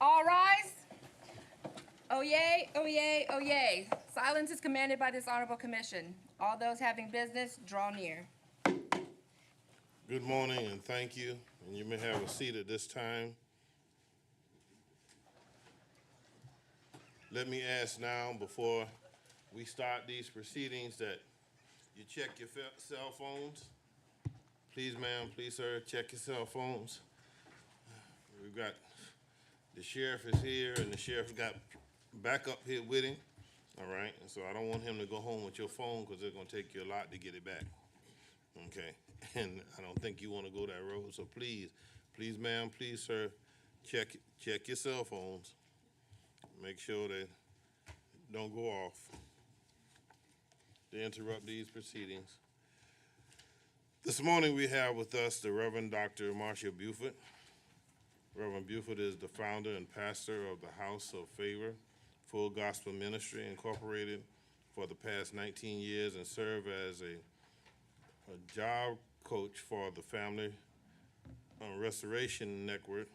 All rise. Oh yay, oh yay, oh yay. Silence is commanded by this honorable commission. All those having business, draw near. Good morning and thank you. And you may have a seat at this time. Let me ask now, before we start these proceedings, that you check your cell phones. Please, ma'am, please, sir, check your cell phones. We've got, the sheriff is here, and the sheriff got backup here with him, all right? And so I don't want him to go home with your phone because it's going to take you a lot to get it back, okay? And I don't think you want to go that road, so please, ma'am, please, sir, check your cell phones. Make sure they don't go off to interrupt these proceedings. This morning we have with us the Reverend Dr. Marcia Buford. Reverend Buford is the founder and pastor of the House of Favor Full Gospel Ministry, Incorporated, for the past 19 years, and served as a job coach for the Family Restoration Network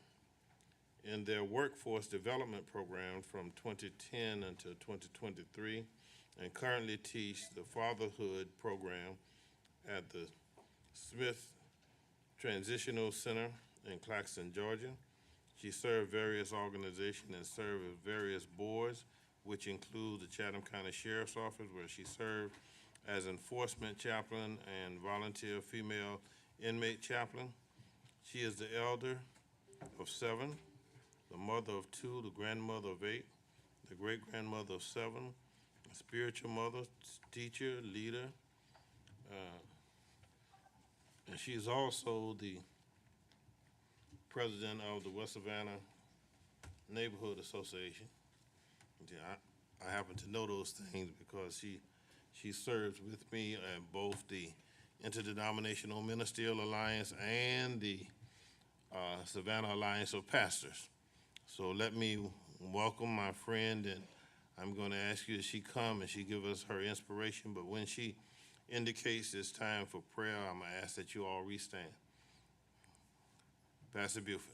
in their workforce development program from 2010 until 2023, and currently teach the fatherhood program at the Smith Transitional Center in Claxton, Georgia. She served various organizations and served as various boards, which include the Chatham County Sheriff's Office, where she served as enforcement chaplain and volunteer female inmate chaplain. She is the elder of 7, the mother of 2, the grandmother of 8, the great-grandmother of 7, a spiritual mother, teacher, leader, and she is also the president of the West Savannah Neighborhood Association. I happen to know those things because she serves with me at both the Interdenominational Ministerial Alliance and the Savannah Alliance of Pastors. So let me welcome my friend, and I'm going to ask you if she come and she give us her inspiration, but when she indicates it's time for prayer, I'm going to ask that you all restand. Pastor Buford.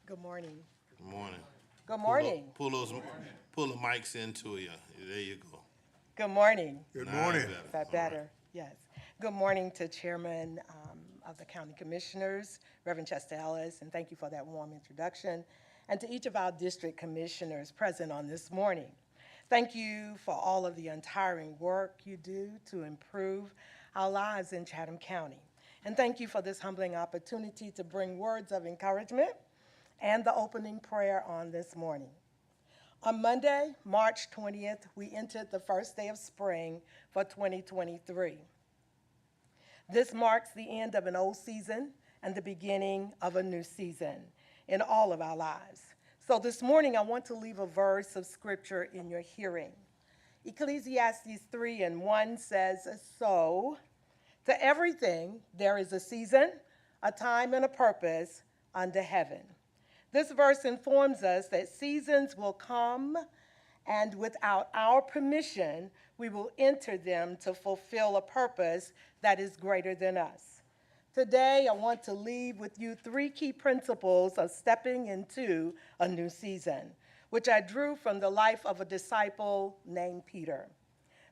Good morning. Good morning. Good morning. Pull the mics into you. There you go. Good morning. Good morning. Is that better? Yes. Good morning to Chairman of the County Commissioners, Reverend Chester Ellis, and thank you for that warm introduction, and to each of our district commissioners present on this morning. Thank you for all of the untiring work you do to improve our lives in Chatham County. And thank you for this humbling opportunity to bring words of encouragement and the opening prayer on this morning. On Monday, March 20th, we entered the first day of spring for 2023. This marks the end of an old season and the beginning of a new season in all of our lives. So this morning, I want to leave a verse of scripture in your hearing. Ecclesiastes 3:1 says, "So to everything there is a season, a time, and a purpose under heaven." This verse informs us that seasons will come, and without our permission, we will enter them to fulfill a purpose that is greater than us. Today, I want to leave with you 3 key principles of stepping into a new season, which I drew from the life of a disciple named Peter.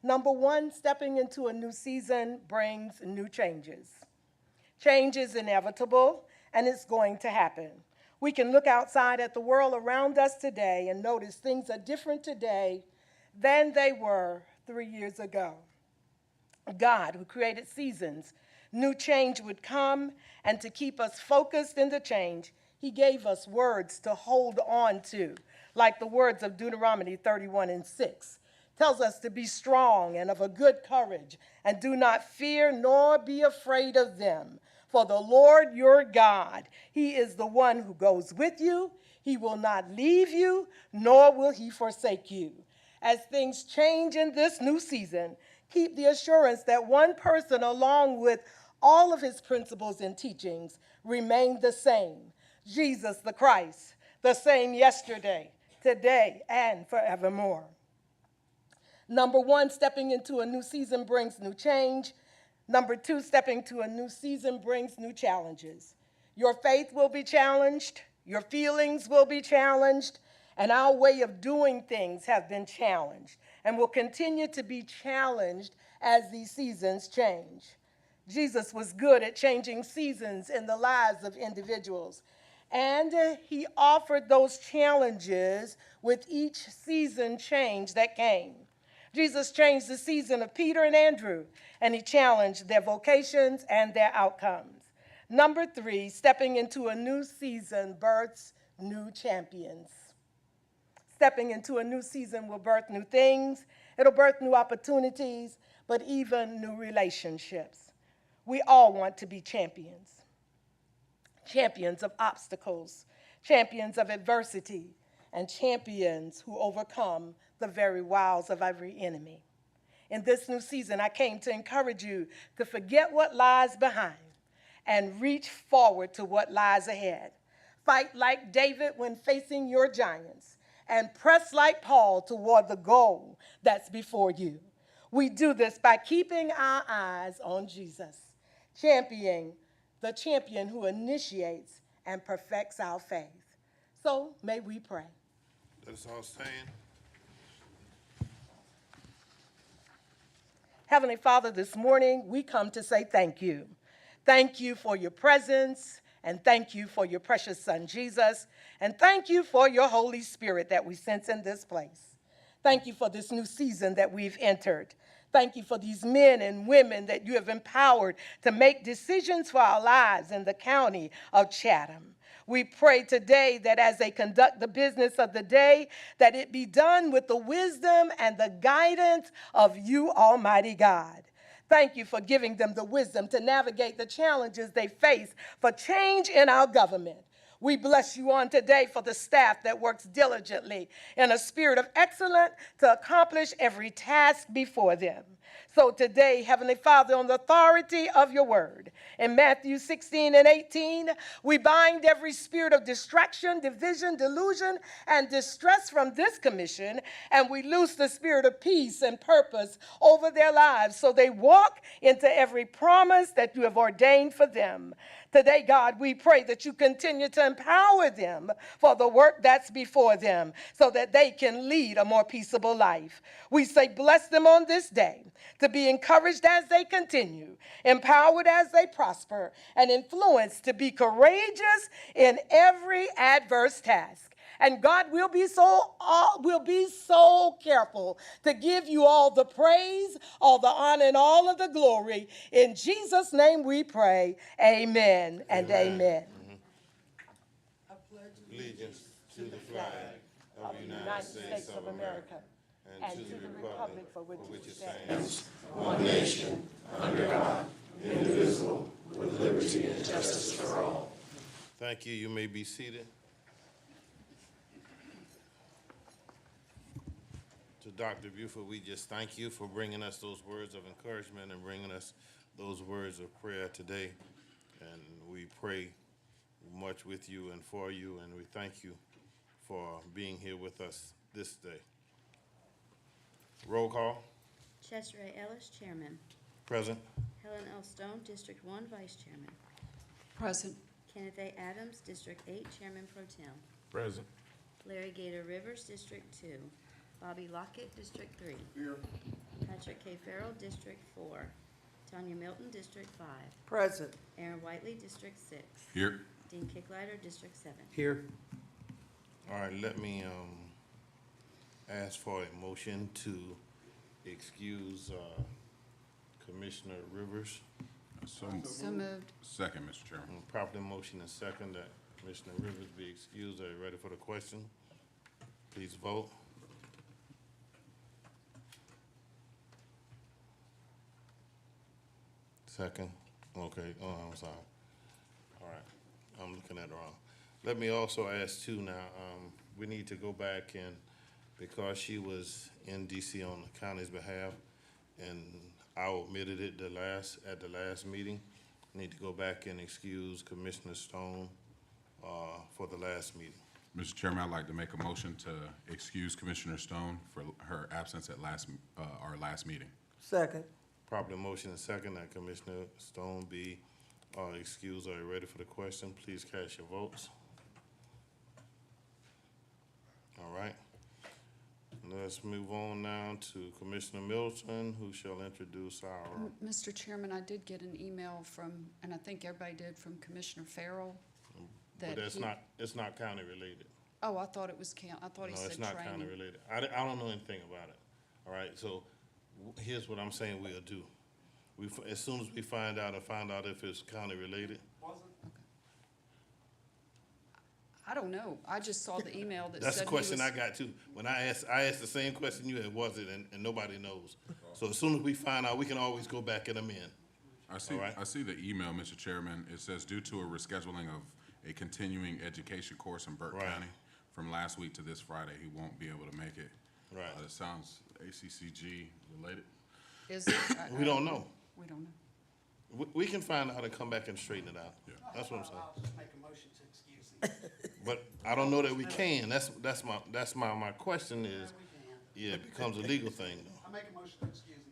Number 1, stepping into a new season brings new changes. Change is inevitable, and it's going to happen. We can look outside at the world around us today and notice things are different today than they were 3 years ago. God, who created seasons, knew change would come, and to keep us focused in the change, he gave us words to hold on to, like the words of Deuteronomy 31:6. Tells us to be strong and of a good courage, and do not fear nor be afraid of them. For the Lord your God, he is the one who goes with you. He will not leave you, nor will he forsake you. As things change in this new season, keep the assurance that one person, along with all of his principles and teachings, remain the same. Jesus the Christ, the same yesterday, today, and forevermore. Number 1, stepping into a new season brings new change. Number two, stepping to a new season brings new challenges. Your faith will be challenged, your feelings will be challenged, and our way of doing things have been challenged and will continue to be challenged as these seasons change. Jesus was good at changing seasons in the lives of individuals, and he offered those challenges with each season change that came. Jesus changed the season of Peter and Andrew, and he challenged their vocations and their outcomes. Number three, stepping into a new season births new champions. Stepping into a new season will birth new things, it'll birth new opportunities, but even new relationships. We all want to be champions. Champions of obstacles, champions of adversity, and champions who overcome the very wiles of every enemy. In this new season, I came to encourage you to forget what lies behind and reach forward to what lies ahead. Fight like David when facing your giants, and press like Paul toward the goal that's before you. We do this by keeping our eyes on Jesus, championing the champion who initiates and perfects our faith. So may we pray. Let us all stand. Heavenly Father, this morning we come to say thank you. Thank you for your presence, and thank you for your precious Son, Jesus, and thank you for your Holy Spirit that we sense in this place. Thank you for this new season that we've entered. Thank you for these men and women that you have empowered to make decisions for our lives in the county of Chatham. We pray today that as they conduct the business of the day, that it be done with the wisdom and the guidance of you, Almighty God. Thank you for giving them the wisdom to navigate the challenges they face for change in our government. We bless you on today for the staff that works diligently in a spirit of excellence to accomplish every task before them. So today, Heavenly Father, on the authority of your word, in Matthew 16 and 18, we bind every spirit of distraction, division, delusion, and distress from this commission, and we loose the spirit of peace and purpose over their lives so they walk into every promise that you have ordained for them. Today, God, we pray that you continue to empower them for the work that's before them so that they can lead a more peaceable life. We say bless them on this day to be encouraged as they continue, empowered as they prosper, and influenced to be courageous in every adverse task. And God will be so careful to give you all the praise, all the honor, and all of the glory. In Jesus' name we pray. Amen and amen. Allegiance to the flag of the United States of America and to the republic for which it stands, one nation, under God, indivisible, with liberty and justice for all. Thank you. You may be seated. To Dr. Buford, we just thank you for bringing us those words of encouragement and bringing us those words of prayer today. And we pray much with you and for you, and we thank you for being here with us this day. Roll call. Chester A. Ellis, Chairman. Present. Helen L. Stone, District 1, Vice Chairman. Present. Kenneth A. Adams, District 8, Chairman Pro Tem. Present. Larry Gator Rivers, District 2. Bobby Lockett, District 3. Here. Patrick K. Farrell, District 4. Tanya Milton, District 5. Present. Aaron Whiteley, District 6. Here. Dean Kicklider, District 7. Here. All right, let me ask for a motion to excuse Commissioner Rivers. So moved. Second, Mr. Chairman. Properly motion and second that Commissioner Rivers be excused. Are you ready for the question? Please vote. Second? Okay, oh, I'm sorry. All right, I'm looking at it wrong. Let me also ask too now, we need to go back and, because she was in DC on the county's behalf, and I omitted it at the last meeting, need to go back and excuse Commissioner Stone, for the last meeting. Mr. Chairman, I'd like to make a motion to excuse Commissioner Stone for her absence at our last meeting. Second. Properly motion and second that Commissioner Stone be excused. Are you ready for the question? Please cast your votes. All right. Let's move on now to Commissioner Middleton, who shall introduce our, Mr. Chairman, I did get an email from, and I think everybody did, from Commissioner Farrell. but that it's not county related. Oh, I thought it was I thought he No, said it's not county training. related. I don't know anything about it. All right, so here's what I'm saying we'll do. As soon as we find out if it's county related, I don't know. I just saw the email that said that's the he question was- I got too. When I asked the same question you had, was it, and nobody knows. So as soon as we find out, we can always go back and amend. I see, All right. I see the email, Mr. Chairman. It says due to a rescheduling of a continuing education course in Burke Right. County from last week to this Friday, he won't be able to make it. Right. It sounds ACCG related. Is it? We don't know. We don't know. We can find out and come back and straighten it out. Yeah. That's what I'm saying. I'll just make a motion to excuse him. But I don't know that we can. That's my question is, yeah, it becomes a legal thing though. I make a motion to excuse him.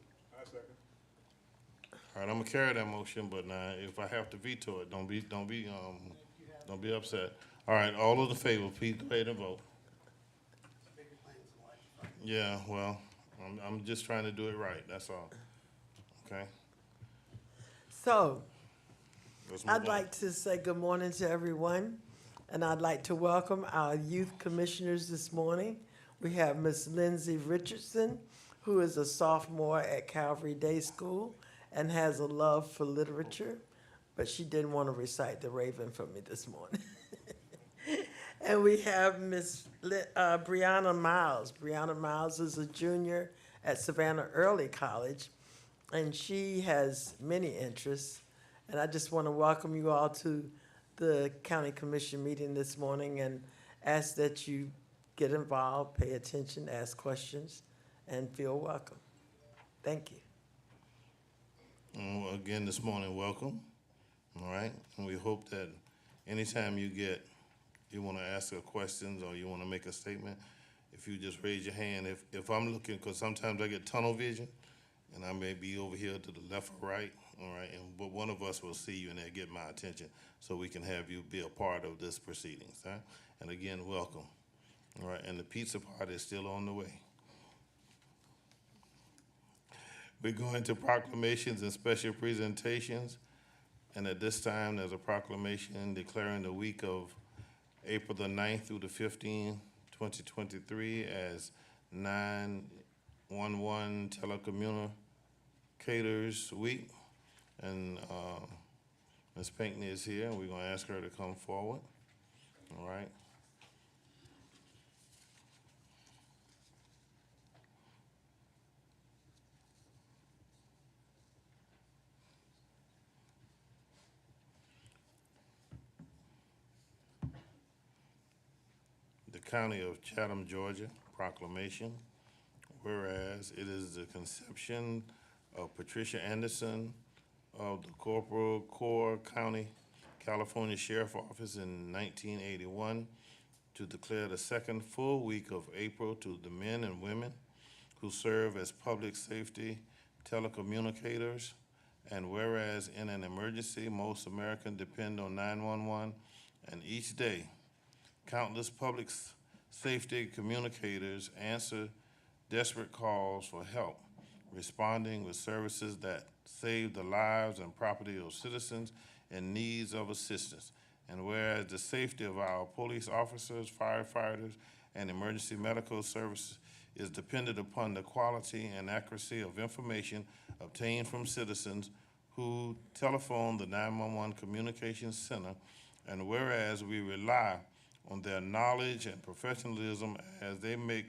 All right, I'm gonna carry that motion, but now if I have to veto it, don't be upset. All right, all those in favor, please go ahead and vote. Bigger things in life. Yeah, well, I'm just trying to do it right, that's all. Okay? So, Let's move I'd on. like to say good morning to everyone, and I'd like to welcome our youth commissioners this morning. We have Ms. Lindsay Richardson, who is a sophomore at Calvary Day School and has a love for literature, but she didn't want to recite the Raven for me this morning. And we have Ms. Brianna Miles. Brianna Miles is a junior at Savannah Early College, and she has many interests. And I just want to welcome you all to the County Commission meeting this morning and ask that you get involved, pay attention, ask questions, and feel welcome. Thank you. Again, this morning, welcome, all right? And we hope that anytime you want to ask a questions or you want to make a statement, if you just raise your hand, if I'm looking, because sometimes I get tunnel vision, and I may be over here to the left or right, all right? But one of us will see you and they'll get my attention so we can have you be a part of this proceedings, all right? And again, welcome, all right? And the pizza party is still on the way. We're going to proclamations and special presentations. And at this time, there's a proclamation declaring the week of April the 9th through the 15th, 2023 as 911 Telecommunicators Week. And Ms. Pinckney is here, and we're gonna ask her to come forward, all right? The County of Chatham, Georgia proclamation, whereas it is the conception of Patricia Anderson of the Corporal Core County, California Sheriff Office in 1981 to declare the second full week of April to the men and women who serve as public safety telecommunicators, and whereas in an emergency, most Americans depend on 911, and each day, countless public safety communicators answer desperate calls for help, responding with services that save the lives and property of citizens in needs of assistance. And whereas the safety of our police officers, firefighters, and emergency medical services is dependent upon the quality and accuracy of information obtained from citizens who telephone the 911 Communications Center, and whereas we rely on their knowledge and professionalism as they make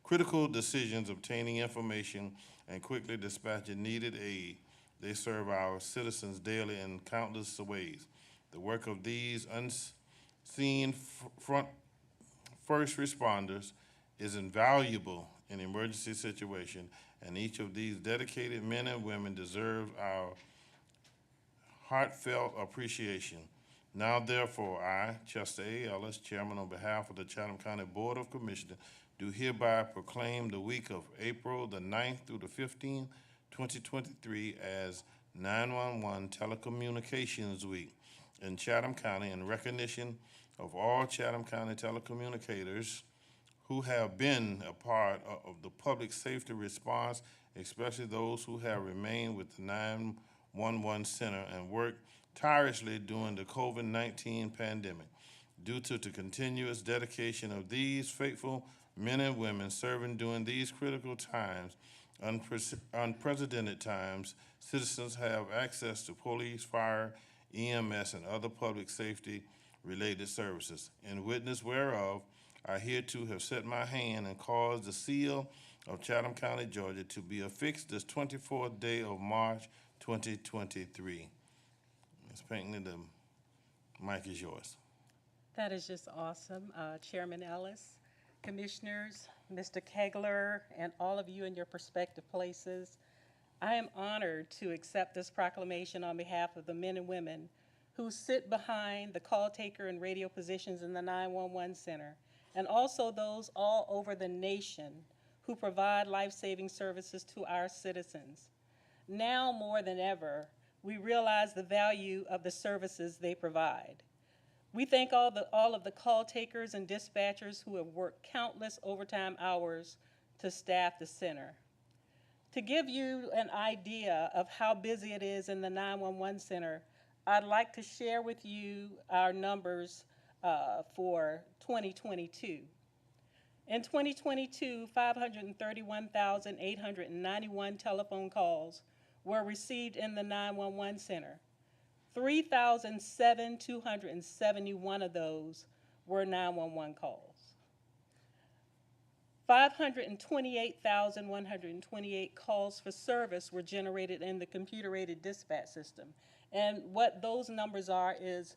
critical decisions obtaining information and quickly dispatching needed aid, they serve our citizens daily in countless ways. The work of these unseen first responders is invaluable in emergency situations, and each of these dedicated men and women deserves our heartfelt appreciation. Now therefore, I, Chester A. Ellis, Chairman on behalf of the Chatham County Board of Commissioners, do hereby proclaim the week of April the 9th through the 15th, 2023 as 911 Telecommunications Week in Chatham County in recognition of all Chatham County telecommunicators who have been a part of the public safety response, especially those who have remained with the 911 Center and worked tirelessly during the COVID-19 pandemic. Due to the continuous dedication of these faithful men and women serving during these critical times, unprecedented times, citizens have access to police, fire, EMS, and other public safety-related services. In witness whereof, I hereto have set my hand and caused the seal of Chatham County, Georgia, to be affixed this 24th day of March, 2023. Ms. Pinckney, the mic is yours. That is just awesome. Chairman Ellis, commissioners, Mr. Kegler, and all of you in your prospective places, I am honored to accept this proclamation on behalf of the men and women who sit behind the call taker and radio positions in the 911 Center, and also those all over the nation who provide life-saving services to our citizens. Now more than ever, we realize the value of the services they provide. We thank all of the call takers and dispatchers who have worked countless overtime hours to staff the center. To give you an idea of how busy it is in the 911 Center, I'd like to share with you our numbers for 2022. In 2022, 531,891 telephone calls were received in the 911 Center. 3,271 of those were 911 calls. 528,128 calls for service were generated in the computer-aided dispatch system. And what those numbers are is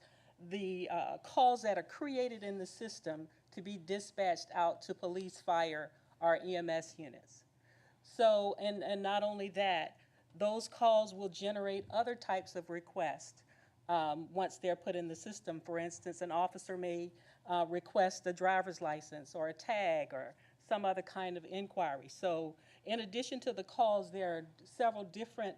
the calls that are created in the system to be dispatched out to police, fire, or EMS units. So, and not only that, those calls will generate other types of requests once they're put in the system. For instance, an officer may request a driver's license or a tag or some other kind of inquiry. So in addition to the calls, there are several different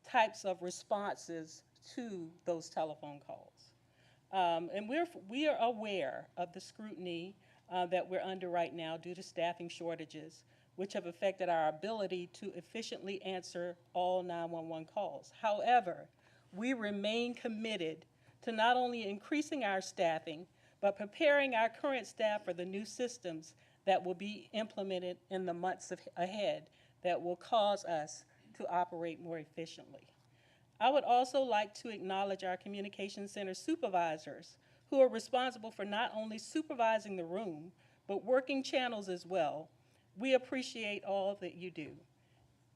types of responses to those telephone calls. And we are aware of the scrutiny that we're under right now due to staffing shortages, which have affected our ability to efficiently answer all 911 calls. However, we remain committed to not only increasing our staffing, but preparing our current staff for the new systems that will be implemented in the months ahead that will cause us to operate more efficiently. I would also like to acknowledge our communication center supervisors who are responsible for not only supervising the room, but working channels as well. We appreciate all that you do.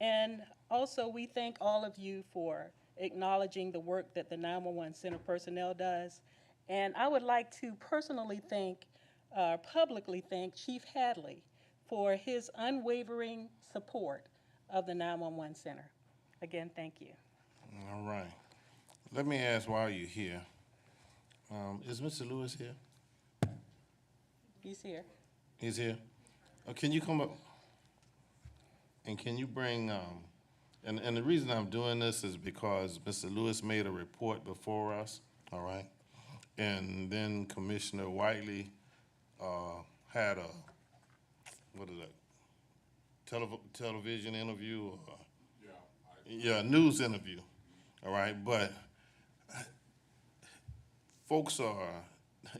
And also we thank all of you for acknowledging the work that the 911 Center personnel does. And I would like to personally publicly thank Chief Hadley for his unwavering support of the 911 Center. Again, thank you. All right. Let me ask while you're here, is Mr. Lewis here? He's here. He's here? Can you come up? And can you bring, and the reason I'm doing this is because Mr. Lewis made a report before us, all right? And then Commissioner Whiteley had a, what is that, television interview? Or, yeah, news interview, all right? But folks are,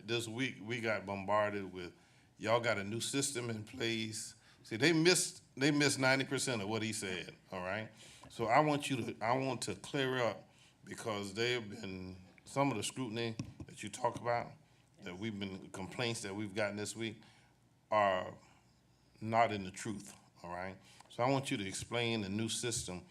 this week we got bombarded with, y'all got a new system in place. See, they missed 90% of what he said, all right? So I want to clear up, because there have been some of the scrutiny that you talk about, that complaints that we've gotten this week are not in the truth, all right? So I want you to explain the new system,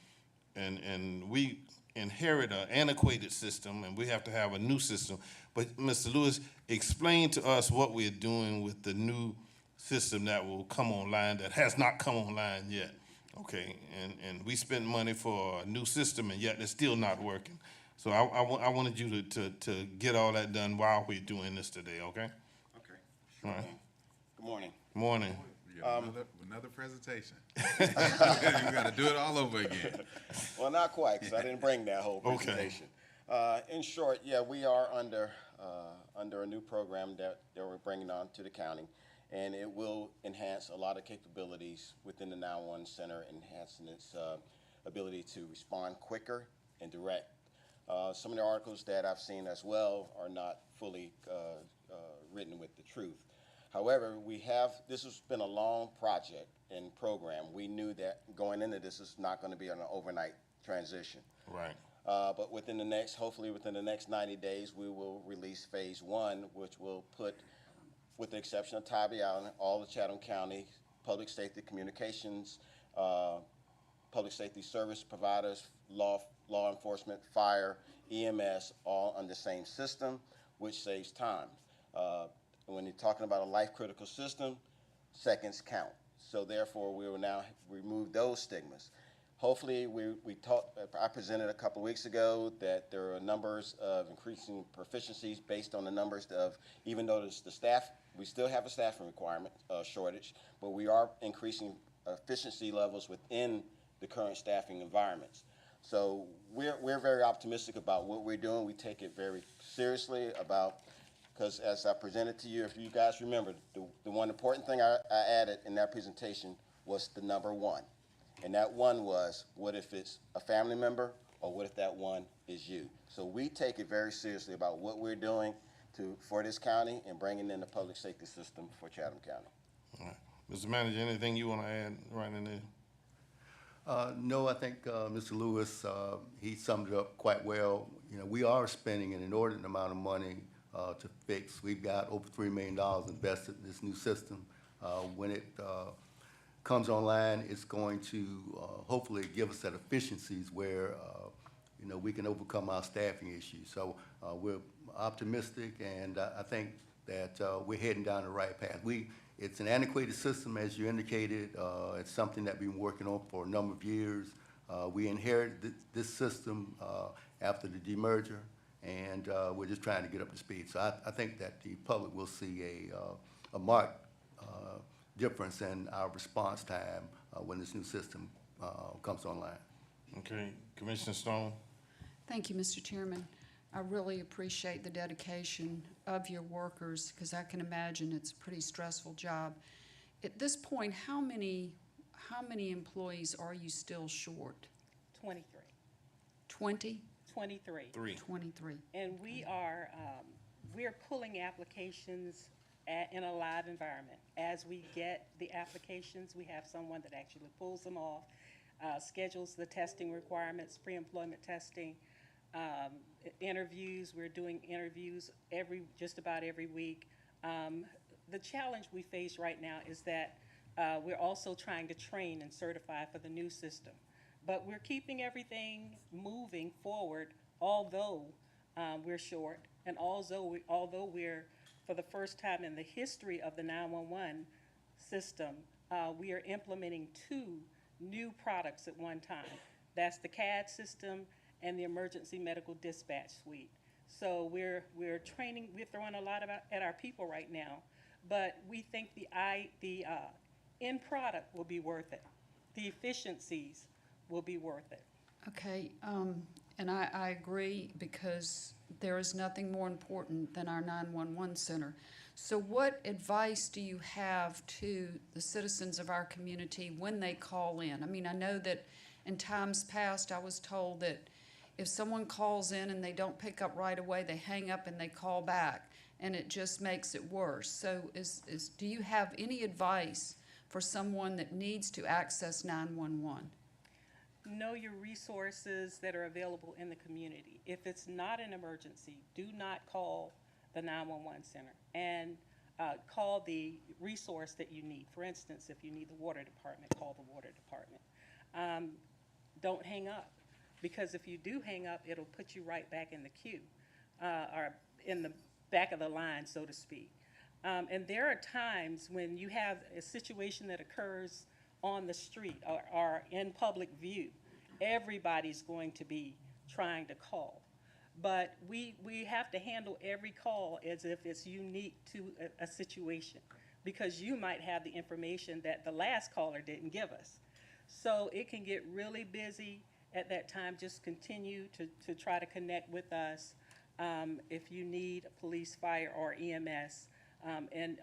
and we inherit an antiquated system, and we have to have a new system. But Mr. Lewis, explain to us what we're doing with the new system that will come online, that has not come online yet, okay? And we spent money for a new system, and yet it's still not working. So I wanted you to get all that done while we're doing this today, okay? Okay. All right. Good morning. Morning. Another presentation. You gotta do it all over again. Well, not quite, because I didn't bring that whole Okay. presentation. In short, yeah, we are under a new program that we're bringing on to the county, and it will enhance a lot of capabilities within the 911 center, enhancing its ability to respond quicker and direct. Some of the articles that I've seen as well are not fully written with the truth. However, this has been a long project and program. We knew that going into this is not going to be an overnight transition. Right. But hopefully within the next 90 days, we will release phase 1, which will put, with the exception of Tybee Island, all the Chatham County public safety communications, public safety service providers, law enforcement, fire, EMS, all on the same system, which saves time. When you're talking about a life-critical system, seconds count. So therefore, we will now remove those stigmas. Hopefully, I presented a couple of weeks ago that there are numbers of increasing proficiencies based on the numbers of, even though the staff, we still have a staffing requirement shortage, but we are increasing efficiency levels within the current staffing environments. So we're very optimistic about what we're doing. We take it very seriously because as I presented to you, if you guys remember, the one important thing I added in that presentation was the number 1. And that 1 was, what if it's a family member, or what if that 1 is you? So we take it very seriously about what we're doing for this county and bringing in the public safety system for Chatham County. All right. Mr. Manager, anything you want to add right in there? No, I think Mr. Lewis, he summed it up quite well. You know, we are spending an inordinate amount of money to fix. We've got over $3 million invested in this new system. When it comes online, it's going to hopefully give us that efficiencies where you know, we can overcome our staffing issues. So we're optimistic, and I think that we're heading down the right path. It's an antiquated system, as you indicated. It's something that we've been working on for a number of years. We inherited this system after the demerger, and we're just trying to get up to speed. So I think that the public will see a marked difference in our response time when this new system comes online. Okay. Commissioner Stone? Thank you, Mr. Chairman. I really appreciate the dedication of your workers, because I can imagine it's a pretty stressful job. At this point, how many employees are you still short? 23. 20? 23. 23. And we're pulling applications in a live environment. As we get the applications, we have someone that actually pulls them off, schedules the testing requirements, pre-employment testing, interviews. We're doing interviews just about every week. The challenge we face right now is that we're also trying to train and certify for the new system. But we're keeping everything moving forward, although we're short, and although we're, for the first time in the history of the 911 system, we are implementing 2 new products at one time. That's the CAD system and the Emergency Medical Dispatch Suite. So we're throwing a lot at our people right now, but we think the end product will be worth it. The efficiencies will be worth it. Okay, and I agree, because there is nothing more important than our 911 center. So what advice do you have to the citizens of our community when they call in? I mean, I know that in times past, I was told that if someone calls in and they don't pick up right away, they hang up and they call back, and it just makes it worse. So do you have any advice for someone that needs to access 911? Know your resources that are available in the community. If it's not an emergency, do not call the 911 center, and call the resource that you need. For instance, if you need the water department, call the water department. Don't hang up, because if you do hang up, it'll put you right back in the queue, or in the back of the line, so to speak. And there are times when you have a situation that occurs on the street or in public view. Everybody's going to be trying to call. But we have to handle every call as if it's unique to a situation. because you might have the information that the last caller didn't give us. So it can get really busy at that time. Just continue to try to connect with us if you need police, fire, or EMS. And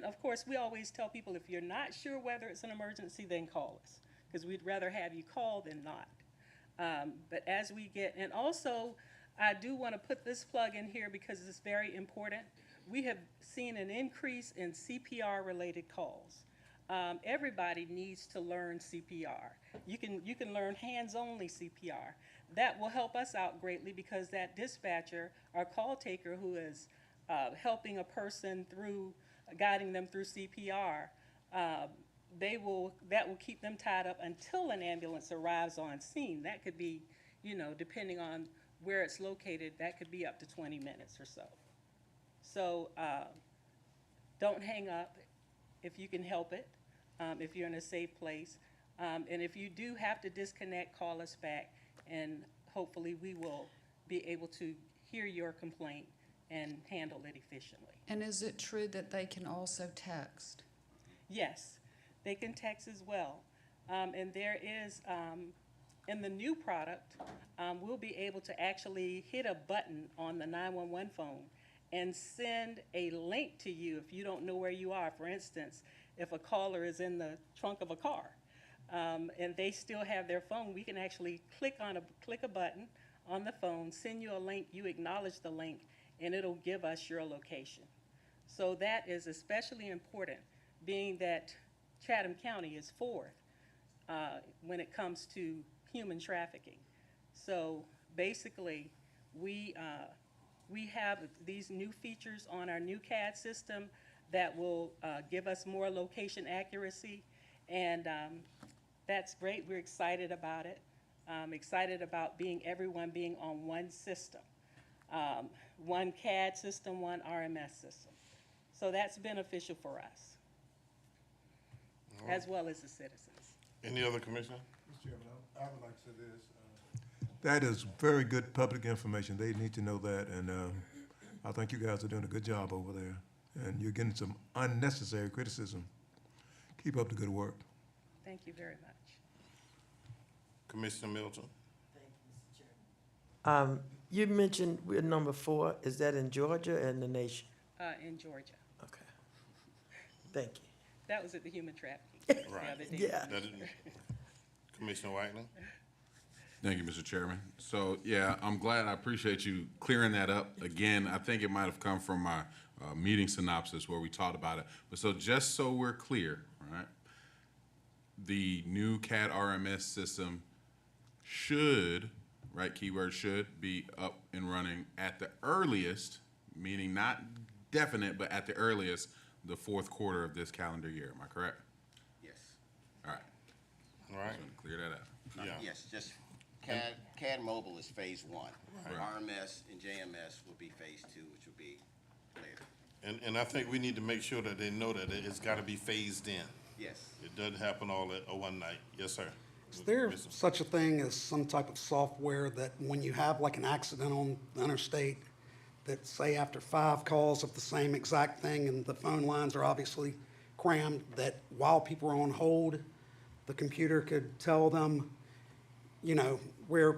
of course, we always tell people, if you're not sure whether it's an emergency, then call us, because we'd rather have you call than not. But as we get, and also, I do want to put this plug in here because it's very important. We have seen an increase in CPR-related calls. Everybody needs to learn CPR. You can learn hands-only CPR. That will help us out greatly, because that dispatcher or call taker who is helping a person through, guiding them through CPR, that will keep them tied up until an ambulance arrives on scene. That could be, depending on where it's located, that could be up to 20 minutes or so. So don't hang up if you can help it, if you're in a safe place. And if you do have to disconnect, call us back, and hopefully we will be able to hear your complaint and handle it efficiently. And is it true that they can also text? Yes, they can text as well. And there is, in the new product, we'll be able to actually hit a button on the 911 phone and send a link to you if you don't know where you are. For instance, if a caller is in the trunk of a car and they still have their phone, we can actually click a button on the phone, send you a link, you acknowledge the link, and it'll give us your location. So that is especially important, being that Chatham County is fourth when it comes to human trafficking. So basically, we have these new features on our new CAD system that will give us more location accuracy, and that's great. We're excited about it. Excited about everyone being on one system, one CAD system, one RMS system. So that's beneficial for us, as well as the citizens. Any other commissioner? Mr. Chairman, I would like to say this. That is very good public information. They need to know that, and I think you guys are doing a good job over there. And you're getting some unnecessary criticism. Keep up the good work. Thank you very much. Commissioner Middleton? You mentioned we're number 4. Is that in Georgia and the nation? In Georgia. Okay. Thank you. That was at the human trafficking the Right. other day. Yeah. Commissioner Whiteley? Thank you, Mr. Chairman. So, yeah, I'm glad, I appreciate you clearing that up. Again, I think it might have come from my meeting synopsis where we talked about it. But so just so we're clear, right, the new CAD RMS system should, right, keyword should, be up and running at the earliest, meaning not definite, but at the earliest, the fourth quarter of this calendar year. Am I correct? Yes. All right. All right. Just want to clear that up. Yeah. Yes, just CAD Mobile is phase 1. Right. RMS and JMS will be phase 2, which will be later. And I think we need to make sure that they know that it's got to be phased in. Yes. It doesn't happen all at one night. Yes, sir. Is there Commissioner. such a thing as some type of software that when you have like an accident on the interstate, that say after 5 calls of the same exact thing and the phone lines are obviously crammed, that while people are on hold, the computer could tell them, we're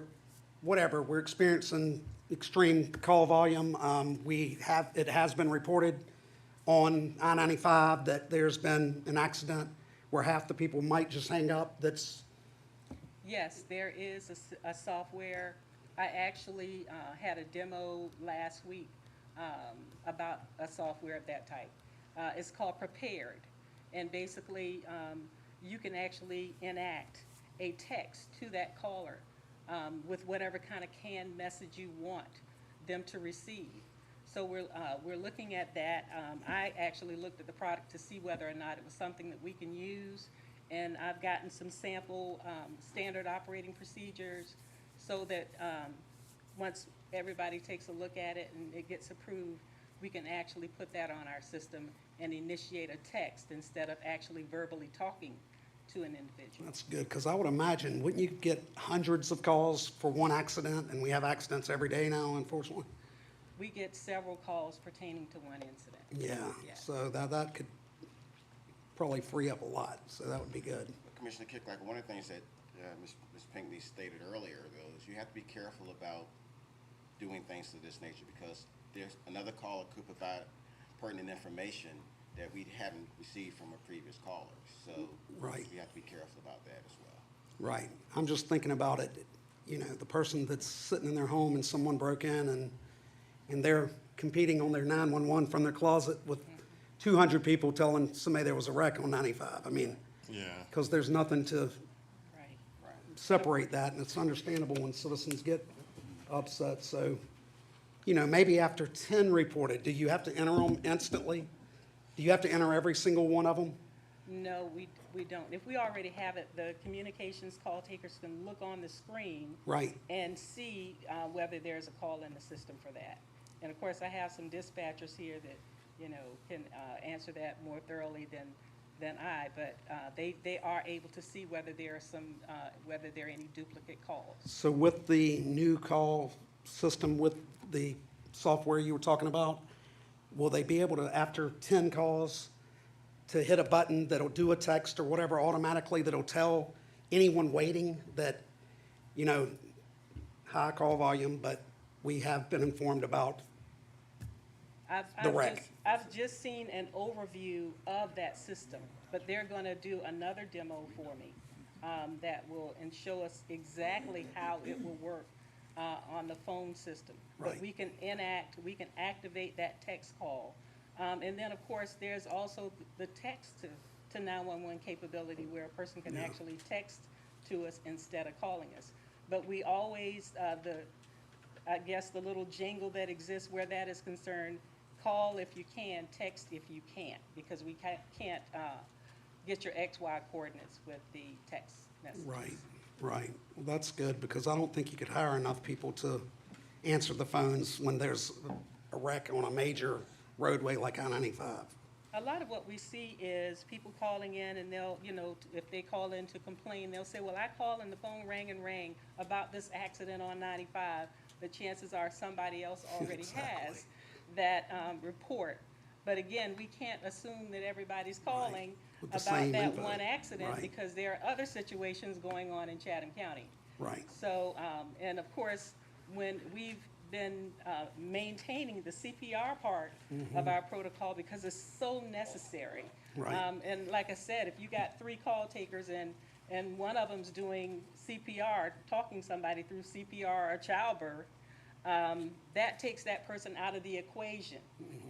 experiencing extreme call volume. It has been reported on I-95 that there's been an accident where half the people might just hang up. Yes, there is a software. I actually had a demo last week about a software of that type. It's called Prepared. And basically, you can actually enact a text to that caller with whatever kind of canned message you want them to receive. So we're looking at that. I actually looked at the product to see whether or not it was something that we can use. And I've gotten some sample standard operating procedures so that once everybody takes a look at it and it gets approved, we can actually put that on our system and initiate a text instead of actually verbally talking to an individual. That's good, because I would imagine, wouldn't you get hundreds of calls for one accident? And we have accidents every day now, unfortunately. We get several calls pertaining to one incident. Yeah, Yeah. so that could probably free up a lot, so that would be good. Commissioner Kicklacker, one of the things that Ms. Pinckney stated earlier, though, is you have to be careful about doing things of this nature because there's another caller could provide pertinent information that we haven't received from a previous caller. So Right. we have to be careful about that as well. Right. I'm just thinking about it, you know, the person that's sitting in their home and someone broke in and they're competing on their 911 from their closet with 200 people telling somebody there was a wreck on 95. I mean, Yeah. because there's nothing to Right. separate that, and it's understandable when citizens get upset. So, you know, maybe after 10 reported, do you have to enter them instantly? Do you have to enter every single one of them? No, we don't. If we already have it, the communications call takers can look on the screen Right. and see whether there's a call in the system for that. And of course, I have some dispatchers here that, you know, can answer that more thoroughly than I, but they are able to see whether there are some, whether there are any duplicate calls. So with the new call system, with the software you were talking about, will they be able to, after 10 calls, to hit a button that'll do a text or whatever automatically that'll tell anyone waiting that, you know, high call volume, but we have been informed about the wreck? I've just seen an overview of that system, but they're gonna do another demo for me that will, and show us exactly how it will work on the phone system. But Right. we can activate that text call. And then, of course, there's also the text to 911 capability where a person can actually text to us instead of calling us. But we always, I guess the little jingle that exists where that is concerned, call if you can, text if you can't, because we can't get your XY coordinates with the text message. Right, right. Well, that's good, because I don't think you could hire enough people to answer the phones when there's a wreck on a major roadway like I-95. A lot of what we see is people calling in and they'll, you know, if they call in to complain, they'll say, well, I called and the phone rang and rang about this accident on 95. The chances are somebody else already has that report. But again, we can't assume that everybody's calling With the about same that info. one accident Right. because there are other situations going on in Chatham County. Right, So, and of course, when we've been maintaining the CPR part of our protocol because it's so necessary. Right. And like I said, if you got 3 call takers and one of them's doing CPR, talking somebody through CPR or childbirth, that takes that person out of the equation.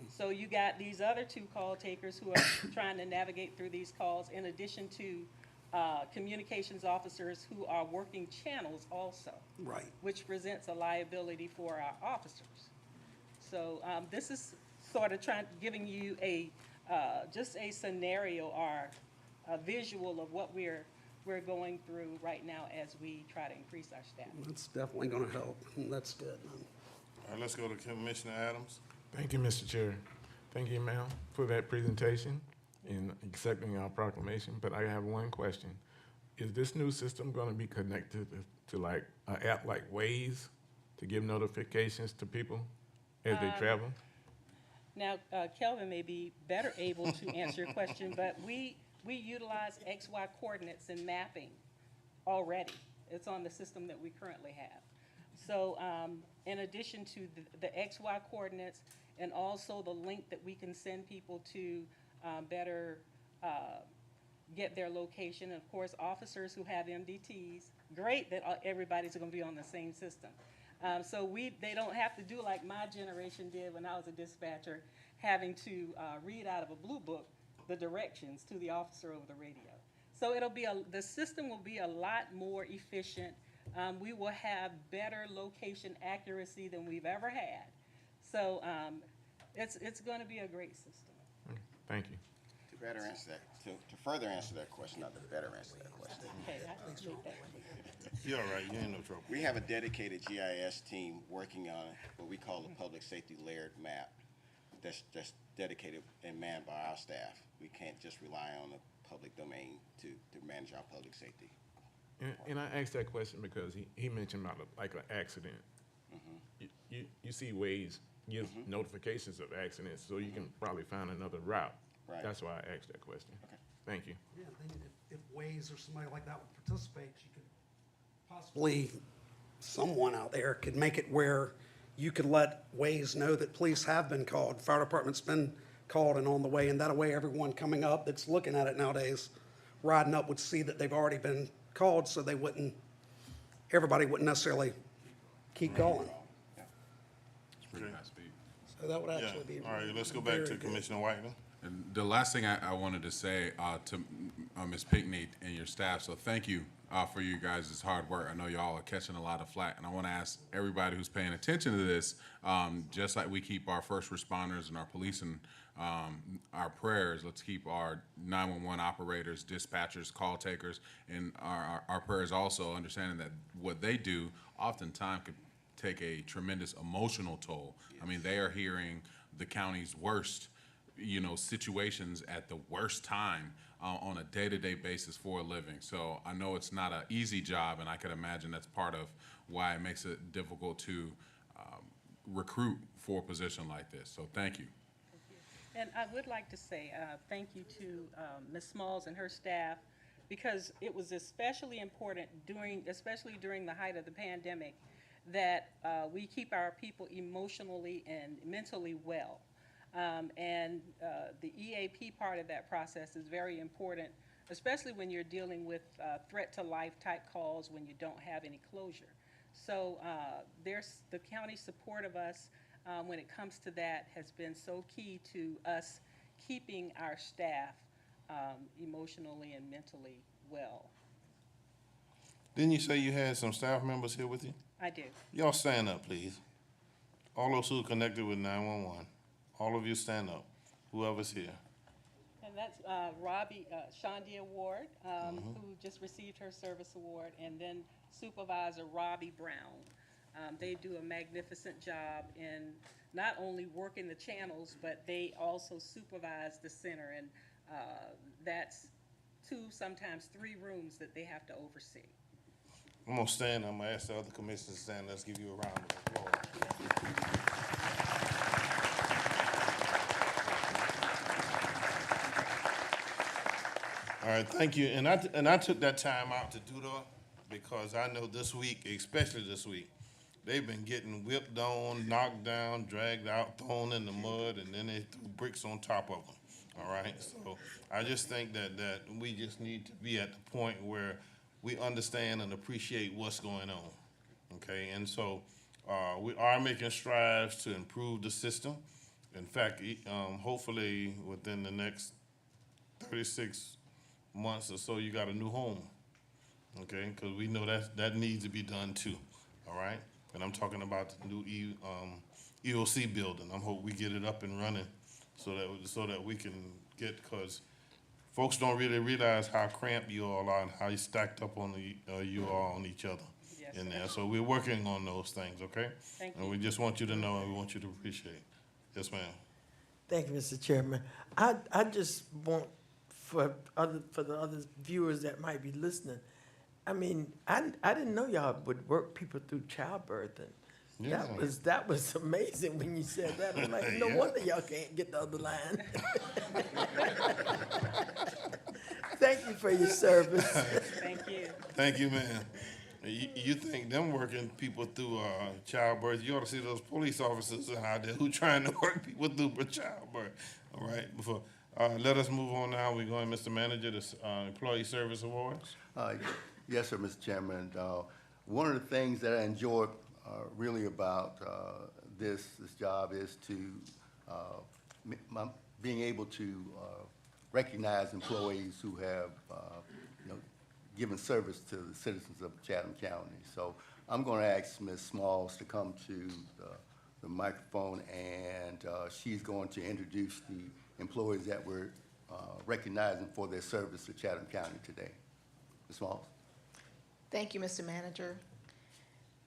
So you got these other 2 call takers who are trying to navigate through these calls in addition to communications officers who are working channels also, right. which presents a liability for our officers. So this is sort of giving you a, just a scenario or a visual of what we're going through right now as we try to increase our staff. That's definitely going to help, and that's good. All right, let's go to Commissioner Adams. Thank you, Mr. Chair. Thank you, ma'am, for that presentation and accepting our proclamation. But I have one question. Is this new system going to be connected to like an app like Waze to give notifications to people as they travel? Now, Kelvin may be better able to answer your question, but we utilize XY coordinates in mapping already. It's on the system that we currently have. So in addition to the XY coordinates and also the link that we can send people to better get their location, and of course, officers who have MDTs, great that everybody's gonna be on the same system. So they don't have to do like my generation did when I was a dispatcher, having to read out of a blue book the directions to the officer over the radio. So the system will be a lot more efficient. We will have better location accuracy than we've ever had. So it's gonna be a great system. Thank you. To better answer that, to further answer that question, not to better answer that question. Okay, I can make that one. You're all right, you ain't no trouble. We have a dedicated GIS team working on what we call a public safety layered map that's dedicated and manned by our staff. We can't just rely on the public domain to manage our public safety. And I asked that question because he mentioned about like an accident. You see Waze gives notifications of accidents, so you can probably find another route. Right. That's why I asked that question. Okay. Thank you. Yeah, then if Waze or somebody like that would participate, you could possibly, someone out there could make it where you could let Waze know that police have been called, fire department's been called and on the way, and that way everyone coming up that's looking at it nowadays, riding up would see that they've already been called, so they wouldn't, everybody wouldn't necessarily keep going. It's pretty high speed. So that would Yeah, actually be. all right, let's go back very to good. Commissioner Whiteman. And the last thing I wanted to say to Ms. Pinkney and your staff, so thank you for you guys' hard work. I know y'all are catching a lot of flack, and I want to ask everybody who's paying attention to this, just like we keep our first responders and our police and our prayers, let's keep our 911 operators, dispatchers, call takers, and our prayers also, understanding that what they do oftentimes could take a tremendous emotional toll. I mean, they are hearing the county's worst situations at the worst time on a day-to-day basis for a living. So I know it's not an easy job, and I can imagine that's part of why it makes it difficult to recruit for a position like this. So thank you. And I would like to say thank you to Ms. Smalls and her staff, because it was especially important especially during the height of the pandemic, that we keep our people emotionally and mentally well. And the EAP part of that process is very important, especially when you're dealing with threat to life type calls when you don't have any closure. So there's the county's support of us when it comes to that has been so key to us keeping our staff emotionally and mentally well. Didn't you say you had some staff members here with you? I do. Y'all stand up, please. All those who are connected with 911, all of you stand up, whoever's here. And that's Shondia Ward, who just received her service award, and then Supervisor Robbie Brown. They do a magnificent job in not only working the channels, but they also supervise the center, and that's 2, sometimes 3 rooms that they have to oversee. I'm gonna stand, I'm gonna ask the other commissioners to stand, let's give you a round of applause. All right, thank you, and I took that time out to do that, because I know this week, especially this week, they've been getting whipped on, knocked down, dragged out, thrown in the mud, and then they threw bricks on top of them, all right? So I just think that we just need to be at the point where we understand and appreciate what's going on, okay? And so we are making strides to improve the system. In fact, hopefully within the next 36 months or so, you got a new home, okay? Because we know that needs to be done too, all right? And I'm talking about the new EOC building. I'm hoping we get it up and running so that we can get, because folks don't really realize how cramped you all are and how you stacked up on you all on each other in there. So we're working on those things, okay? Thank And you. we just want you to know, and we want you to appreciate. Yes, ma'am. Thank you, Mr. Chairman. I just want for the other viewers that might be listening. I mean, I didn't know y'all would work people through childbirth, and Yeah. that was amazing when you said that. I'm like, no Yeah. wonder y'all can't get the other line. Thank you for your service. Thank you. Thank you, ma'am. You think them working people through childbirth, you ought to see those police officers out there who trying to work people through childbirth, all right? Let us move on now. We're going, Mr. Manager, to Employee Service Awards. Yes, sir, Mr. Chairman. One of the things that I enjoy really about this job is to being able to recognize employees who have given service to the citizens of Chatham County. So I'm going to ask Ms. Smalls to come to the microphone, and she's going to introduce the employees that we're recognizing for their service to Chatham County today. Ms. Smalls. Thank you, Mr. Manager.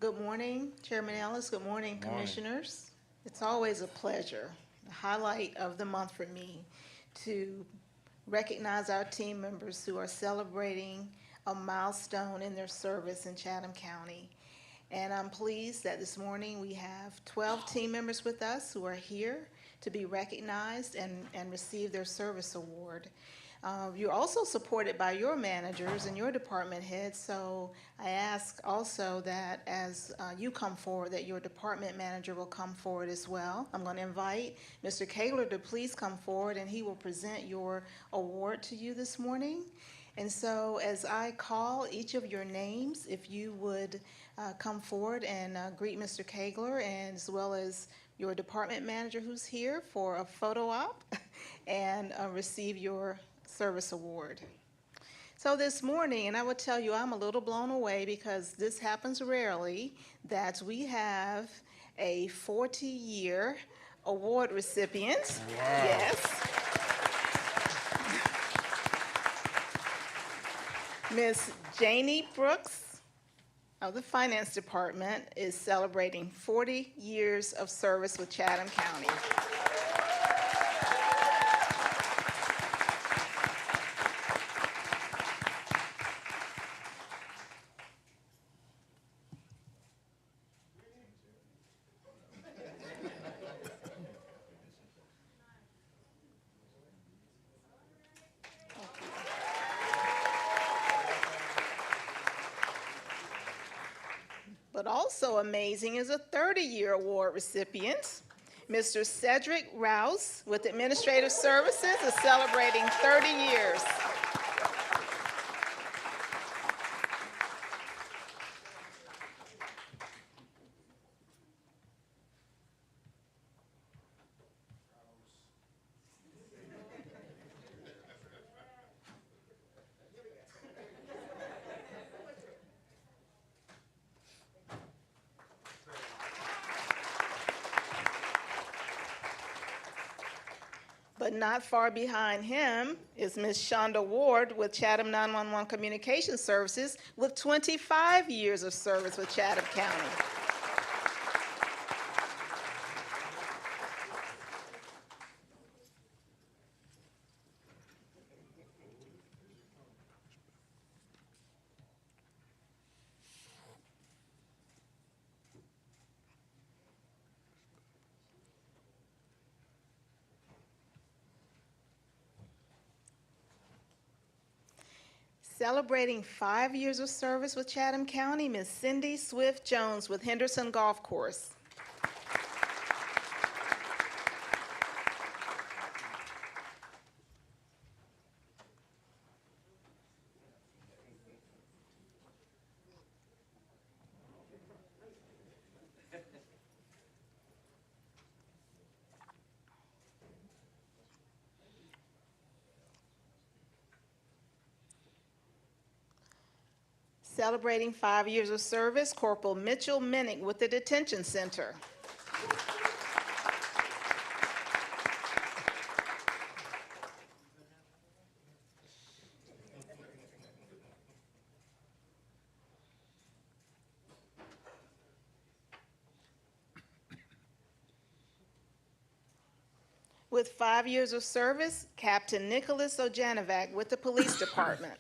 Good morning, Chairman Ellis. Good morning, Commissioners. It's always a pleasure, the highlight of the month for me, to recognize our team members who are celebrating a milestone in their service in Chatham County. And I'm pleased that this morning we have 12 team members with us who are here to be recognized and receive their service award. You're also supported by your managers and your department heads, so I ask also that as you come forward, that your department manager will come forward as well. I'm going to invite Mr. Kaler to please come forward, and he will present your award to you this morning. And so as I call each of your names, if you would come forward and greet Mr. Kegler, and as well as your department manager who's here for a photo op and receive your service award. So this morning, and I would tell you I'm a little blown away because this happens rarely, that we have a 40-year award recipient. Wow. Yes. Miss Janie Brooks of the Finance Department is celebrating 40 years of service with Chatham County. But also amazing is a 30-year award recipient. Mr. Cedric Rouse with Administrative Services is celebrating 30 years. But not far behind him is Ms. Shonda Ward with Chatham 911 Communication Services with 25 years of service with Chatham County. Celebrating 5 years of service with Chatham County, Ms. Cindy Swift Jones with Henderson Golf Course. Celebrating 5 years of service, Corporal Mitchell Minnick with the Detention Center. With 5 years of service, Captain Nicholas Ojanovac with the Police Department.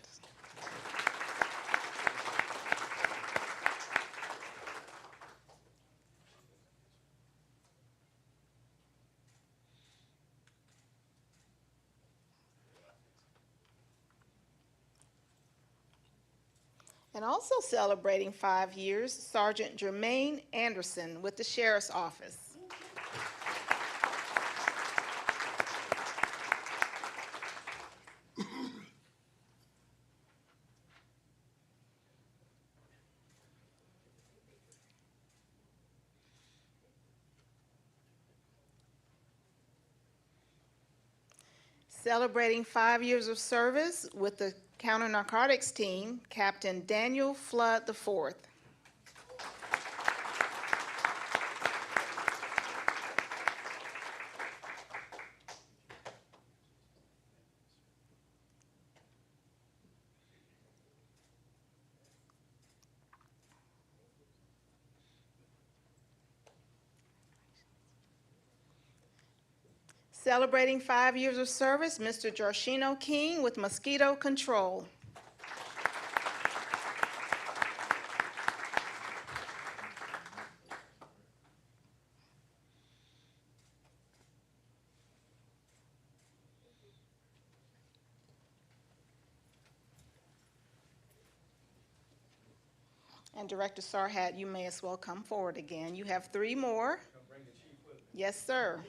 And also celebrating 5 years, Sergeant Jermaine Anderson with the Sheriff's Office. Celebrating 5 years of service with the Counter Narcotics Team, Captain Daniel Flood IV. Celebrating 5 years of service, Mr. Jorshino King with Mosquito Control. And Director Sarhat, you may as well come forward again. You have 3 more. Yes, sir.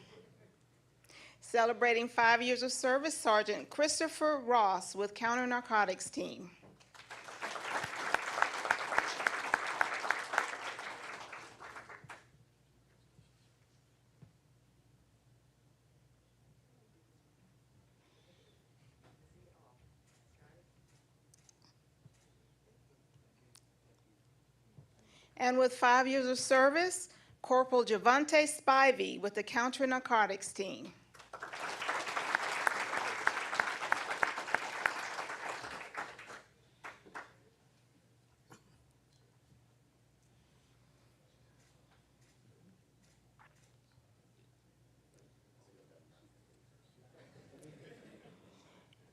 Celebrating 5 years of service, Sergeant Christopher Ross with Counter Narcotics Team. And with 5 years of service, Corporal Javante Spivey with the Counter Narcotics Team.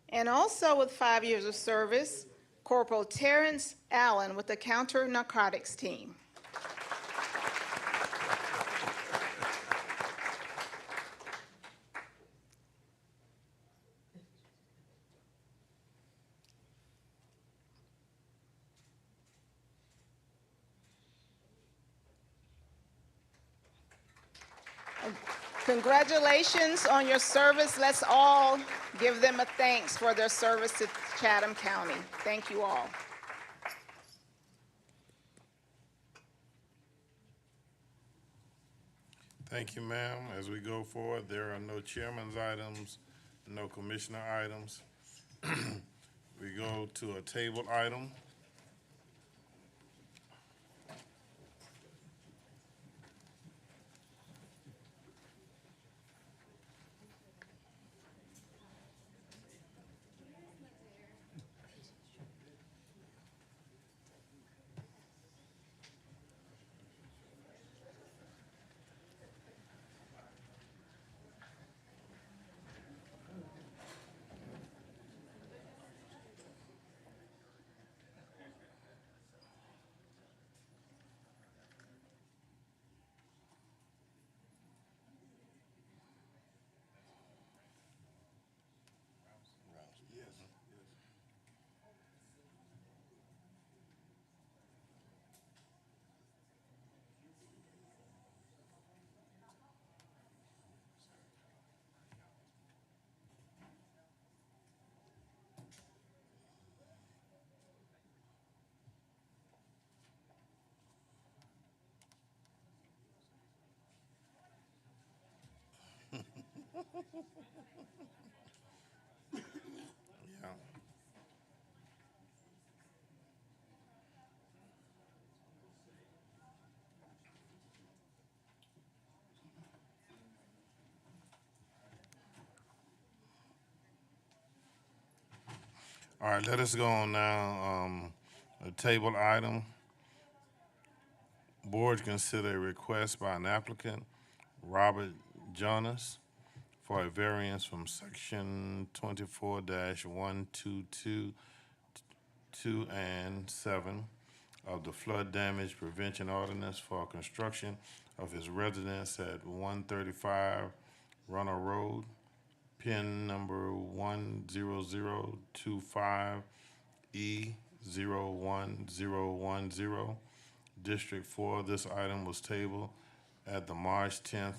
And also with 5 years of service, Corporal Terrence Allen with the Counter Narcotics Team. Congratulations on your service. Let's all give them a thanks for their service to Chatham County. Thank you all. Thank you, ma'am. As we go forward, there are no chairman's items, no commissioner items. We go to a table item. Yeah. All right, let us go on now. A table item. Board consider a request by an applicant, Robert Jonas, for a variance from section 24-122 and 7 of the flood damage prevention ordinance for construction of his residence at 135 Runner Road, pin number 10025E01010. District 4, this item was tabled at the March 10th,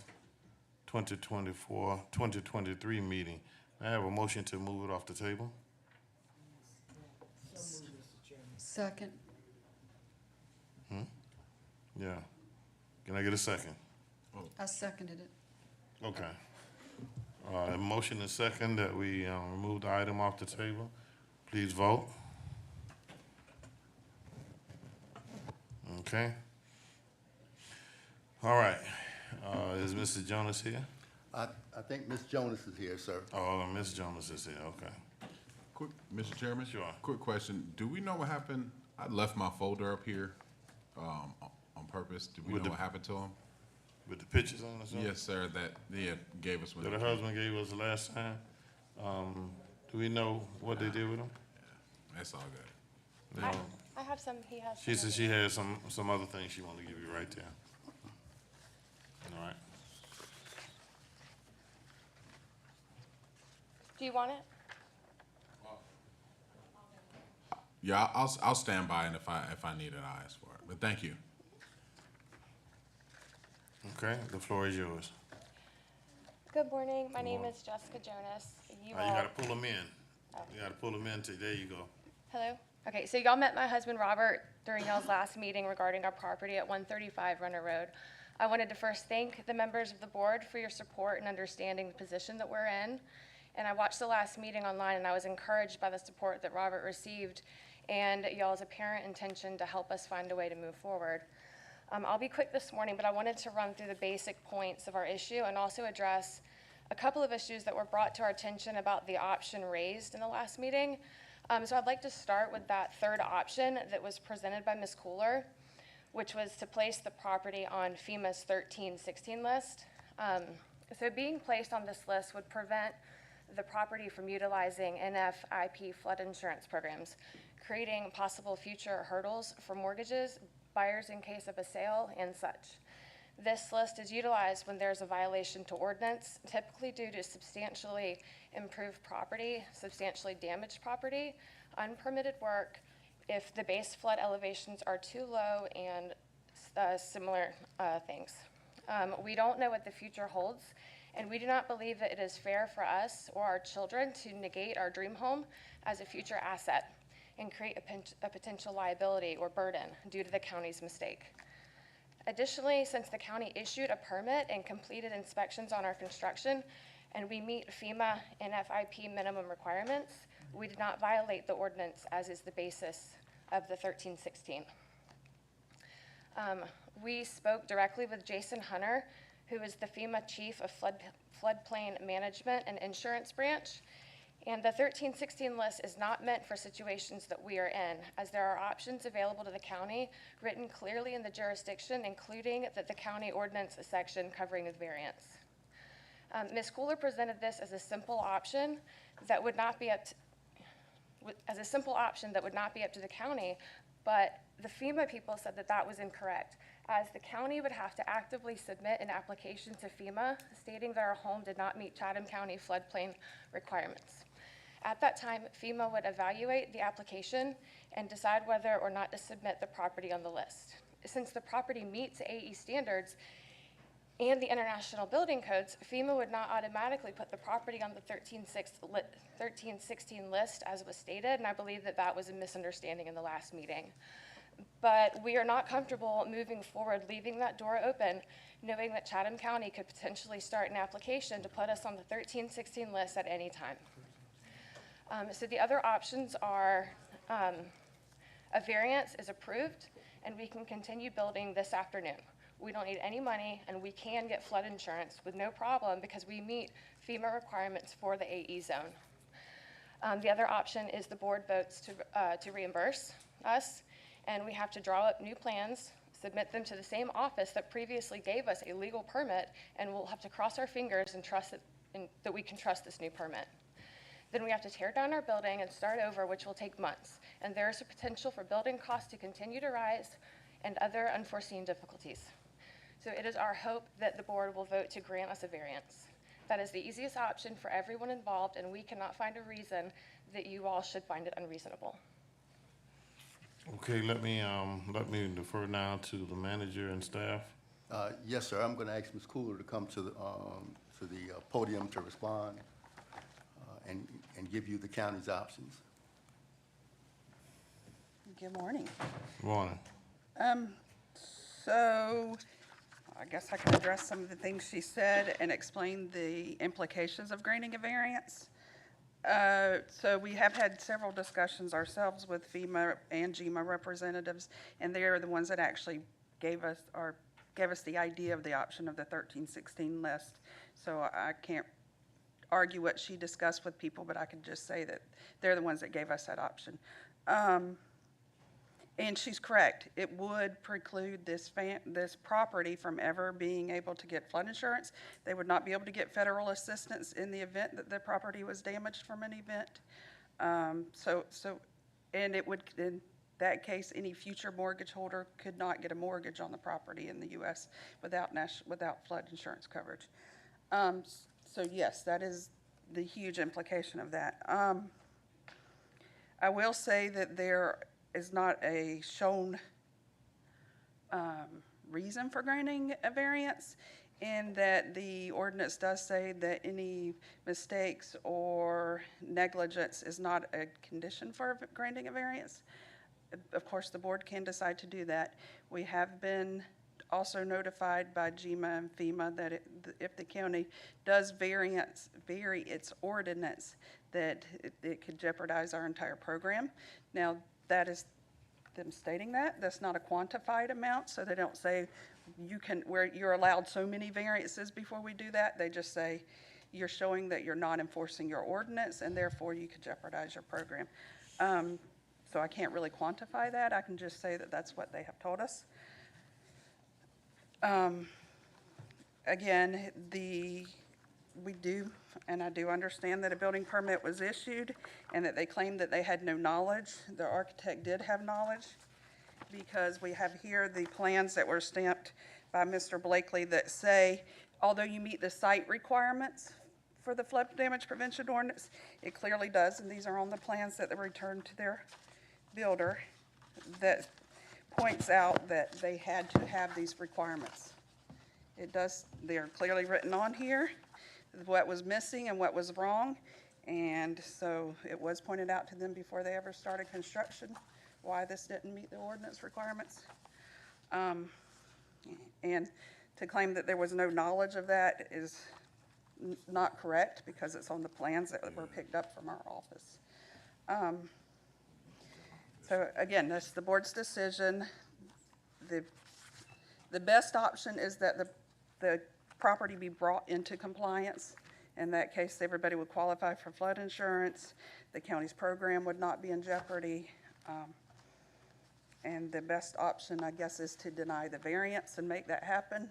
2023 meeting. May I have a motion to move it off the table? Second. Yeah. Can I get a second? I seconded it. Okay. A motion and second that we remove the item off the table. Please vote. Okay. All right. Is Mrs. Jonas here? I think Ms. Jonas is here, sir. Oh, Ms. Jonas is here, okay. Quick, Mr. Chairman? Sure. Quick question. Do we know what happened? I left my folder up here on purpose. Do we With know the- what happened to him? With the pictures on or something? Yes, sir, that gave us when That they her came. husband gave us the last time? Do we know what they did with them? That's all good. No. I have some, he has She some. said she had some other things she wanted to give you right there. All right. Do you want it? Yeah, I'll stand by, and if I need it, I'll ask for it. But thank you. Okay, the floor is yours. Good morning. My name morning. is Jessica Jonas. You gotta pull them in. You gotta pull them in there you go. Hello? Okay, so y'all met my husband Robert during y'all's last meeting regarding our property at 135 Runner Road. I wanted to first thank the members of the board for your support and understanding the position that we're in. And I watched the last meeting online and I was encouraged by the support that Robert received and y'all's apparent intention to help us find a way to move forward. I'll be quick this morning, but I wanted to run through the basic points of our issue and also address a couple of issues that were brought to our attention about the option raised in the last meeting. So I'd like to start with that third option that was presented by Ms. Cooler, which was to place the property on FEMA's 1316 list. So being placed on this list would prevent the property from utilizing NFIP flood insurance programs, creating possible future hurdles for mortgages, buyers in case of a sale, and such. This list is utilized when there's a violation to ordinance, typically due to substantially improved property, substantially damaged property, unpermitted work, if the base flood elevations are too low, and similar things. We don't know what the future holds, and we do not believe that it is fair for us or our children to negate our dream home as a future asset and create a potential liability or burden due to the county's mistake. Additionally, since the county issued a permit and completed inspections on our construction, and we meet FEMA and FIP minimum requirements, we did not violate the ordinance as is the basis of the 1316. We spoke directly with Jason Hunter, who is the FEMA Chief of Floodplain Management and Insurance Branch. And the 1316 list is not meant for situations that we are in, as there are options available to the county written clearly in the jurisdiction, including the county ordinance section covering the variance. Ms. Cooler presented this as a simple option that would not be up to, the county, but the FEMA people said that that was incorrect, as the county would have to actively submit an application to FEMA stating that our home did not meet Chatham County floodplain requirements. At that time, FEMA would evaluate the application and decide whether or not to submit the property on the list. Since the property meets AE standards and the international building codes, FEMA would not automatically put the property on the 1316 list as was stated, and I believe that that was a misunderstanding in the last meeting. But we are not comfortable moving forward, leaving that door open, knowing that Chatham County could potentially start an application to put us on the 1316 list at any time. So the other options are a variance is approved and we can continue building this afternoon. We don't need any money and we can get flood insurance with no problem because we meet FEMA requirements for the AE zone. The other option is the board votes to reimburse us, and we have to draw up new plans, submit them to the same office that previously gave us a legal permit, and we'll have to cross our fingers and trust that we can trust this new permit. Then we have to tear down our building and start over, which will take months. And there is a potential for building costs to continue to rise and other unforeseen difficulties. So it is our hope that the board will vote to grant us a variance. That is the easiest option for everyone involved, and we cannot find a reason that you all should find it unreasonable. Okay, let me defer now to the manager and staff. Yes, sir. I'm going to ask Ms. Cooler to come to the podium to respond and give you the county's options. Good morning. Good morning. So I guess I can address some of the things she said and explain the implications of granting a variance. So we have had several discussions ourselves with FEMA and GEMA representatives, and they are the ones that actually gave us the idea of the option of the 1316 list. So I can't argue what she discussed with people, but I can just say that they're the ones that gave us that option. And she's correct. It would preclude this property from ever being able to get flood insurance. They would not be able to get federal assistance in the event that the property was damaged from an event. And it would, in that case, any future mortgage holder could not get a mortgage on the property in the U.S. without flood insurance coverage. So yes, that is the huge implication of that. I will say that there is not a shown reason for granting a variance, in that the ordinance does say that any mistakes or negligence is not a condition for granting a variance. Of course, the board can decide to do that. We have been also notified by GMA and FEMA that if the county does vary its ordinance, that it could jeopardize our entire program. Now, that is them stating that. That's not a quantified amount, so they don't say you're allowed so many variances before we do that. They just say you're showing that you're not enforcing your ordinance, and therefore you could jeopardize your program. So I can't really quantify that. I can just say that that's what they have told us. Again, we do, and I do understand that a building permit was issued and that they claimed that they had no knowledge. The architect did have knowledge, because we have here the plans that were stamped by Mr. Blakely that say, although you meet the site requirements for the flood damage prevention ordinance, it clearly does, and these are on the plans that they returned to their builder, that points out that they had to have these requirements. It does, they're clearly written on here, what was missing and what was wrong, and so it was pointed out to them before they ever started construction why this didn't meet the ordinance requirements. And to claim that there was no knowledge of that is not correct, because it's on the plans that were picked up from our office. So again, that's the board's decision. The best option is that the property be brought into compliance. In that case, everybody would qualify for flood insurance. The county's program would not be in jeopardy. And the best option, I guess, is to deny the variance and make that happen.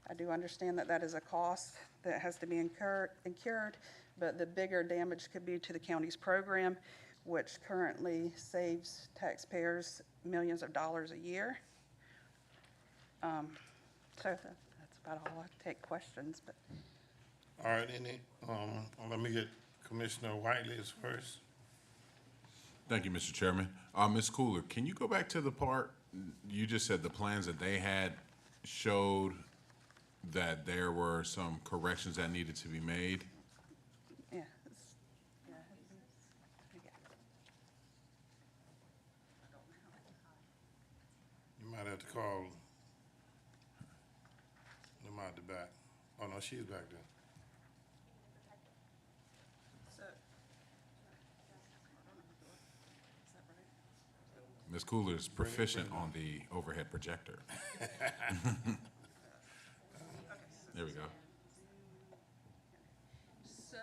I do understand that that is a cost that has to be incurred, but the bigger damage could be to the county's program, which currently saves taxpayers millions of dollars a year. So that's about all. I take questions, but. All right, let me get Commissioner Whiteley's first. Thank you, Mr. Chairman. Ms. Cooler, can you go back to the part, you just said the plans that they had showed that there were some corrections that needed to be made? Yeah. You might have to call them out the back. Oh, no, she's back there. Ms. Cooler is proficient on the overhead projector. There we go. So,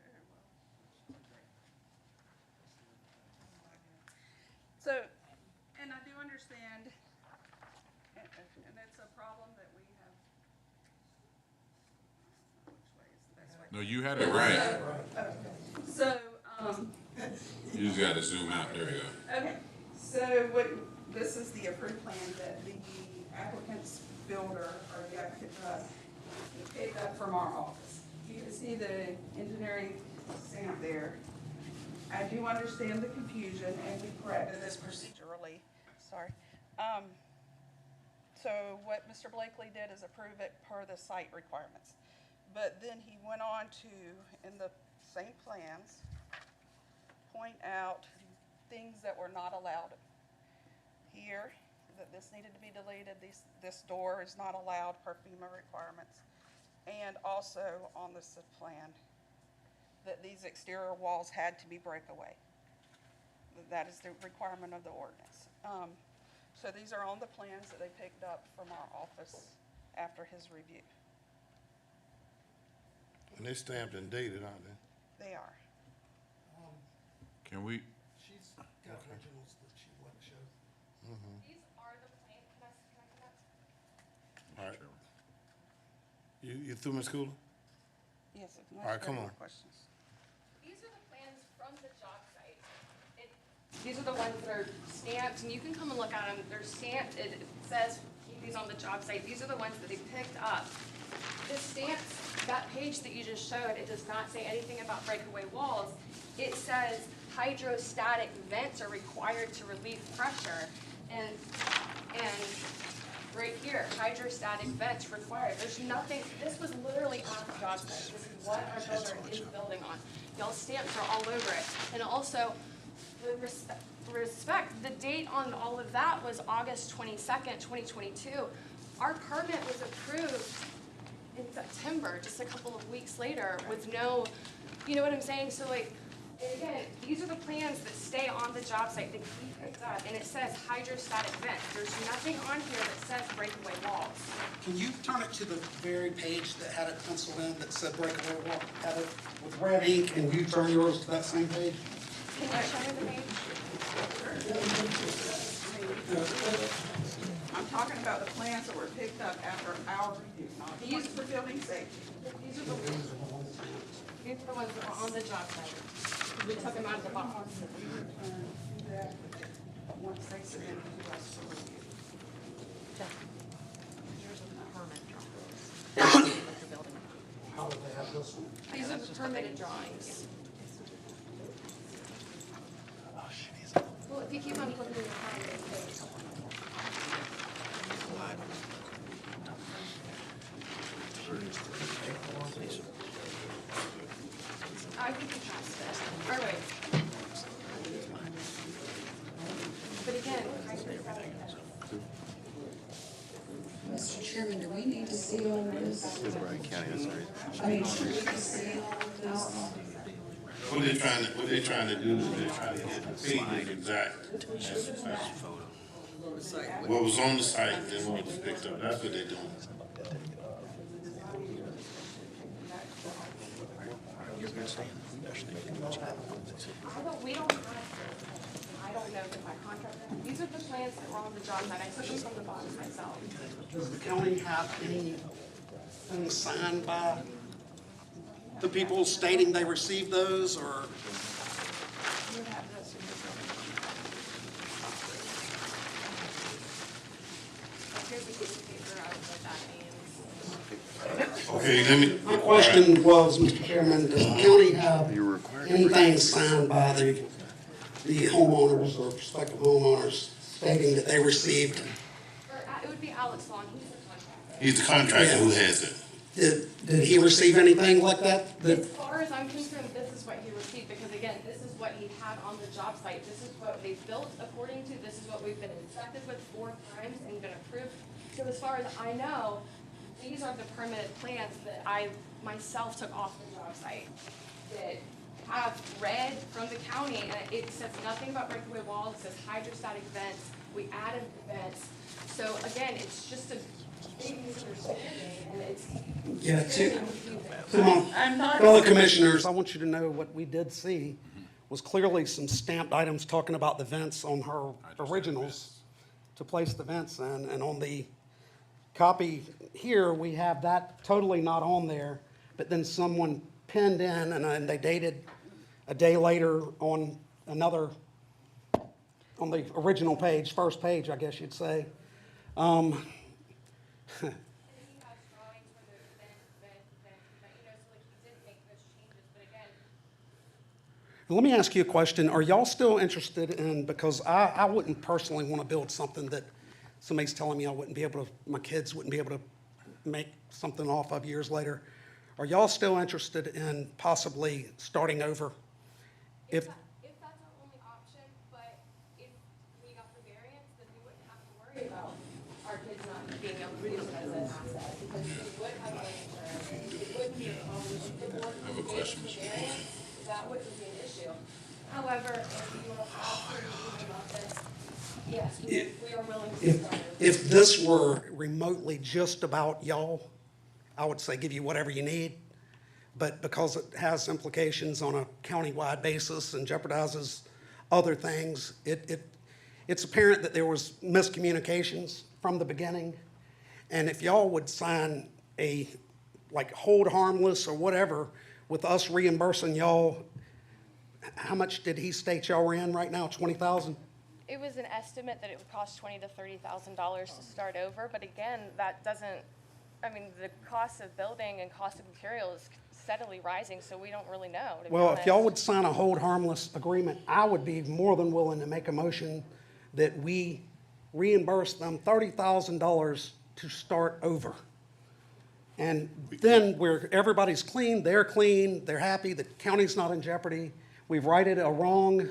very well. So, and I do understand, and it's a problem that we have. Which way is the best way? No, you had it right. So, You just gotta zoom out, there you go. okay, so this is the approved plan that the applicant's builder, or the applicant, picked up from our office. You can see the engineering stamp there. I do understand the confusion, and we corrected this procedurally, sorry. So what Mr. Blakely did is approve it per the site requirements. But then he went on to, in the same plans, point out things that were not allowed. Here, that this needed to be deleted, this door is not allowed per FEMA requirements. And also on this plan, that these exterior walls had to be breakaway. That is the requirement of the ordinance. So these are on the plans that they picked up from our office after his review. And they're stamped and dated, aren't they? They are. Can we, She's got originals that she wanted to show. These are the plans. Can I All right. You through, Ms. Cooler? Yes. All right, come on. Questions. These are the plans from the job site. These are the ones that are stamped, and you can come and look at them. They're stamped. It says keep these on the job site. These are the ones that they picked up. The stamps, that page that you just showed, it does not say anything about breakaway walls. It says hydrostatic vents are required to relieve pressure, and right here, hydrostatic vents required. There's nothing, this was literally on the job site. This is what our builder is building on. Y'all's stamps are all over it. And also, with respect, the date on all of that was August 22nd, 2022. Our permit was approved in September, just a couple of weeks later, with no, you know what I'm saying? So like, again, these are the plans that stay on the job site that he picked up, and it says hydrostatic vents. There's nothing on here that says breakaway walls. Can you turn it to the very page that had it penciled in that said breakaway wall, had it with red ink, and you turn yours to that same page? Can you show me the page? I'm talking about the plans that were picked up after our review, not these for building safety. These are the ones that are on the job site. We took them out of the box. Once they submit to us for review. How would they have this one? These are the permitted drawings. Well, if you keep on flipping the page. I think you trust this. All right. But again, Mr. Chairman, do we need to see all this? I mean, should we see all this? What they're trying to do is they're trying to get the figures exact. What was on the site and what was picked up, that's what they're doing. we don't have, I don't know if my contract, these are the plans that were on the job site. I took them from the box myself. Does the county have anything signed by the people stating they received those, or? You have this in your building. Here's a piece of paper, I don't know what that means. Okay, let me. My question was, Mr. Chairman, does the county have anything signed by the homeowners or prospective homeowners stating that they received? It would be Alex Long, he's the contractor. He's the contractor who has it. Did he receive anything like that? As far as I'm concerned, this is what he received, because again, this is what he had on the job site. This is what they built according to, this is what we've been inspected with 4 times and been approved. So as far as I know, these are the permitted plans that I myself took off the job site that have read from the county, and it says nothing about breakaway walls, it says hydrostatic vents. We added the vents. So again, it's just a big misunderstanding, and it's. Yeah, to my fellow commissioners, I want you to know what we did see was clearly some stamped items talking about the vents on her originals to place the vents in, and on the copy here, we have that totally not on there, but then someone pinned in, and they dated a day later on another, on the original page, first page, I guess you'd say. Let me ask you a question. Are y'all still interested in, because I wouldn't personally want to build something that somebody's telling me I wouldn't be able to, my kids wouldn't be able to make something off of years later. Are y'all still interested in possibly starting over? If that's our only option, but if we got the variance, then we wouldn't have to worry about our kids not being able to use it as an asset, because we would have life insurance, it wouldn't be a problem. If the board I have a question, Mr. variance, that wouldn't be an issue. However, if you are absolutely about this, yes, we are willing to start. If this were remotely just about y'all, I would say give you whatever you need. But because it has implications on a countywide basis and jeopardizes other things, it's apparent that there was miscommunications from the beginning. And if y'all would sign a, like, hold harmless or whatever with us reimbursing y'all, how much did he state y'all were in right now, 20,000? It was an estimate that it would cost $20,000 to $30,000 to start over, but again, that doesn't I mean, the cost of building and cost of material is steadily rising, so we don't really know, to be Well, if y'all honest. would sign a hold harmless agreement, I would be more than willing to make a motion that we reimburse them $30,000 to start over. And then everybody's clean, they're happy, the county's not in jeopardy. We've righted a wrong,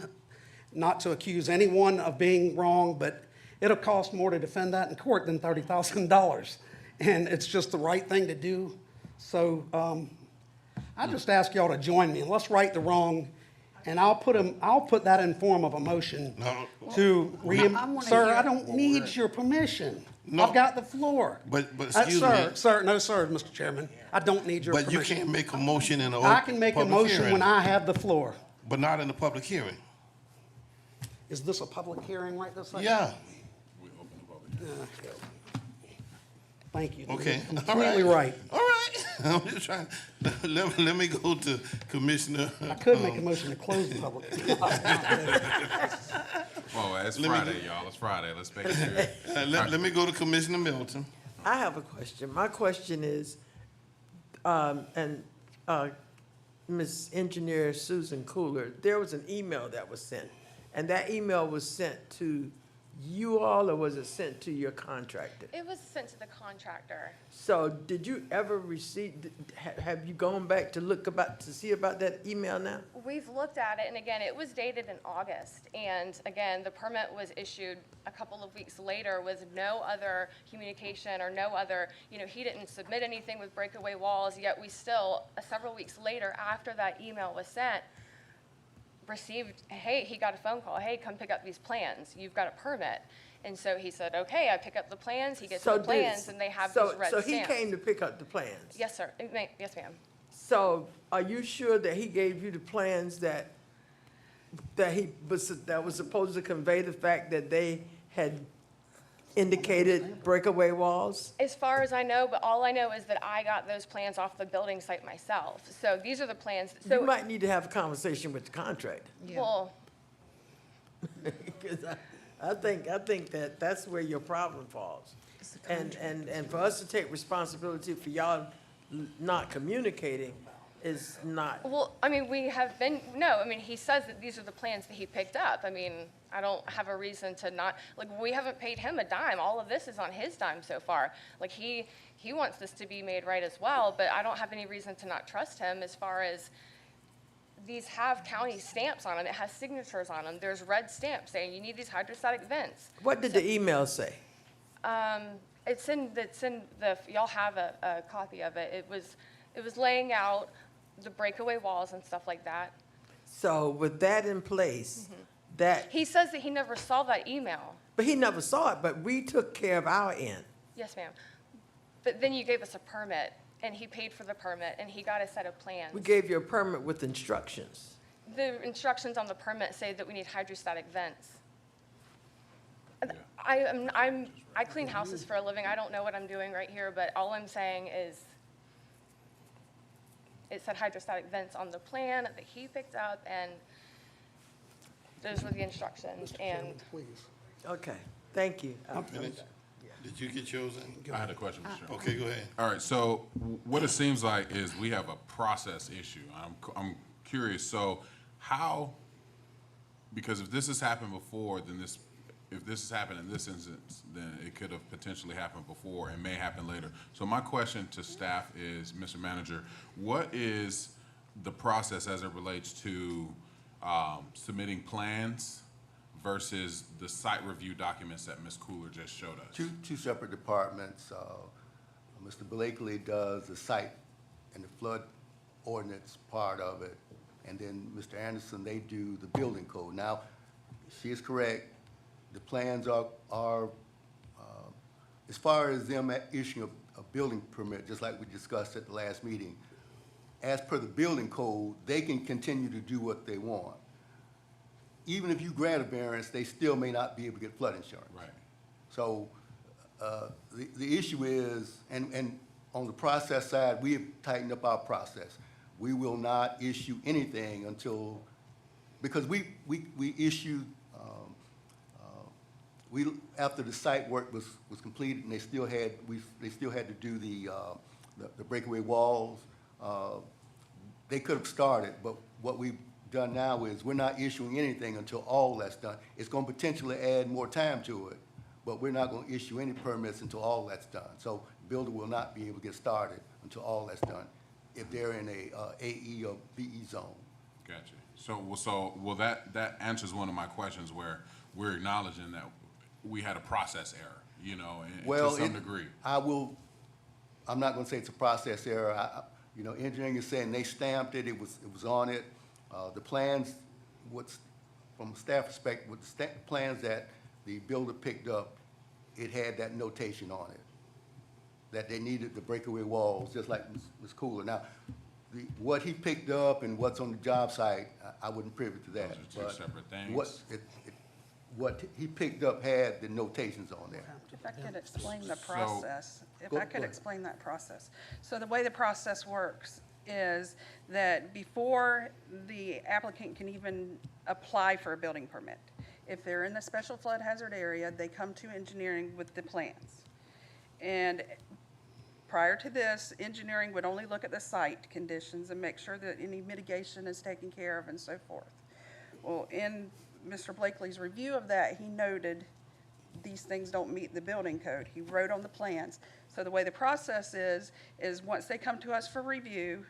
not to accuse anyone of being wrong, but it'll cost more to defend that in court than $30,000. And it's just the right thing to do. So I just ask y'all to join me, and let's right the wrong. And I'll put that in form of a motion to sir, I don't need your permission. No. I've got the floor. But excuse me. Sir, Mr. Chairman, I don't need your permission. But you can't make a motion in a I can make a public motion hearing, when I have the floor. but not in a public hearing. Is this a public hearing right this second? Yeah, Thank you. okay. You're All right. completely right. All right. I'm just trying, let me go to Commissioner. I could make a motion to close the public. Oh, it's Let me Friday, y'all. It's Friday. Let's make it serious. Let me go to Commissioner Milton. I have a question. My question is, Ms. Engineer Susan Cooler, there was an email that was sent, and that email was sent to you all, or was it sent to your contractor? It was sent to the contractor. So did you ever receive, have you gone back to see about that email now? We've looked at it, and again, it was dated in August, and again, the permit was issued a couple of weeks later with no other communication or no other, he didn't submit anything with breakaway walls, yet we still, several weeks later, after that email was sent, received, hey, he got a phone call, hey, come pick up these plans, you've got a permit. And so he said, okay, I pick up the plans, he gets the plans, and they have these red stamps. So he came to pick up the plans? Yes, sir. Yes, ma'am. So are you sure that he gave you the plans that was supposed to convey the fact that they had indicated breakaway walls? As far as I know, but all I know is that I got those plans off the building site myself. So these are the plans. So You might need to have a conversation with the contractor. well, Because I think that's where your problem falls. And for us to take responsibility for y'all not communicating is not. well, I mean, we have been, he says that these are the plans that he picked up. I mean, I don't have a reason to not, we haven't paid him a dime. All of this is on his dime so far. He wants this to be made right as well, but I don't have any reason to not trust him as far as these have county stamps on them. It has signatures on them. There's red stamps saying you need these hydrostatic vents. What did the email say? It's in the, y'all have a copy of it. It was laying out the breakaway walls and stuff like that. So with that in place, that, He says that he never saw that email. but he never saw it, but we took care of our end. Yes, ma'am. But then you gave us a permit, and he paid for the permit, and he got a set of plans. We gave you a permit with instructions. The instructions on the permit say that we need hydrostatic vents. Yeah. I clean houses for a living. I don't know what I'm doing right here, but all I'm saying is it said hydrostatic vents on the plan that he picked up, and those were the instructions. And Please. Okay, thank you. Finished? Did you get yours in? I had a question, Mr. Chairman. Okay, go ahead. All right, so what it seems like is we have a process issue. I'm curious, so how, because if this has happened before, then if this has happened in this instance, then it could have potentially happened before and may happen later. So my question to staff is, Mr. Manager, what is the process as it relates to submitting plans versus the site review documents that Ms. Cooler just showed us? Two separate departments. Mr. Blakely does the site and the flood ordinance part of it, and then Mr. Anderson, they do the building code. Now, she is correct. The plans are as far as them issuing a building permit, just like we discussed at the last meeting, as per the building code, they can continue to do what they want. Even if you grant a variance, they still may not be able to get flood insurance. Right. So the issue is, and on the process side, we have tightened up our process. We will not issue anything until, because we issued after the site work was completed, and they still had to do the breakaway walls, they could have started, but what we've done now is we're not issuing anything until all that's done. It's gonna potentially add more time to it, but we're not gonna issue any permits until all that's done. So the builder will not be able to get started until all that's done, if they're in a AE or BE zone. Gotcha. So that answers one of my questions where we're acknowledging that we had a process error, you know, to some degree. I'm not gonna say it's a process error. You know, engineering is saying they stamped it, it was on it. The plans, from a staff perspective, with the plans that the builder picked up, it had that notation on it, that they needed the breakaway walls, just like Ms. Cooler. Now, what he picked up and what's on the job site, I wouldn't privy to that. Those are two separate things. What he picked up had the notations on there. If I could explain the process, explain that process. So the way the process works is that before the applicant can even apply for a building permit, if they're in the special flood hazard area, they come to engineering with the plans. And prior to this, engineering would only look at the site conditions and make sure that any mitigation is taken care of and so forth. Well, in Mr. Blakely's review of that, he noted these things don't meet the building code. He wrote on the plans. So the way the process is once they come to us for review,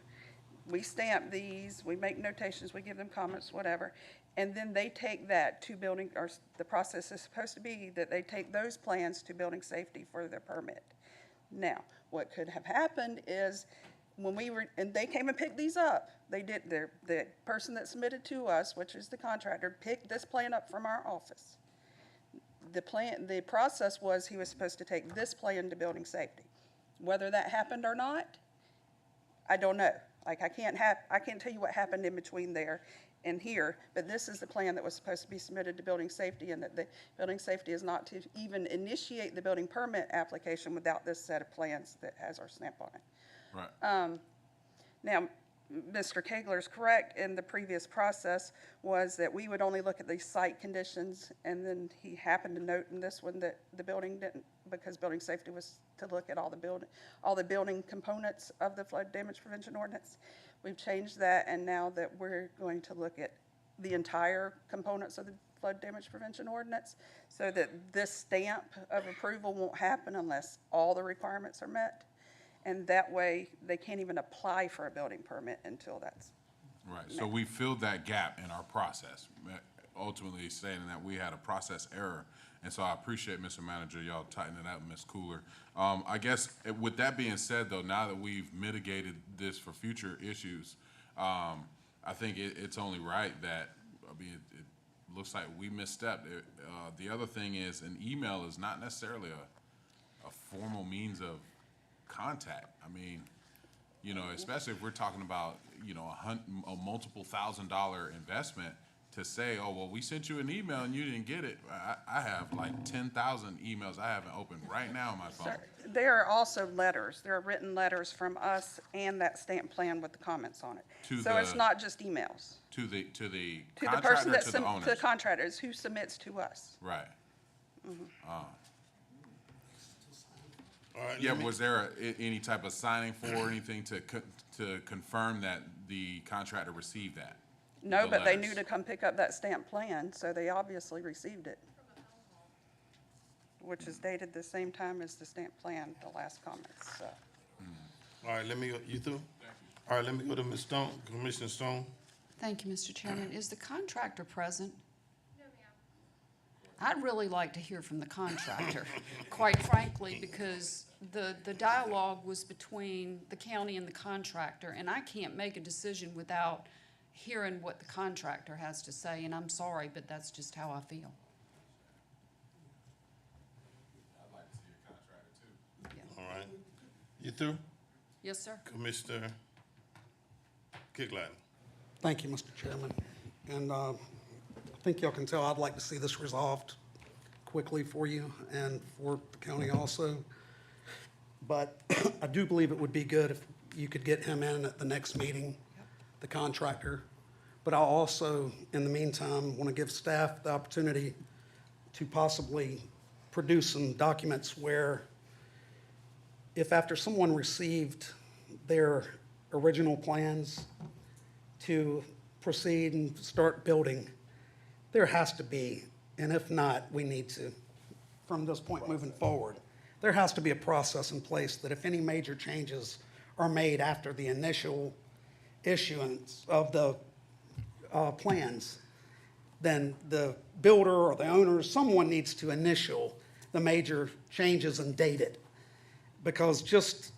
we stamp these, we make notations, we give them comments, whatever, and then they take that to building, or the process is supposed to be that they take those plans to building safety for their permit. Now, what could have happened is when and they came and picked these up, the person that submitted to us, which is the contractor, picked this plan up from our office. The process was he was supposed to take this plan to building safety. Whether that happened or not, I don't know. Like, I can't tell you what happened in between there and here, but this is the plan that was supposed to be submitted to building safety, and that the building safety is not to even initiate the building permit application without this set of plans that has our stamp on it. Right. Now, Mr. Kegler's correct, in the previous process was that we would only look at the site conditions, and then he happened to note in this one that the building didn't, because building safety was to look at all the building components of the flood damage prevention ordinance. We've changed that, and now that we're going to look at the entire components of the flood damage prevention ordinance, so that this stamp of approval won't happen unless all the requirements are met. And that way, they can't even apply for a building permit until that's Right, so we filled that gap in our process, ultimately stating that we had a process error. And so I appreciate, Mr. Manager, y'all tightening it up, Ms. Cooler. I guess with that being said, though, now that we've mitigated this for future issues, I think it's only right that, it looks like we misstepped. The other thing is, an email is not necessarily a formal means of contact. I mean, you know, especially if we're talking about, you know, a multiple $1,000 investment, to say, oh, well, we sent you an email and you didn't get it. I have like 10,000 emails I haven't opened right now on my phone. Sir, there are also letters. There are written letters from us and that stamp plan with the comments on it. So it's not just emails. To the To the person contractor, that to the owners? to the contractors who submits to us. Right. All right, Yeah, was there any type of signing for or anything to confirm that the contractor received that? No, The but they letters. knew to come pick up that stamp plan, so they obviously received it. Which is dated the same time as the stamp plan, the last comments, so. All right, you through? All right, let me go to Ms. Stone, Commissioner Stone. Thank you, Mr. Chairman. Is the contractor present? No, ma'am. I'd really like to hear from the contractor, quite frankly, because the dialogue was between the county and the contractor, and I can't make a decision without hearing what the contractor has to say, and I'm sorry, but that's just how I feel. I'd like to see a contractor too. All right. You through? Yes, sir. Commissioner Kicklighter. Thank you, Mr. Chairman. And I think y'all can tell I'd like to see this resolved quickly for you and for the county also. But I do believe it would be good if you could get him in at the next meeting, the contractor. But I'll also, in the meantime, want to give staff the opportunity to possibly produce some documents where if after someone received their original plans to proceed and start building, there has to be, and if not, we need to, from this point moving forward, there has to be a process in place that if any major changes are made after the initial issuance of the plans, then the builder or the owner, someone needs to initial the major changes and date it. Because just,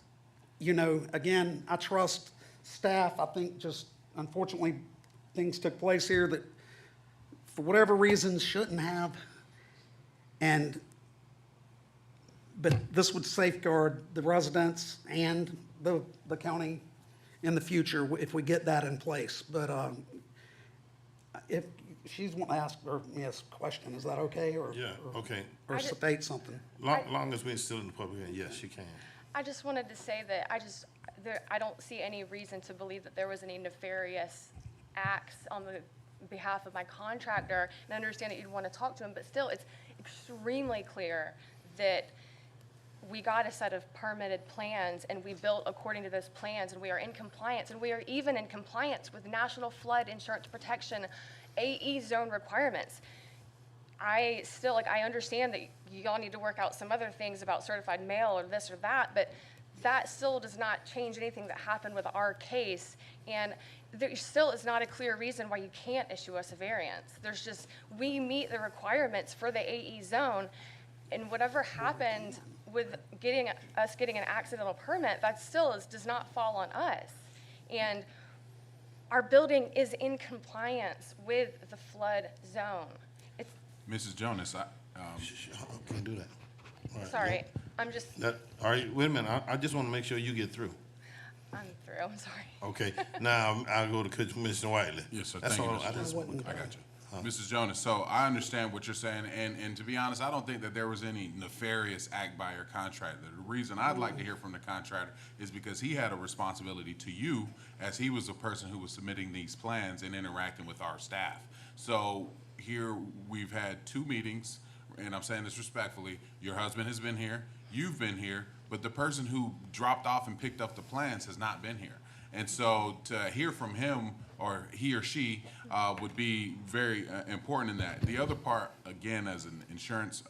you know, again, I trust staff. I think just unfortunately things took place here that for whatever reasons shouldn't have. But this would safeguard the residents and the county in the future if we get that in place. But if she's wanting to ask me a question, is that okay? Yeah, okay. Or state something? Long as we're still in the public hearing, yes, you can. I just wanted to say that I don't see any reason to believe that there was any nefarious acts on the behalf of my contractor, and I understand that you'd want to talk to him, but still, it's extremely clear that we got a set of permitted plans and we built according to those plans, and we are in compliance, and we are even in compliance with National Flood Insurance Protection AE zone requirements. I still, I understand that y'all need to work out some other things about certified mail or this or that, but that still does not change anything that happened with our case, and there still is not a clear reason why you can't issue us a variance. There's just, we meet the requirements for the AE zone, and whatever happened with getting an accidental permit, that still does not fall on us. And our building is in compliance with the flood zone. Mrs. Jonas, Can't do that. All right, Sorry, I'm just, all right, wait a minute. I just want to make sure you get through. I'm through, I'm sorry. Okay, now I'll go to Commissioner Whiteley. yes, sir, That's thank you, all. I just, I got you. Mrs. Jonas, so I understand what you're saying, and to be honest, I don't think that there was any nefarious act by your contractor. The reason I'd like to hear from the contractor is because he had a responsibility to you, as he was the person who was submitting these plans and interacting with our staff. So here, we've had 2 meetings, and I'm saying this respectfully, your husband has been here, you've been here, but the person who dropped off and picked up the plans has not been here. And so to hear from him, or he or she, would be very important in that. The other part, again, as an insurance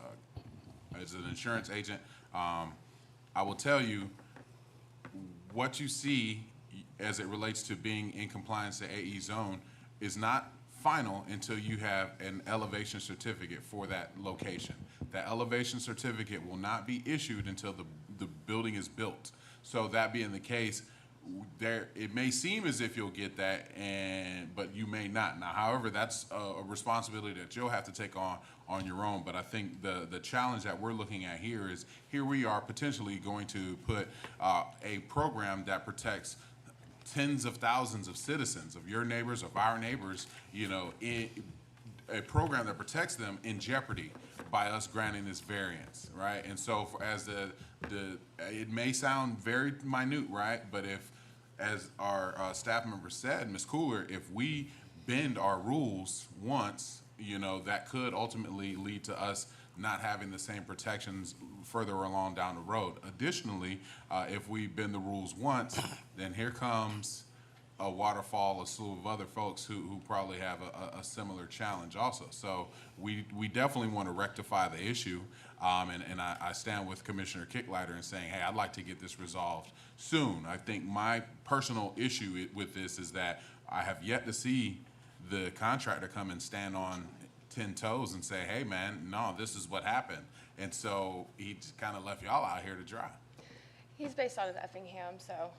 agent, I will tell you, what you see as it relates to being in compliance to AE zone is not final until you have an elevation certificate for that location. That elevation certificate will not be issued until the building is built. So that being the case, it may seem as if you'll get that, but you may not. Now, however, that's a responsibility that you'll have to take on your own. But I think the challenge that we're looking at here is, here we are potentially going to put a program that protects tens of thousands of citizens, of your neighbors, of our neighbors, in a program that protects them in jeopardy by us granting this variance, right? And so it may sound very minute, right? But if, as our staff member said, Ms. Cooler, if we bend our rules once, that could ultimately lead to us not having the same protections further along down the road. Additionally, if we bend the rules once, then here comes a waterfall, a slew of other folks who probably have a similar challenge also. So we definitely want to rectify the issue, and I stand with Commissioner Kicklighter in saying, hey, I'd like to get this resolved soon. I think my personal issue with this is that I have yet to see the contractor come and stand on 10 toes and say, hey, man, no, this is what happened. And so he just kind of left y'all out here to dry. He's based out of Effingham, so all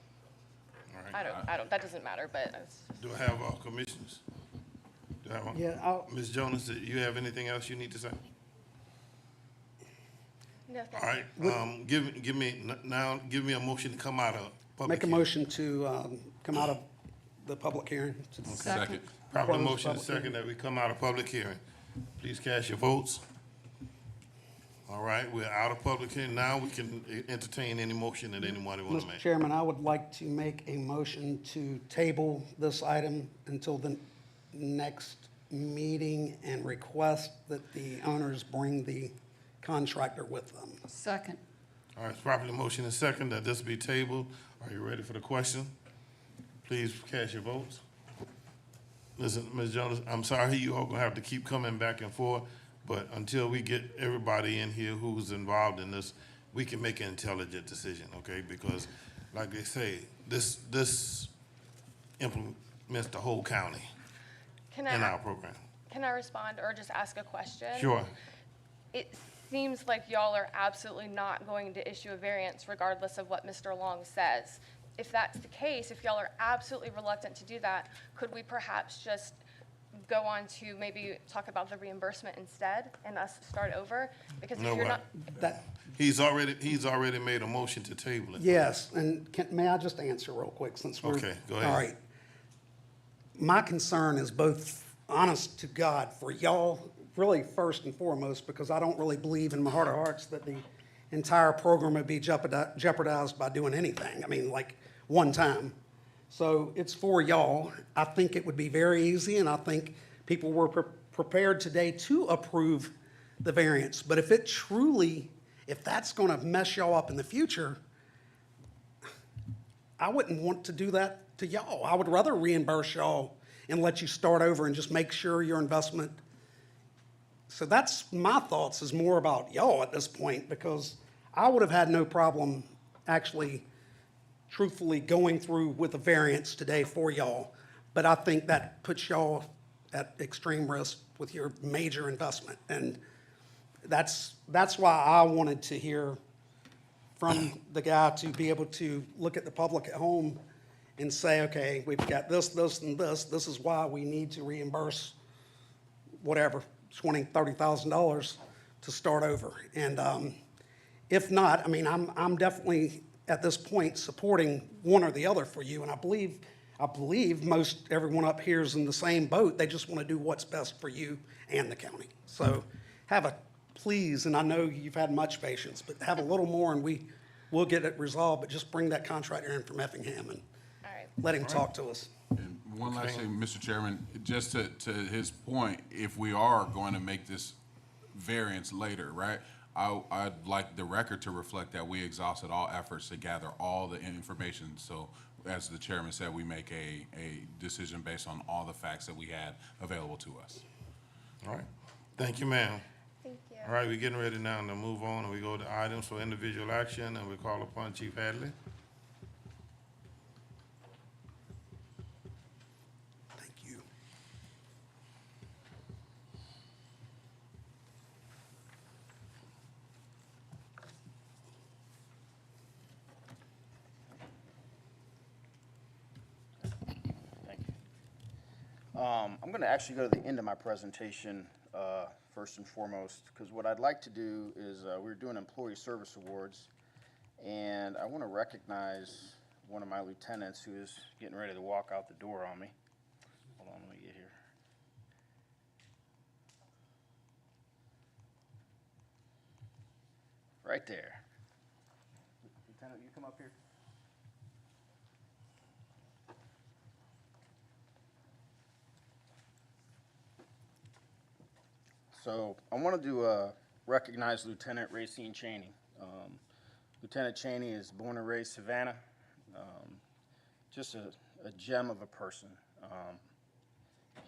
right. I don't, that doesn't matter, but it's Do I have commissioners? Do I have Yeah, Ms. Jonas, do you have anything else you need to say? no, All right, give me a motion to come out of public make a hearing. motion to come out of the public hearing. Second. Proper Close motion and public second that we come out of public hearing. Please cast your votes. All right, we're out of public hearing. Now we can entertain any motion that anyone want to Mr. make. Chairman, I would like to make a motion to table this item until the next meeting and request that the owners bring the contractor with them. Second. All right, it's properly motion and second that this be tabled. Are you ready for the question? Please cast your votes. Listen, Ms. Jones, I'm sorry you all gonna have to keep coming back and forth, but until we get everybody in here who's involved in this, we can make an intelligent decision, okay? Because like they say, this implements the whole county Can in I, our program. can I respond or just ask a question? Sure. It seems like y'all are absolutely not going to issue a variance regardless of what Mr. Long says. If that's the case, if y'all are absolutely reluctant to do that, could we perhaps just go on to maybe talk about the reimbursement instead and us start over? Because if No you're way. not, He's already made a motion to table it. Yes, and may I just answer real quick since we're. Okay, go ahead. All right. My concern is both, honest to God, for y'all, really first and foremost, because I don't really believe in my heart of hearts that the entire program would be jeopardized by doing anything. I mean, like, one time. So it's for y'all. I think it would be very easy, and I think people were prepared today to approve the variance. But if it truly, if that's gonna mess y'all up in the future, I wouldn't want to do that to y'all. I would rather reimburse y'all and let you start over and just make sure your investment. So that's my thoughts, is more about y'all at this point, because I would have had no problem actually truthfully going through with a variance today for y'all. But I think that puts y'all at extreme risk with your major investment. And that's why I wanted to hear from the guy to be able to look at the public at home and say, okay, we've got this, this, and this. This is why we need to reimburse whatever, $20,000, $30,000 to start over. And if not, I mean, I'm definitely at this point supporting one or the other for you. And I believe most everyone up here is in the same boat. They just want to do what's best for you and the county. So please, and I know you've had much patience, but have a little more and we'll get it resolved. But just bring that contractor in from Effingham and let him talk to us. And one last thing, Mr. Chairman, just to his point, if we are going to make this variance later, right? I'd like the record to reflect that we exhausted all efforts to gather all the information. So as the chairman said, we make a decision based on all the facts that we had available to us. All right. Thank you, ma'am. thank you. All right, we're getting ready now to move on, and we go to items for individual action, and we call upon Chief Hadley. Thank you. I'm going to actually go to the end of my presentation first and foremost, because what I'd like to do is we're doing Employee Service Awards, and I want to recognize one of my lieutenants who is getting ready to walk out the door on me. Hold on, let me get here. Right there. Lieutenant, you come up here. So I wanted to recognize Lieutenant Racine Cheney. Lieutenant Cheney is born and raised Savannah, just a gem of a person.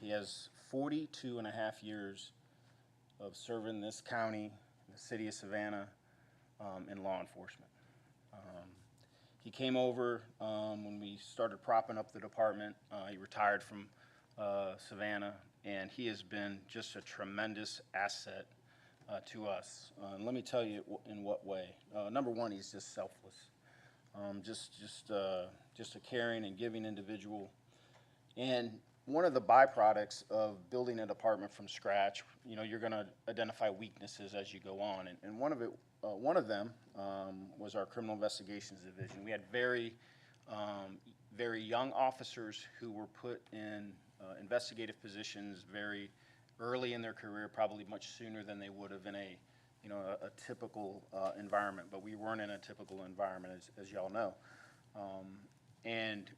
He has 42 and a half years of serving this county, the city of Savannah, in law enforcement. He came over when we started propping up the department. He retired from Savannah, and he has been just a tremendous asset to us. And let me tell you in what way. Number one, he's just selfless, just a caring and giving individual. And one of the byproducts of building a department from scratch, you know, you're going to identify weaknesses as you go on, and one of them was our criminal investigations division. We had very young officers who were put in investigative positions very early in their career, probably much sooner than they would have in a typical environment. But we weren't in a typical environment, as y'all know. And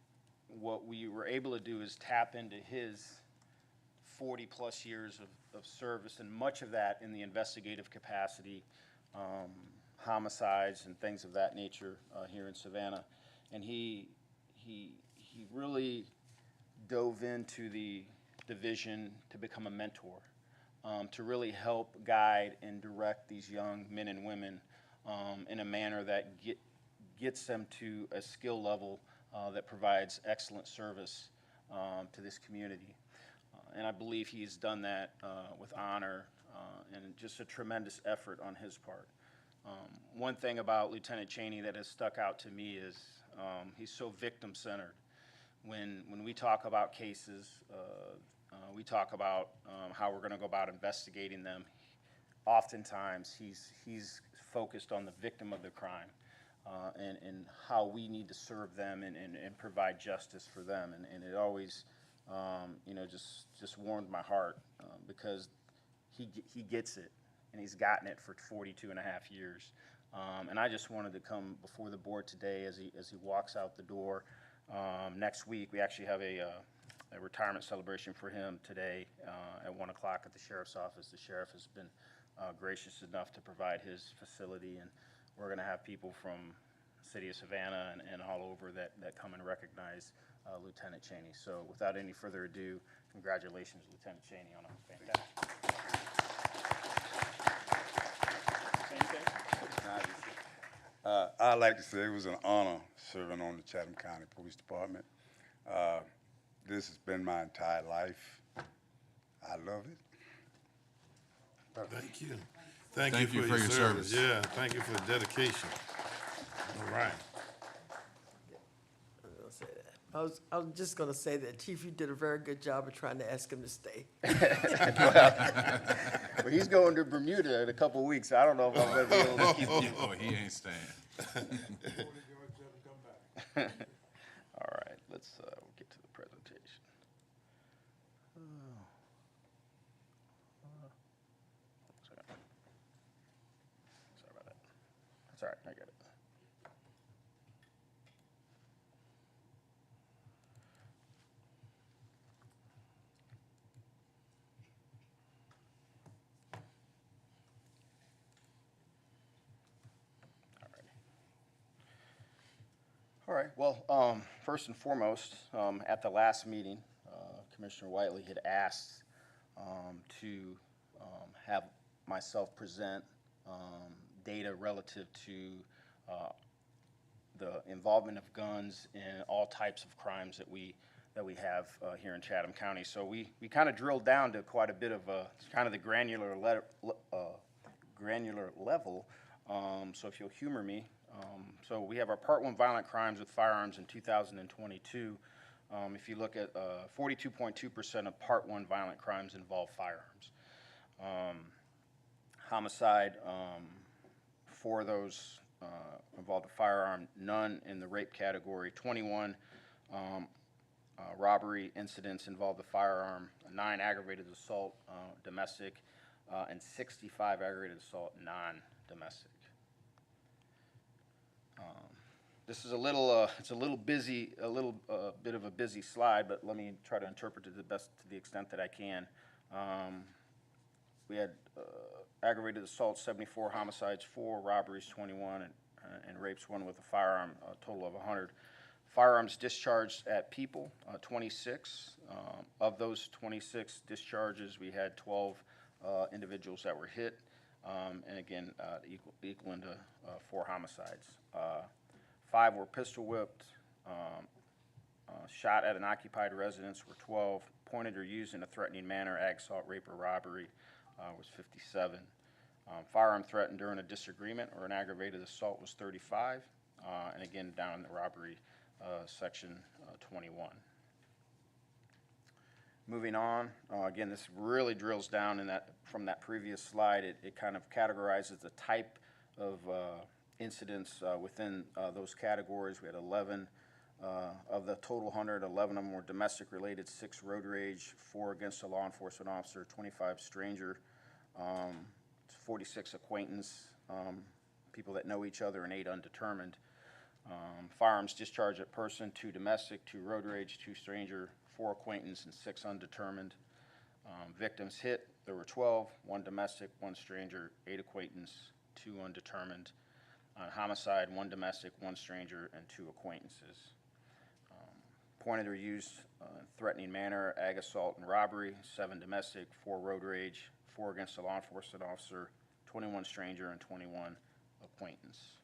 what we were able to do is tap into his 40-plus years of service, and much of that in the investigative capacity, homicides and things of that nature here in Savannah. And he really dove into the division to become a mentor, to really help guide and direct these young men and women in a manner that gets them to a skill level that provides excellent service to this community. And I believe he's done that with honor and just a tremendous effort on his part. One thing about Lieutenant Cheney that has stuck out to me is he's so victim-centered. When we talk about cases, we talk about how we're going to go about investigating them. Oftentimes, he's focused on the victim of the crime and how we need to serve them and provide justice for them. And it always, just warmed my heart because he gets it, and he's gotten it for 42 and a half years. And I just wanted to come before the board today as he walks out the door. Next week, we actually have a retirement celebration for him today at 1 o'clock at the sheriff's office. The sheriff has been gracious enough to provide his facility, and we're going to have people from the city of Savannah and all over that come and recognize Lieutenant Cheney. So without any further ado, congratulations, Lieutenant Cheney, on a fantastic. I'd like to say it was an honor serving on the Chatham County Police Department. This has been my entire life. I love it. Thank you. Thank you for your service. Yeah, thank you for the dedication. All right. I was just gonna say that, Chief, you did a very good job of trying to ask him to stay. Well, he's going to Bermuda in a couple of weeks. I don't know if I'm going to be able to keep him. Oh, he ain't staying. All right, let's get to the presentation. Sorry about that. That's all right, I get it. All right, well, first and foremost, at the last meeting, Commissioner Whiteley had asked to have myself present data relative to the involvement of guns in all types of crimes that we have here in Chatham County. So we kind of drilled down to quite a bit of kind of the granular level. So if you'll humor me, so we have our Part 1 violent crimes with firearms in 2022. If you look at 42.2% of Part 1 violent crimes involve firearms. Homicide, 4 of those involved a firearm, none in the rape category. 21 robbery incidents involved a firearm, 9 aggravated assault domestic, and 65 aggravated assault non-domestic. This is it's a little busy, bit of a busy slide, but let me try to interpret it to the extent that I can. We had aggravated assaults, 74, homicides, 4, robberies, 21, and rapes, 1 with a firearm, a total of 100. Firearms discharged at people, 26. Of those 26 discharges, we had 12 individuals that were hit, and again, equaling to 4 homicides. 5 were pistol whipped, shot at an occupied residence were 12, pointed or used in a threatening manner, ag assault, rape, or robbery was 57. Firearm threatened during a disagreement or an aggravated assault was 35, and again, down in the robbery section, 21. Moving on, again, this really drills down in from that previous slide. It kind of categorizes the type of incidents within those categories. We had 11 of the total 100, 11 of them were domestic related, 6 road rage, 4 against a law enforcement officer, 25 stranger, 46 acquaintance, people that know each other, and 8 undetermined. Firearms discharged at person, 2 domestic, 2 road rage, 2 stranger, 4 acquaintance, and 6 undetermined. Victims hit, there were 12, 1 domestic, 1 stranger, 8 acquaintance, 2 undetermined. On homicide, 1 domestic, 1 stranger, and 2 acquaintances. Pointed or used in threatening manner, ag assault and robbery, 7 domestic, 4 road rage, 4 against a law enforcement officer, 21 stranger, and 21 acquaintance.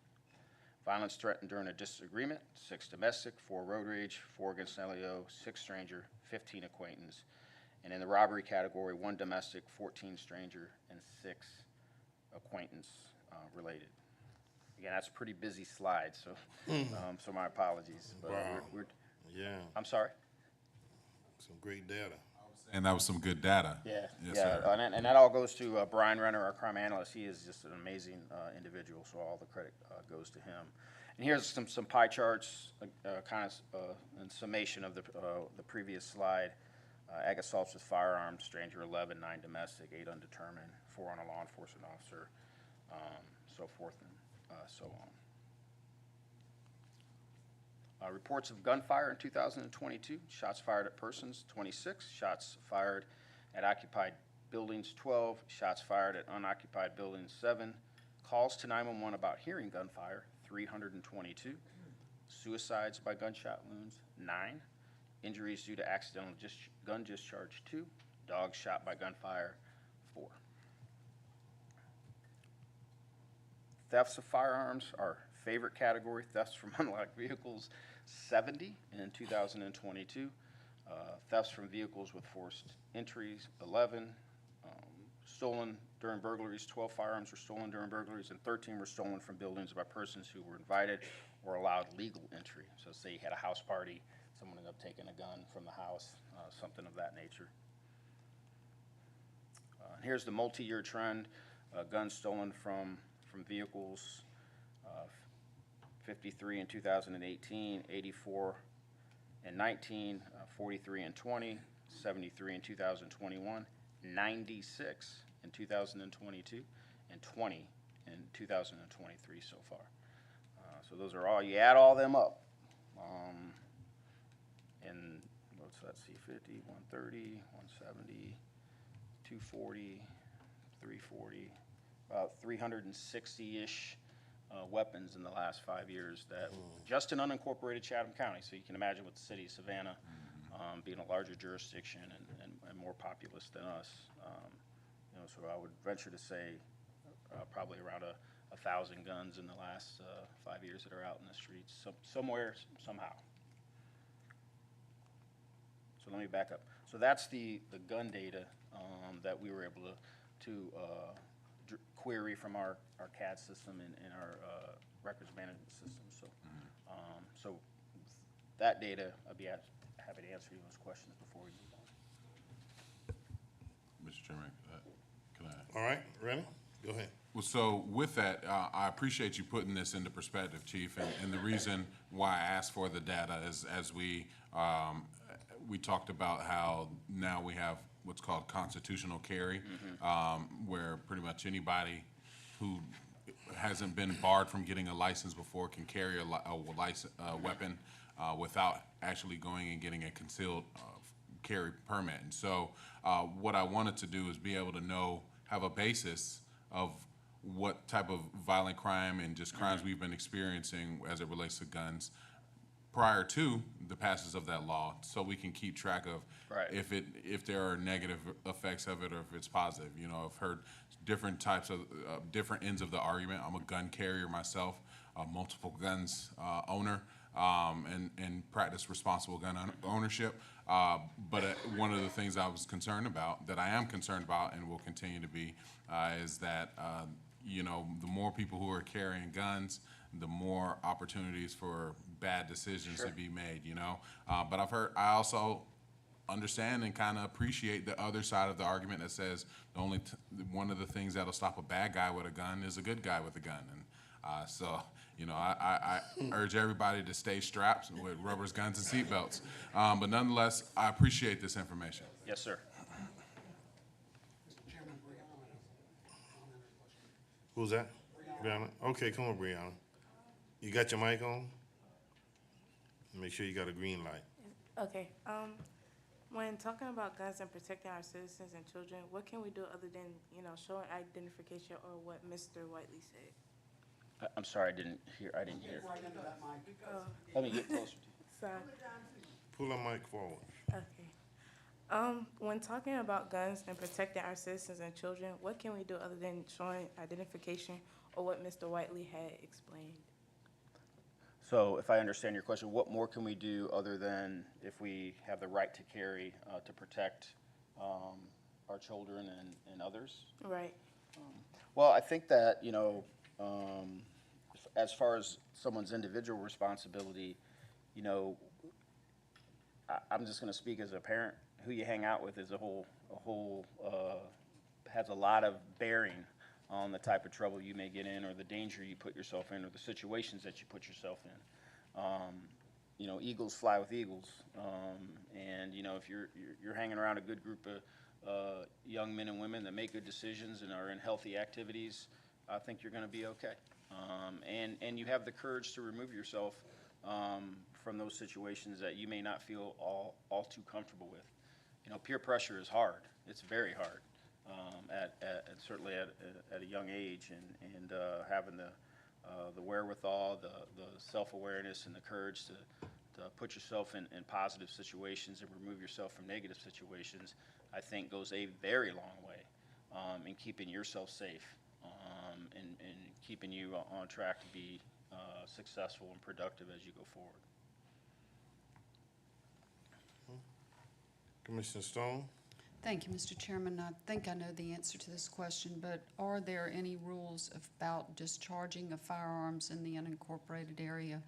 Violence threatened during a disagreement, 6 domestic, 4 road rage, 4 against an LEO, 6 stranger, 15 acquaintance. And in the robbery category, 1 domestic, 14 stranger, and 6 acquaintance related. Again, that's a pretty busy slide, so so my apologies. But Wow. Yeah, I'm sorry? some great data. And that was some good data. Yeah, Yes, yeah, sir. and that all goes to Brian Renner, our crime analyst. He is just an amazing individual, so all the credit goes to him. And here's some pie charts, kind of in summation of the previous slide. Ag assaults with firearms, stranger 11, 9 domestic, 8 undetermined, 4 on a law enforcement officer, so forth and so on. Reports of gunfire in 2022, shots fired at persons, 26, shots fired at occupied buildings, 12, shots fired at unoccupied buildings, 7, calls to 911 about hearing gunfire, 322, suicides by gunshot wounds, 9, injuries due to accidental gun discharge, 2, dogs shot by gunfire, 4. Thefts of firearms, our favorite category, thefts from unlocked vehicles, 70 in 2022. Thefts from vehicles with forced entries, 11. Stolen during burglaries, 12 firearms were stolen during burglaries, and 13 were stolen from buildings by persons who were invited or allowed legal entry. So say you had a house party, someone ended up taking a gun from the house, something of that nature. And here's the multi-year trend, guns stolen from vehicles, 53 in 2018, 84 in 19, 43 in 20, 73 in 2021, 96 in 2022, and 20 in 2023 so far. So those are all, you add all them up. And let's see, 50, 130, 170, 240, 340, about 360-ish weapons in the last 5 years that just in unincorporated Chatham County. So you can imagine with the city of Savannah being a larger jurisdiction and more populous than us. So I would venture to say probably around 1,000 guns in the last 5 years that are out in the streets, somewhere, somehow. So let me back up. So that's the gun data that we were able to query from our CAD system and our records management system. So, so that data, I'd be happy to answer those questions before we move on. Mr. Chairman, can I? All right, ready? Go ahead. Well, so with that, I appreciate you putting this into perspective, Chief, and the reason why I asked for the data is as we talked about how now we have what's called constitutional carry, where pretty much anybody who hasn't been barred from getting a license before can carry a weapon without actually going and getting a concealed carry permit. And so what I wanted to do is be able to have a basis of what type of violent crime and just crimes we've been experiencing as it relates to guns prior to the passage of that law, so we can keep track of if there are negative effects of it or if it's positive. You know, I've heard different types of different ends of the argument. I'm a gun carrier myself, a multiple guns owner, and practice responsible gun ownership. But one of the things I was concerned about, that I am concerned about and will continue to be, is that you know, the more people who are carrying guns, the more opportunities for bad decisions to be made, you know. But I also understand and kind of appreciate the other side of the argument that says one of the things that'll stop a bad guy with a gun is a good guy with a gun. And so, you know, I urge everybody to stay strapped with rubbers, guns, and seatbelts. But nonetheless, I appreciate this information. Yes, sir. Who's that? Brianna? Okay, come on, Brianna. You got your mic on? Make sure you got a green light. Okay. When talking about guns and protecting our citizens and children, what can we do other than, showing identification or what Mr. Whiteley said? I'm sorry, I didn't hear. Let me get closer to you. Sorry. Pull a mic forward. Okay. When talking about guns and protecting our citizens and children, what can we do other than showing identification or what Mr. Whiteley had explained? So if I understand your question, what more can we do other than if we have the right to carry to protect our children and others? Right. Well, I think that, as far as someone's individual responsibility, I'm just going to speak as a parent. Who you hang out with is has a lot of bearing on the type of trouble you may get in or the danger you put yourself in or the situations that you put yourself in. Eagles fly with eagles. And, if you're hanging around a good group of young men and women that make good decisions and are in healthy activities, I think you're going to be okay. And you have the courage to remove yourself from those situations that you may not feel all too comfortable with. Peer pressure is hard. It's very hard. Certainly at a young age, and having the wherewithal, the self-awareness, and the courage to put yourself in positive situations and remove yourself from negative situations, I think goes a very long way in keeping yourself safe and keeping you on track to be successful and productive as you go forward. Commissioner Stone? Thank you, Mr. Chairman. I think I know the answer to this question, but are there any rules about discharging of firearms in the unincorporated area?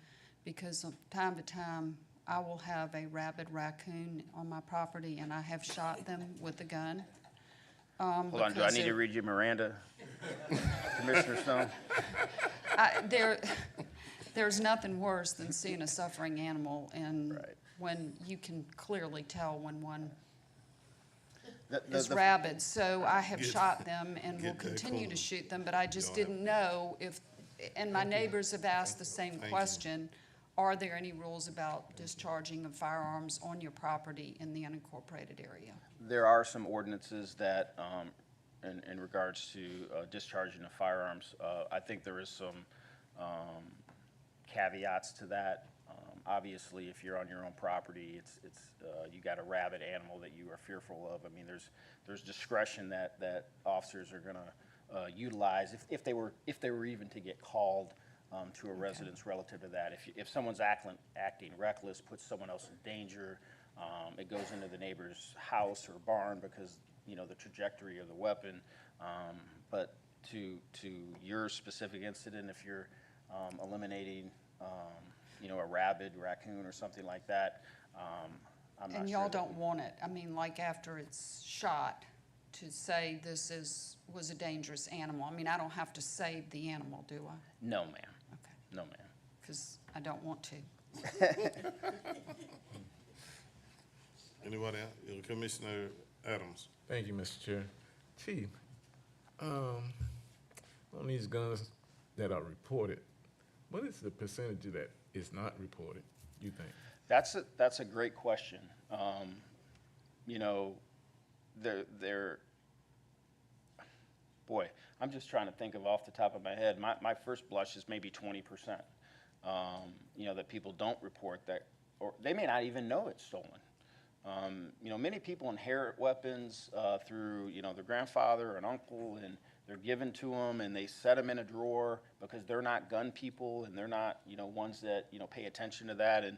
Because from time to time, I will have a rabid raccoon on my property, and I have shot them with a gun. Hold on, do I need to read you Miranda, Commissioner Stone? There's nothing worse than seeing a suffering animal, and when you can clearly tell when one is rabid. So I have shot them and will continue to shoot them, but I just didn't know if, and my neighbors have asked the same question, are there any rules about discharging of firearms on your property in the unincorporated area? There are some ordinances that, in regards to discharging of firearms, I think there is some caveats to that. Obviously, if you're on your own property, you got a rabid animal that you are fearful of. I mean, there's discretion that officers are going to utilize if they were even to get called to a residence relative to that. If someone's acting reckless, puts someone else in danger, it goes into the neighbor's house or barn because the trajectory of the weapon. But to your specific incident, if you're eliminating a rabid raccoon or something like that, I'm not sure. And y'all don't want it, I mean, like after it's shot, to say this was a dangerous animal. I mean, I don't have to save the animal, do I? No, ma'am. Okay. No, ma'am. Because I don't want to. Anybody else? Commissioner Adams? Thank you, Mr. Chair. Chief, on these guns that are reported, what is the percentage that is not reported, you think? That's a great question. Boy, I'm just trying to think of off the top of my head. My first blush is maybe 20%. That people don't report that, or they may not even know it's stolen. Many people inherit weapons through their grandfather or an uncle, and they're given to them, and they set them in a drawer because they're not gun people, and they're not ones that pay attention to that, and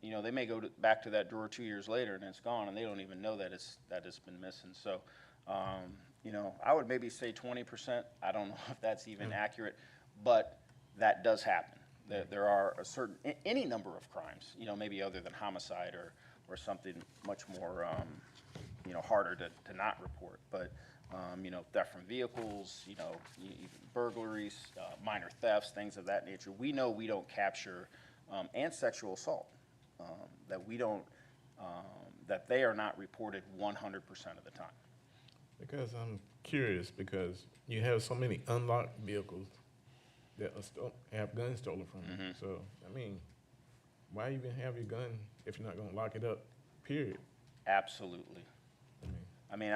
they may go back to that drawer 2 years later, and it's gone, and they don't even know that it's been missing. So, I would maybe say 20%. I don't know if that's even accurate, but that does happen. There are any number of crimes, maybe other than homicide or something much more, harder to not report. But, theft from vehicles, even burglaries, minor thefts, things of that nature. We know we don't capture, and sexual assault, that they are not reported 100% of the time. Because I'm curious, because you have so many unlocked vehicles that have guns stolen from you. Mm-hmm. So, I mean, why even have your gun if you're not going to lock it up, period? Absolutely. I mean,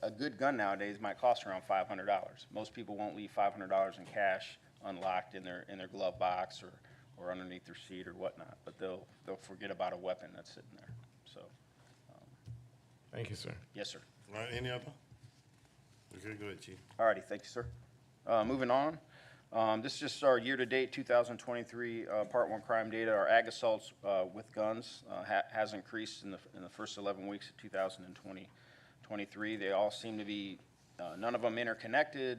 a good gun nowadays might cost around $500. Most people won't leave $500 in cash unlocked in their glove box or underneath their seat or whatnot, but they'll forget about a weapon that's sitting there. So, Thank you, sir. yes, sir. All right, any other? Okay, go ahead, Chief. All righty, thank you, sir. Moving on. This is just our year-to-date 2023 Part 1 crime data. Our ag assaults with guns has increased in the first 11 weeks of 2023. They all seem to be, none of them interconnected,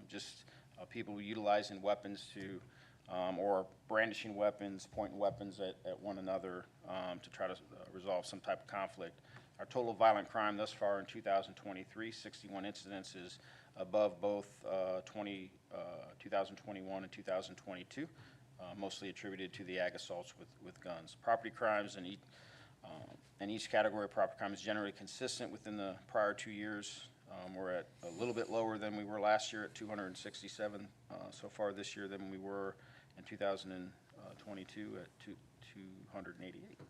just people utilizing weapons to, or brandishing weapons, pointing weapons at one another to try to resolve some type of conflict. Our total violent crime thus far in 2023, 61 incidents, is above both 2021 and 2022, mostly attributed to the ag assaults with guns. Property crimes in each category of property crime is generally consistent within the prior 2 years. We're at a little bit lower than we were last year at 267 so far this year than we were in 2022 at 288.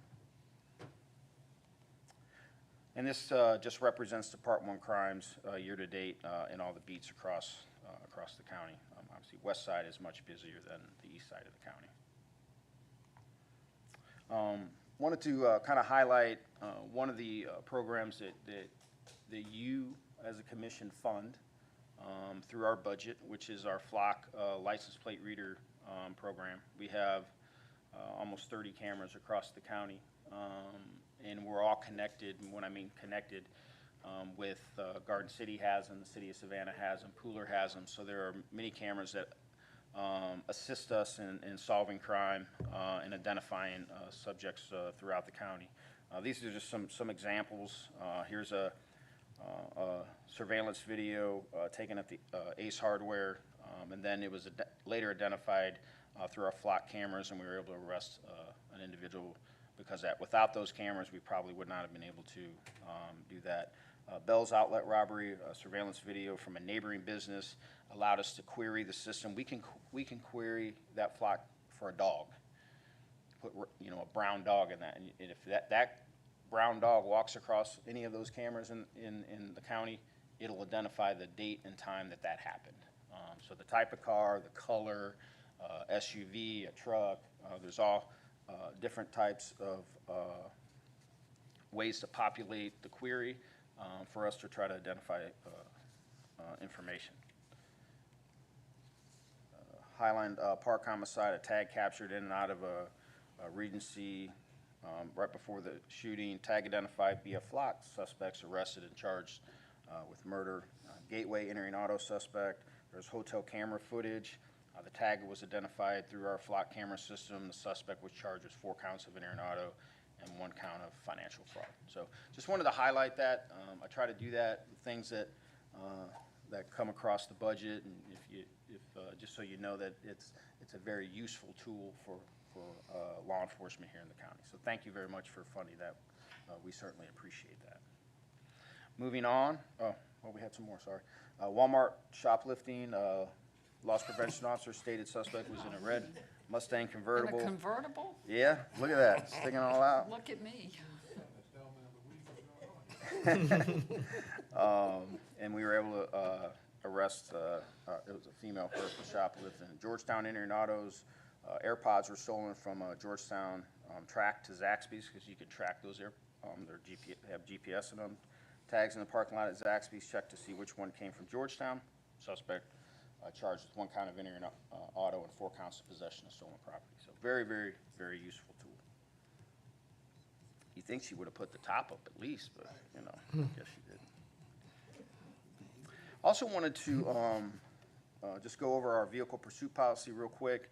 And this just represents the Part 1 crimes year-to-date in all the beats across the county. Obviously, west side is much busier than the east side of the county. Wanted to kind of highlight one of the programs that you, as a commission, fund through our budget, which is our Flock license plate reader program. We have almost 30 cameras across the county. And we're all connected, and when I mean connected, with Garden City has them, the city of Savannah has them, Pooler has them. So there are many cameras that assist us in solving crime and identifying subjects throughout the county. These are just some examples. Here's a surveillance video taken at the Ace Hardware, and then it was later identified through our Flock cameras, and we were able to arrest an individual because without those cameras, we probably would not have been able to do that. Bell's Outlet robbery, a surveillance video from a neighboring business allowed us to query the system. We can query that Flock for a dog, put a brown dog in that, and if that brown dog walks across any of those cameras in the county, it'll identify the date and time that happened. So the type of car, the color, SUV, a truck, there's all different types of ways to populate the query for us to try to identify information. Highland Park homicide, a tag captured in and out of a Regency right before the shooting. Tag identified via Flock. Suspects arrested and charged with murder. Gateway entering auto suspect. There's hotel camera footage. The tag was identified through our Flock camera system. The suspect was charged with 4 counts of entering auto and 1 count of financial fraud. So just wanted to highlight that. I try to do that, things that come across the budget, and just so you know that it's a very useful tool for law enforcement here in the county. So thank you very much for funding that. We certainly appreciate that. Moving on. Oh, we had some more, sorry. Walmart shoplifting. Loss prevention officer stated suspect was in a red Mustang convertible. In a convertible? Yeah, look at that, sticking it all out. Look at me. And we were able to arrest, it was a female person shoplifting. Georgetown entering autos, AirPods were stolen from Georgetown track to Zaxby's, because you can track those they have GPS in them. Tags in the parking lot at Zaxby's, checked to see which one came from Georgetown. Suspect charged with 1 count of entering auto and 4 counts of possession of stolen property. So very, very, very useful tool. You think she would have put the top up at least, but I guess she didn't. Also wanted to just go over our vehicle pursuit policy real quick.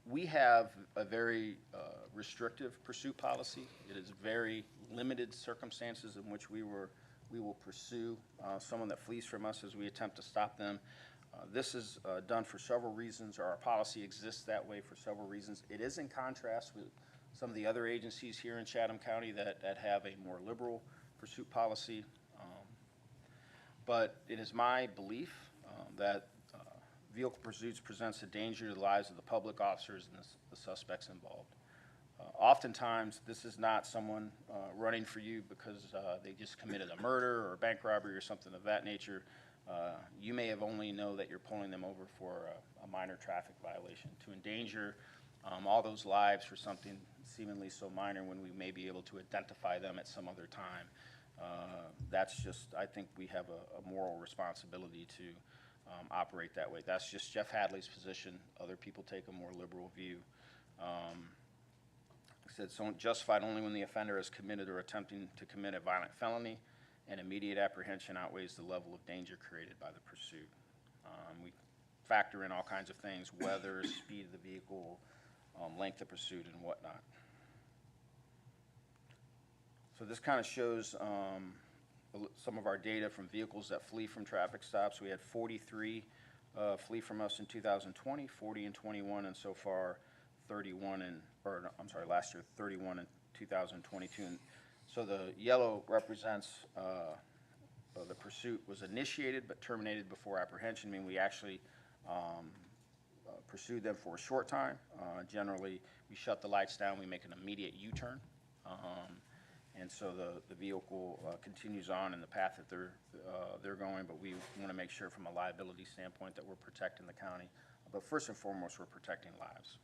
We have a very restrictive pursuit policy. It is very limited circumstances in which we will pursue someone that flees from us as we attempt to stop them. This is done for several reasons, or our policy exists that way for several reasons. It is in contrast with some of the other agencies here in Chatham County that have a more liberal pursuit policy. But it is my belief that vehicle pursuits presents a danger to the lives of the public, officers, and the suspects involved. Oftentimes, this is not someone running for you because they just committed a murder or a bank robbery or something of that nature. You may have only know that you're pulling them over for a minor traffic violation. To endanger all those lives for something seemingly so minor when we may be able to identify them at some other time, that's just, I think we have a moral responsibility to operate that way. That's just Jeff Hadley's position. Other people take a more liberal view. Said so justified only when the offender has committed or attempting to commit a violent felony and immediate apprehension outweighs the level of danger created by the pursuit. We factor in all kinds of things, weather, speed of the vehicle, length of pursuit, and whatnot. So this kind of shows some of our data from vehicles that flee from traffic stops. We had 43 flee from us in 2020, 40 in 21, and so far 31 in, or no, I'm sorry, last year 31 in 2022. And so the yellow represents the pursuit was initiated but terminated before apprehension, meaning we actually pursued them for a short time. Generally, we shut the lights down, we make an immediate U-turn. And so the vehicle continues on in the path that they're going, but we want to make sure from a liability standpoint that we're protecting the county. But first and foremost, we're protecting lives.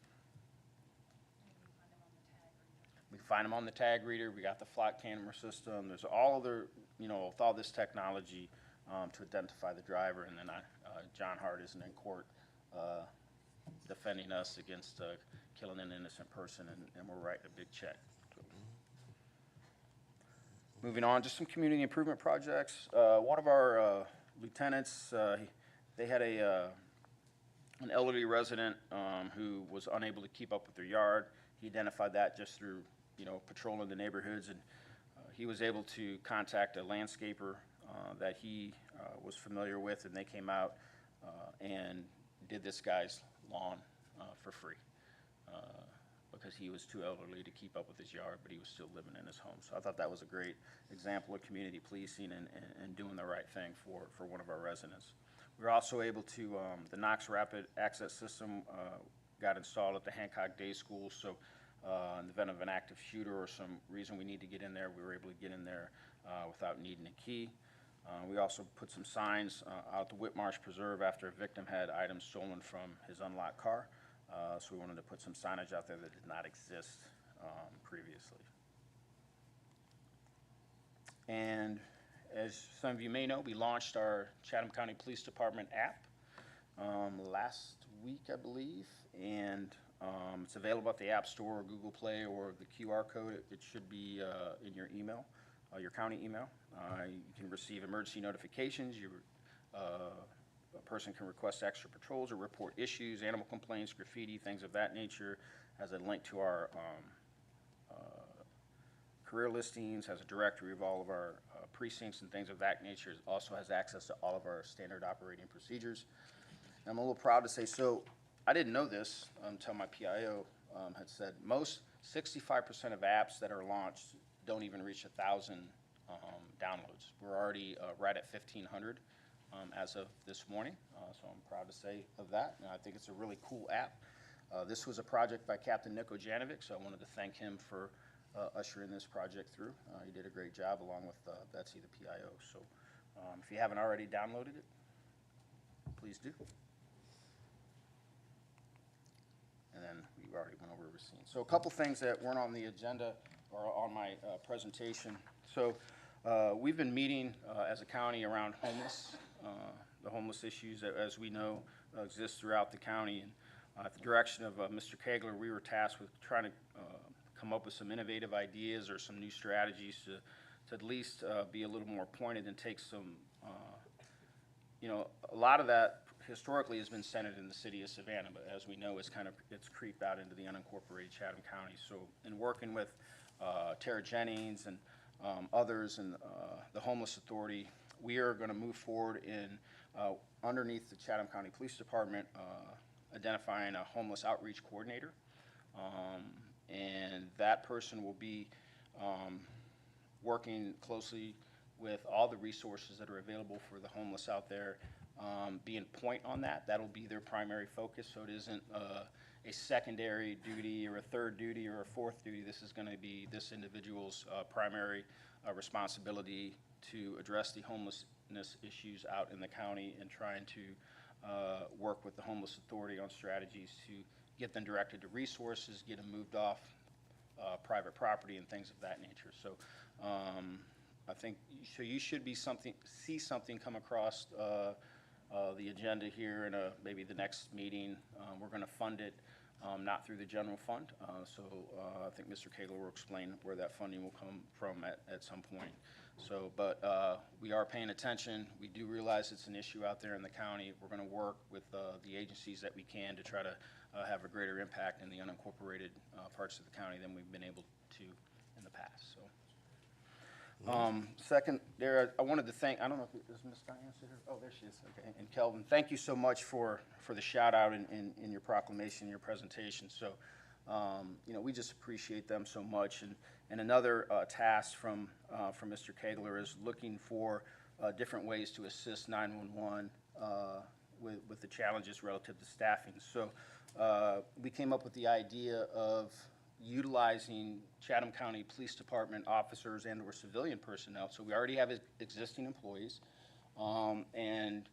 We find them on the tag reader. We got the flock camera system. There's all other, with all this technology to identify the driver. And then John Hart isn't in court defending us against killing an innocent person, and we're writing a big check. Moving on, just some community improvement projects. One of our lieutenants, they had an elderly resident who was unable to keep up with their yard. He identified that just through patrolling the neighborhoods, and he was able to contact a landscaper that he was familiar with, and they came out and did this guy's lawn for free because he was too elderly to keep up with his yard, but he was still living in his home. So I thought that was a great example of community policing and doing the right thing for one of our residents. We were also able to, the Knox Rapid Access System got installed at the Hancock Day School, so in the event of an active shooter or some reason we need to get in there, we were able to get in there without needing a key. We also put some signs out the Whitmarsh Preserve after a victim had items stolen from his unlocked car. So we wanted to put some signage out there that did not exist previously. And as some of you may know, we launched our Chatham County Police Department app last week, I believe, and it's available at the App Store or Google Play or the QR code. It should be in your email, your county email. You can receive emergency notifications. A person can request extra patrols or report issues, animal complaints, graffiti, things of that nature. Has a link to our career listings, has a directory of all of our precincts and things of that nature. It also has access to all of our standard operating procedures. And I'm a little proud to say, so I didn't know this until my PIO had said most 65% of apps that are launched don't even reach 1,000 downloads. We're already right at 1,500 as of this morning, so I'm proud to say of that. And I think it's a really cool app. This was a project by Captain Nico Janovic, so I wanted to thank him for ushering this project through. He did a great job along with Betsy, the PIO. So if you haven't already downloaded it, please do. And then we already went over Racine. So a couple things that weren't on the agenda or on my presentation. So we've been meeting as a county around homeless, the homeless issues that, as we know, exist throughout the county. And at the direction of Mr. Kegler, we were tasked with trying to come up with some innovative ideas or some new strategies to at least be a little more pointed and take some, a lot of that historically has been centered in the city of Savannah, but as we know, it's creeped out into the unincorporated Chatham County. So in working with Tara Jennings and others and the Homeless Authority, we are going to move forward in underneath the Chatham County Police Department identifying a homeless outreach coordinator. And that person will be working closely with all the resources that are available for the homeless out there, being point on that. That'll be their primary focus, so it isn't a secondary duty or a third duty or a fourth duty. This is going to be this individual's primary responsibility to address the homelessness issues out in the county and trying to work with the Homeless Authority on strategies to get them directed to resources, get them moved off private property and things of that nature. So I think you should see something come across the agenda here in maybe the next meeting. We're going to fund it not through the general fund. So I think Mr. Kegler will explain where that funding will come from at some point. So, but we are paying attention. We do realize it's an issue out there in the county. We're going to work with the agencies that we can to try to have a greater impact in the unincorporated parts of the county than we've been able to in the past. So, second, there, I wanted to thank. I don't know if is Ms. Diane here. Oh, there she is. Okay, and Kelvin, thank you so much for the shout out in your proclamation, your presentation. So, you know, we just appreciate them so much. And another task from Mr. Kegler is looking for different ways to assist 911 with the challenges relative to staffing. So we came up with the idea of utilizing Chatham County Police Department officers and or civilian personnel. So we already have existing employees, and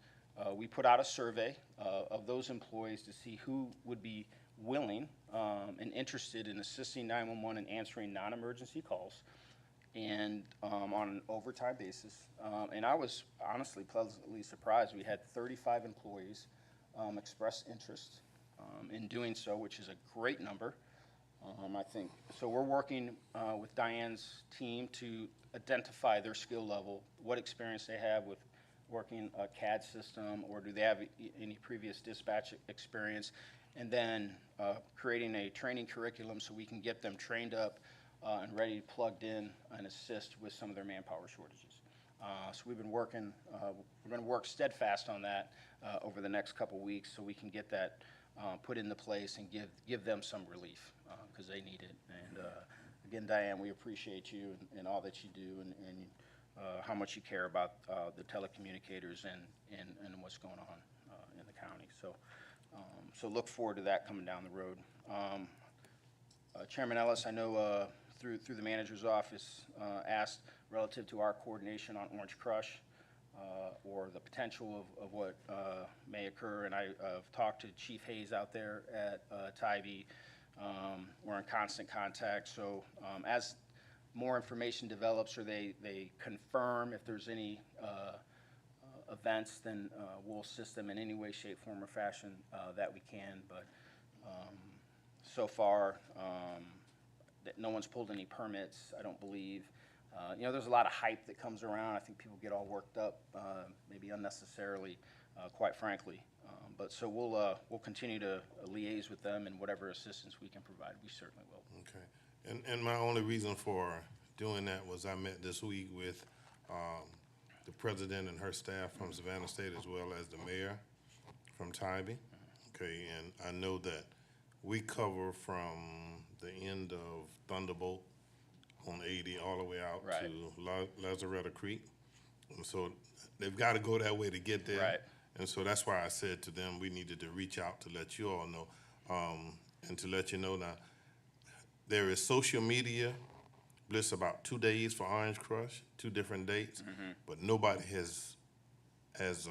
we put out a survey of those employees to see who would be willing and interested in assisting 911 and answering non-emergency calls, and on an overtime basis. And I was honestly pleasantly surprised. We had 35 employees express interest in doing so, which is a great number. I think so. We're working with Diane's team to identify their skill level, what experience they have with working a CAD system, or do they have any previous dispatch experience, and then creating a training curriculum so we can get them trained up and ready, plugged in, and assist with some of their manpower shortages. So we've been working, we're going to work steadfast on that over the next couple weeks so we can get that put into place and give them some relief because they need it. And again, Diane, we appreciate you and all that you do and how much you care about the telecommunicators and what's going on in the county. So, so look forward to that coming down the road. Chairman Ellis, I know through the manager's office asked relative to our coordination on Orange Crush or the potential of what may occur, and I've talked to Chief Hayes out there at Tybee. We're in constant contact, so as more information develops or they confirm if there's any events, then we'll assist them in any way, shape, form, or fashion that we can. But so far, that no one's pulled any permits, I don't believe. You know, there's a lot of hype that comes around. I think people get all worked up, maybe unnecessarily, quite frankly. But so we'll continue to liaise with them, and whatever assistance we can provide, we certainly will. Okay. And my only reason for doing that was I met this week with the president and her staff from Savannah State, as well as the mayor from Tybee. Okay, and I know that we cover from the end of Thunderbolt on 80 all the way out to Lazaretto Creek. And so they've got to go that way to get there. Right. And so that's why I said to them we needed to reach out to let you all know. And to let you know now, there is social media bliss about 2 days for Orange Crush, 2 different dates, but nobody has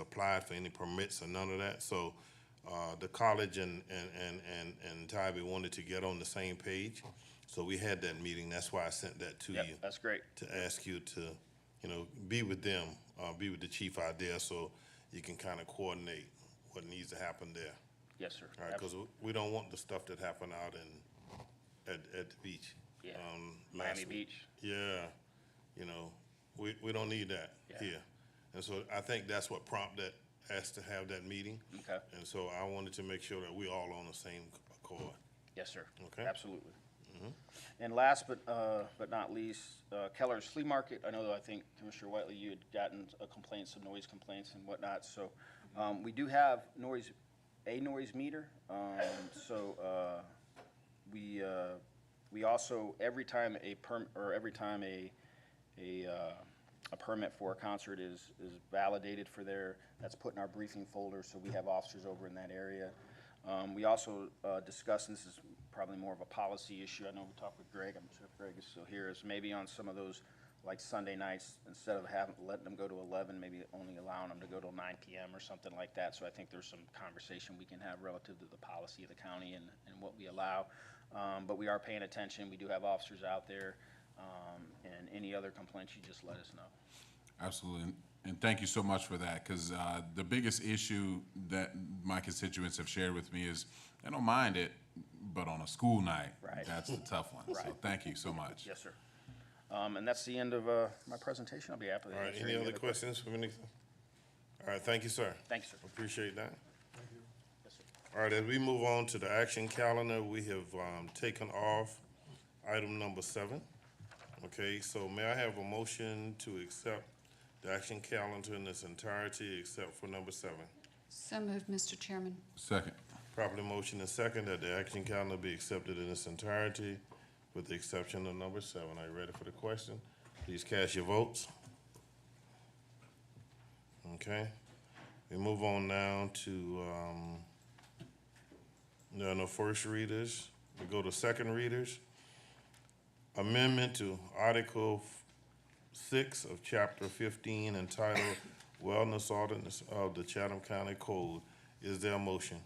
applied for any permits or none of that. So the college and Tybee wanted to get on the same page. So we had that meeting. That's why I sent that to you. That's great. To ask you to, you know, be with them, be with the chief out there so you can kind of coordinate what needs to happen there. Yes, sir. All right, because we don't want the stuff that happened out at the beach. Yeah. Miami Beach. Yeah. You know, we don't need that here. And so I think that's what prompted us to have that meeting. Okay. And so I wanted to make sure that we're all on the same accord. Yes, sir. Okay. Absolutely. And last but not least, Keller's Flea Market. I think Commissioner Whiteley, you had gotten complaints, some noise complaints and whatnot. So we do have a noise meter. So we also every time a permit for a concert is validated for that's put in our briefing folder. So we have officers over in that area. We also discussed, and this is probably more of a policy issue, I know we talked with Greg, I'm not sure if Greg is still here, is maybe on some of those, like Sunday nights, instead of letting them go to 11, maybe only allowing them to go till 9 p.m. or something like that. So I think there's some conversation we can have relative to the policy of the county and what we allow. But we are paying attention. We do have officers out there. And any other complaints, you just let us know. Absolutely. And thank you so much for that, because the biggest issue that my constituents have shared with me is they don't mind it, but on a school night, Right. that's the tough one. Right. So thank you so much. Yes, sir. And that's the end of my presentation. I'll be happy to All right, answer any other questions from anything? All right, thank you, sir. Thank you, sir. Appreciate that. Yes, sir. All right, as we move on to the action calendar, we have taken off item number 7. Okay, so may I have a motion to accept the action calendar in its entirety except for number 7? So moved, Mr. Chairman. Second. Properly motion and second that the action calendar be accepted in its entirety with the exception of number 7. Are you ready for the question? Please cast your votes. Okay. We move on now to, there are no first readers. We go to second readers. Amendment to Article 6 of Chapter 15 entitled Wellness Ordinance of the Chatham County Code. Is there a motion?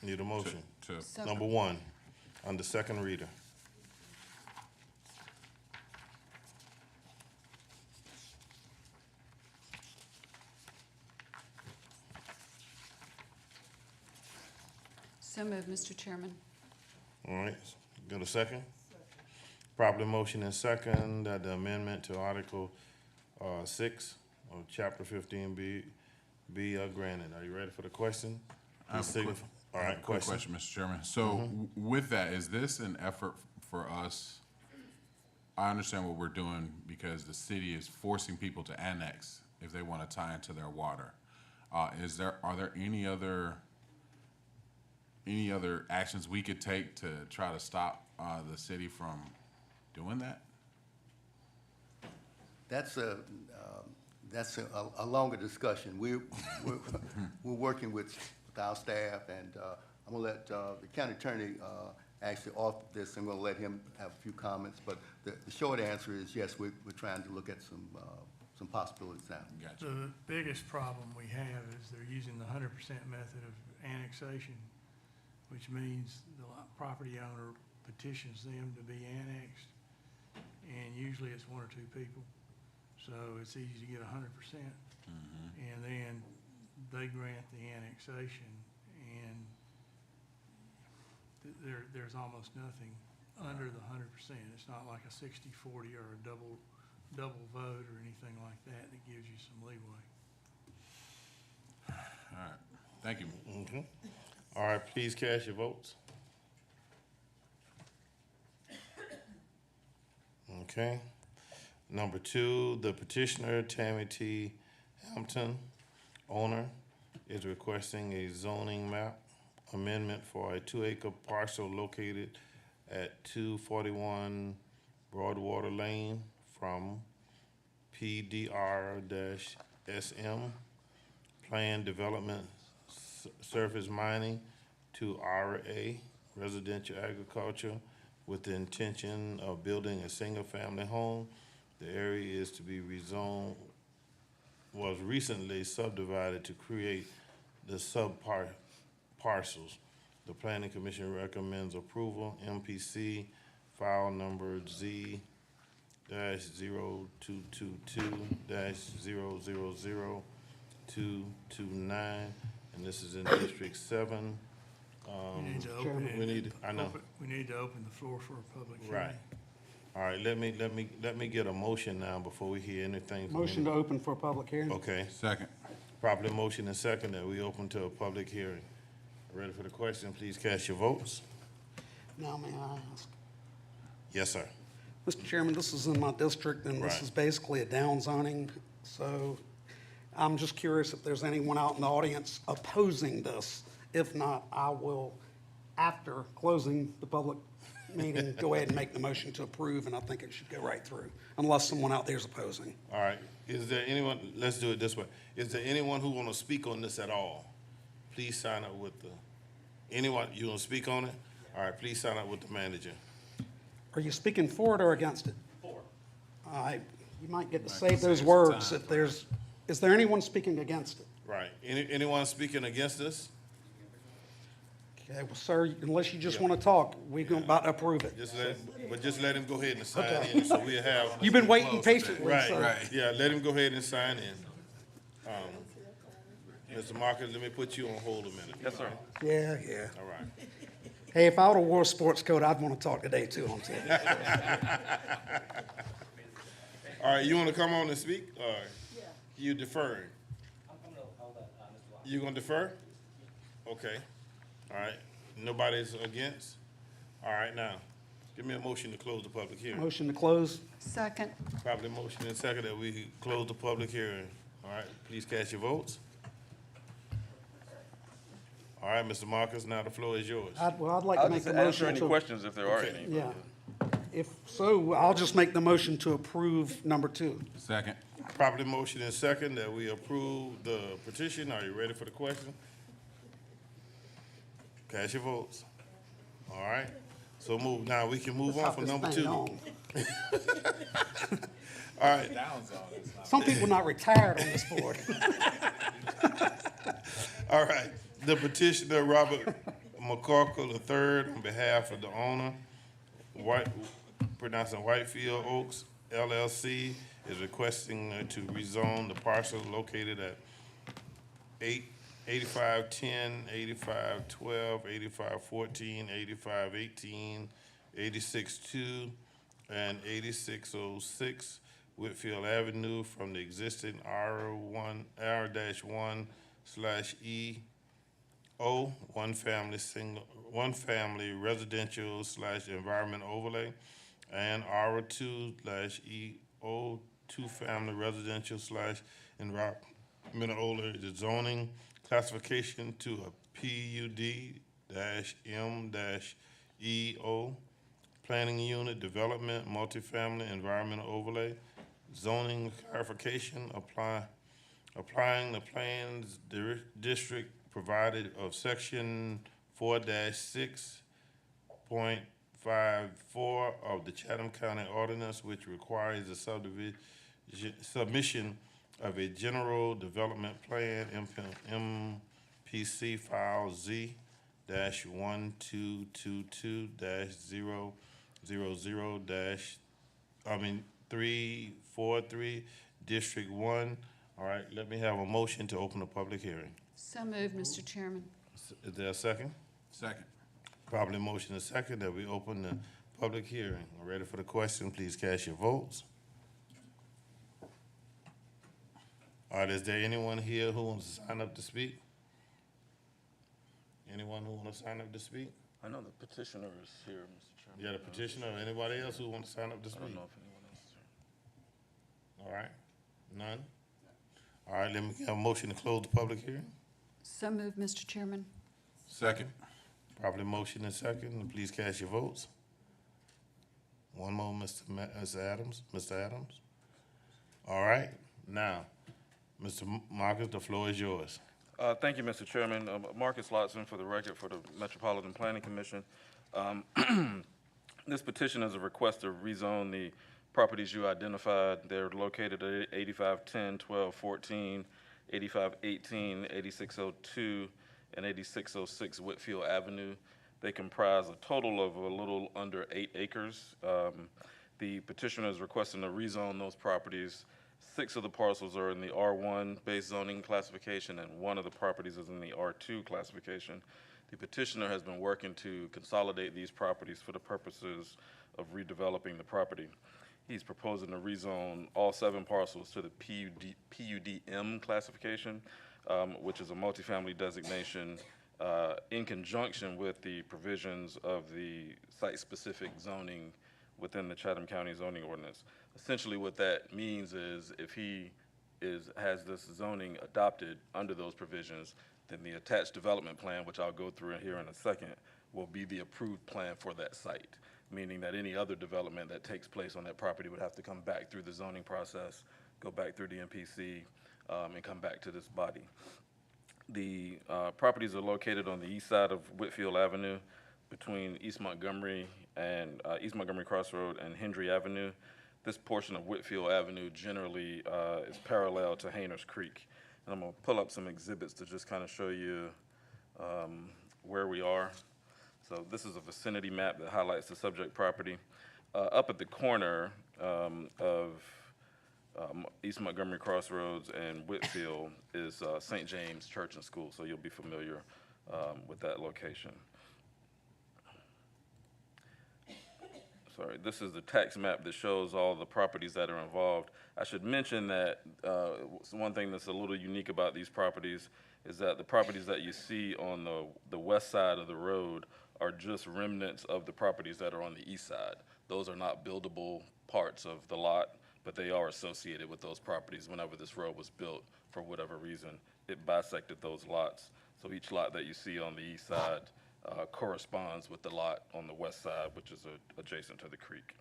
Need a motion? To Number 1, under second reader. So moved, Mr. Chairman. All right, got a second? Properly motion and second that the amendment to Article 6 of Chapter 15 be granted. Are you ready for the question? I have a quick- All right, quick question. question, Mr. Chairman. So with that, is this an effort for us? I understand what we're doing because the city is forcing people to annex if they want to tie into their water. Are there any other actions we could take to try to stop the city from doing that? That's a longer discussion. We're working with our staff, and I'm gonna let the county attorney actually author this, and we'll let him have a few comments. But the short answer is yes, we're trying to look at some possibilities now. Gotcha. The biggest problem we have is they're using the 100% method of annexation, which means the property owner petitions them to be annexed, and usually it's 1 or 2 people. So it's easy to get 100%. And then they grant the annexation, and there's almost nothing under the 100%. It's not like a 60-40 or a double vote or anything like that that gives you some leeway. All right, thank you. All right, please cast your votes. Okay. Number 2, the petitioner, Tammy T. Hampton, owner, is requesting a zoning map amendment for a 2-acre parcel located at 241 Broadwater Lane from PDR-SM, Planned Development Surface Mining, to RA, Residential Agriculture, with the intention of building a single-family home. The area is to be rezoned, was recently subdivided to create the parcels. The Planning Commission recommends approval. MPC file number Z-0222-000-229, and this is in District 7. We need to open it. We need, I know. We need to open the floor for a public hearing. Right. All right, let me get a motion now before we hear anything from Motion to open for a public hearing. Okay. Second. Properly motion and second that we open to a public hearing. Ready for the question? Please cast your votes. Now, may I ask? Yes, sir. Mr. Chairman, this is in my district, and this Right. is basically a down zoning. So I'm just curious if there's anyone out in the audience opposing this. If not, I will, after closing the public meeting, go ahead and make the motion to approve, and I think it should go right through, unless someone out there is opposing. All right, is there anyone, let's do it this way. Is there anyone who want to speak on this at all? Please sign up with anyone, you want to speak on it? All right, please sign up with the manager. Are you speaking for it or against it? For. You might get to save those words if there's, is there anyone speaking against it? Right, anyone speaking against this? Okay, well, sir, unless you just want to talk, we're about to approve it. Just let him go ahead and sign Okay. in, so we'll have. You've been waiting patiently, Right, sir. right, yeah, let him go ahead and sign in. Mr. Marcus, let me put you on hold a minute. Yes, sir. Yeah, yeah. All right. Hey, if I would have wore a sports coat, I'd want to talk today too, I'm telling you. All right, you want to come on and speak, or you deferring? You gonna defer? Okay, all right, nobody's against? All right, now, give me a motion to close the public hearing. Motion to close. Second. Probably motion and second that we close the public hearing. All right, please cast your votes. All right, Mr. Marcus, now the floor is yours. I'd like to make the motion answer any to. questions if there are Okay. any. Yeah. If so, I'll just make the motion to approve number 2. Second. Properly motion and second that we approve the petition. Are you ready for the question? Cast your votes. All right, so move, now we can move on Let's from hop number this 2. thing on. All right, Some people not retired on this board. all right. The petitioner, Robert McCorkle III, on behalf of the owner, pronouncing Whitefield Oaks LLC, is requesting to rezone the parcel located at 8510, 8512, 8514, 8518, 862, and 8606 Whitfield Avenue from the existing R-1/E-O, one family residential / environment overlay, and R2/E-O, 2 family residential / environmental overlay, the zoning classification to a PUD-M-EO, planning unit development, multifamily environmental overlay, zoning clarification, applying the plans district provided of section 4-6.54 of the Chatham County Ordinance, which requires the submission of a general development plan, MPC file Z-1222-000-343, District 1. All right, let me have a motion to open the public hearing. So moved, Mr. Chairman. Is there a second? Second. Probably motion and second that we open the public hearing. Ready for the question, please cast your votes. All right, is there anyone here who wants to sign up to speak? Anyone who wants to sign up to speak? I know the petitioner is here, Mr. Chairman. Yeah, the petitioner, or anybody else who wants to sign up to I speak? don't know if anyone else is here. All right, none? All right, let me have a motion to close the public hearing. So moved, Mr. Chairman. Second. Probably motion and second, and please cast your votes. One more, Mr. Adams, Mr. Adams. All right, now, Mr. Marcus, the floor is yours. Thank you, Mr. Chairman. Marcus Lotson for the record for the Metropolitan Planning Commission. This petition is a request to rezone the properties you identified. They're located at 8510, 1214, 8518, 8602, and 8606 Whitfield Avenue. They comprise a total of a little under 8 acres. The petitioner is requesting to rezone those properties. 6 of the parcels are in the R1 base zoning classification, and 1 of the properties is in the R2 classification. The petitioner has been working to consolidate these properties for the purposes of redeveloping the property. He's proposing to rezone all 7 parcels to the PUD-M classification, which is a multifamily designation in conjunction with the provisions of the site-specific zoning within the Chatham County zoning ordinance. Essentially what that means is if he has this zoning adopted under those provisions, then the attached development plan, which I'll go through here in a second, will be the approved plan for that site. meaning that any other development that takes place on that property would have to come back through the zoning process, go back through the MPC, and come back to this body. The properties are located on the east side of Whitfield Avenue between East Montgomery and East Montgomery Crossroad and Hendry Avenue. This portion of Whitfield Avenue generally is parallel to Hayner's Creek. And I'm gonna pull up some exhibits to just kind of show you where we are. So this is a vicinity map that highlights the subject property. Up at the corner of East Montgomery Crossroads and Whitfield is St. James Church and School, so you'll be familiar with that location. Sorry, this is the tax map that shows all the properties that are involved. I should mention that one thing that's a little unique about these properties is that the properties that you see on the west side of the road are just remnants of the properties that are on the east side. Those are not buildable parts of the lot, but they are associated with those properties. Whenever this road was built, for whatever reason, it bisected those lots. So each lot that you see on the east side corresponds with the lot on the west side, which is adjacent to the creek.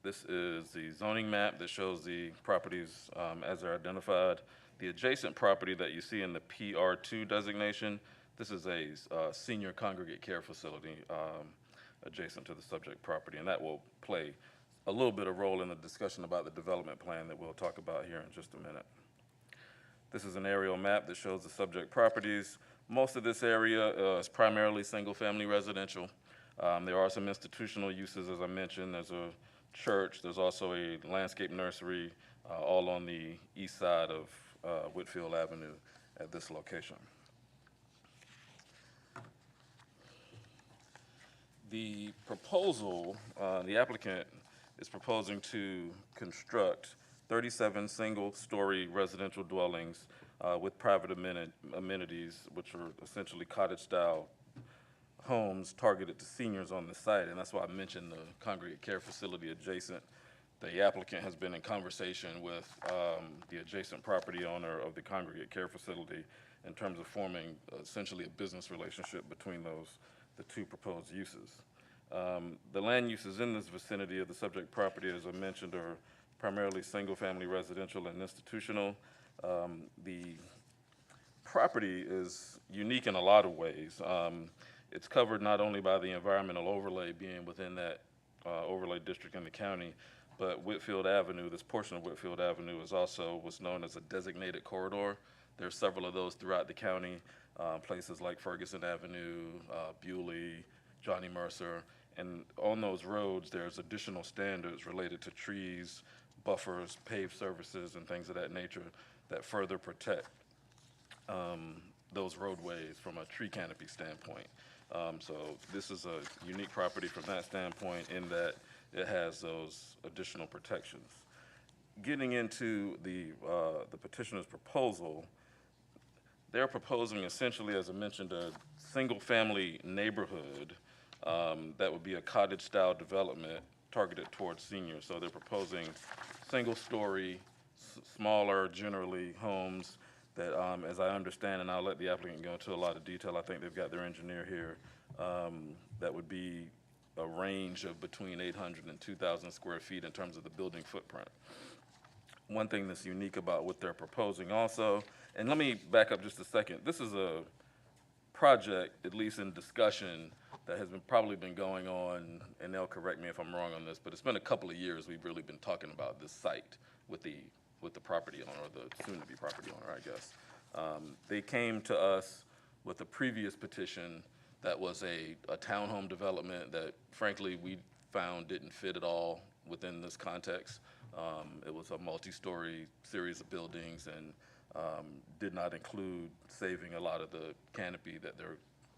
This is the zoning map that shows the properties as they're identified. The adjacent property that you see in the PR2 designation, this is a senior congregate care facility adjacent to the subject property, and that will play a little bit of role in the discussion about the development plan that we'll talk about here in just a minute. This is an aerial map that shows the subject properties. Most of this area is primarily single-family residential. There are some institutional uses, as I mentioned. There's a church. There's also a landscape nursery, all on the east side of Whitfield Avenue at this location. The proposal, the applicant is proposing to construct 37 single-story residential dwellings with private amenities, which are essentially cottage-style homes targeted to seniors on the site. And that's why I mentioned the congregate care facility adjacent. The applicant has been in conversation with the adjacent property owner of the congregate care facility in terms of forming essentially a business relationship between the two proposed uses. The land uses in this vicinity of the subject property, as I mentioned, are primarily single-family residential and institutional. The property is unique in a lot of ways. It's covered not only by the environmental overlay being within that overlay district in the county, but Whitfield Avenue, this portion of Whitfield Avenue is also what's known as a designated corridor. There are several of those throughout the county, places like Ferguson Avenue, Bewley, Johnny Mercer, and on those roads, there's additional standards related to trees, buffers, paved surfaces, and things of that nature that further protect those roadways from a tree canopy standpoint. So this is a unique property from that standpoint in that it has those additional protections. Getting into the petitioner's proposal, they're proposing essentially, as I mentioned, a single-family neighborhood that would be a cottage-style development targeted towards seniors. So they're proposing single-story, smaller, generally, homes that, as I understand, and I'll let the applicant go into a lot of detail, I think they've got their engineer here, that would be a range of between 800 and 2,000 square feet in terms of the building footprint. One thing that's unique about what they're proposing also, and let me back up just a second, this is a project, at least in discussion, that has probably been going on, and they'll correct me if I'm wrong on this, but it's been a couple of years we've really been talking about this site with the property owner, or the soon-to-be property owner, I guess. They came to us with a previous petition that was a townhome development that, frankly, we found didn't fit at all within this context. It was a multi-story series of buildings and did not include saving a lot of the canopy that they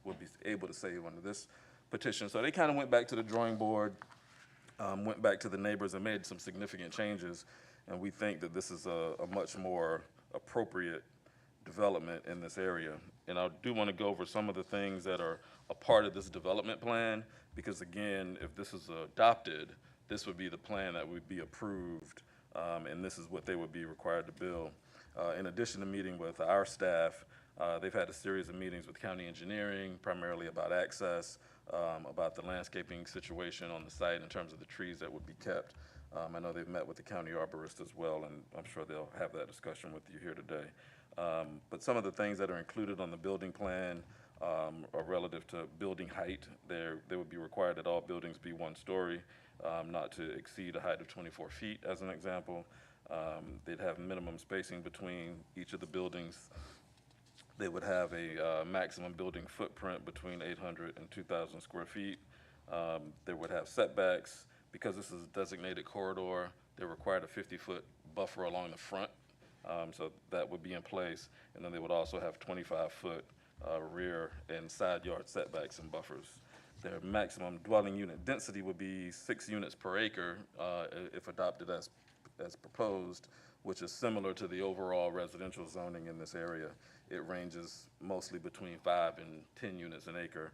would be able to save under this petition. So they kind of went back to the drawing board, went back to the neighbors and made some significant changes. And we think that this is a much more appropriate development in this area. And I do want to go over some of the things that are a part of this development plan, because again, if this is adopted, this would be the plan that would be approved, and this is what they would be required to build. In addition to meeting with our staff, they've had a series of meetings with county engineering, primarily about access, about the landscaping situation on the site in terms of the trees that would be kept. I know they've met with the county arborist as well, and I'm sure they'll have that discussion with you here today. But some of the things that are included on the building plan are relative to building height. They would be required that all buildings be 1 story, not to exceed a height of 24 feet, as an example. They'd have minimum spacing between each of the buildings. They would have a maximum building footprint between 800 and 2,000 square feet. They would have setbacks. Because this is a designated corridor, they're required a 50-foot buffer along the front. So that would be in place. And then they would also have 25-foot rear and side yard setbacks and buffers. Their maximum dwelling unit density would be 6 units per acre if adopted as proposed, which is similar to the overall residential zoning in this area. It ranges mostly between 5 and 10 units an acre.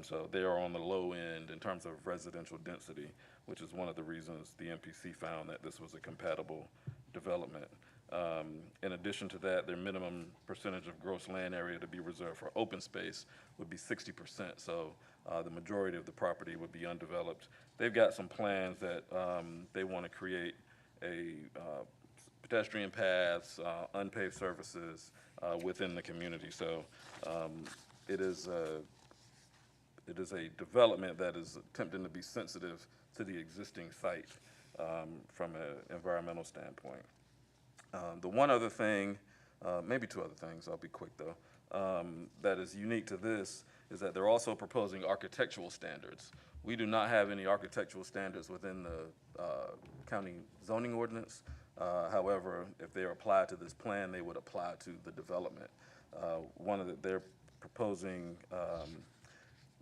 So they are on the low end in terms of residential density, which is one of the reasons the MPC found that this was a compatible development. In addition to that, their minimum percentage of gross land area to be reserved for open space would be 60%. So the majority of the property would be undeveloped. They've got some plans that they want to create a pedestrian paths, unpaved surfaces within the community. So it is a development that is attempting to be sensitive to the existing site from an environmental standpoint. The one other thing, maybe 2 other things, I'll be quick though, that is unique to this is that they're also proposing architectural standards. We do not have any architectural standards within the county zoning ordinance. However, if they are applied to this plan, they would apply to the development. They're proposing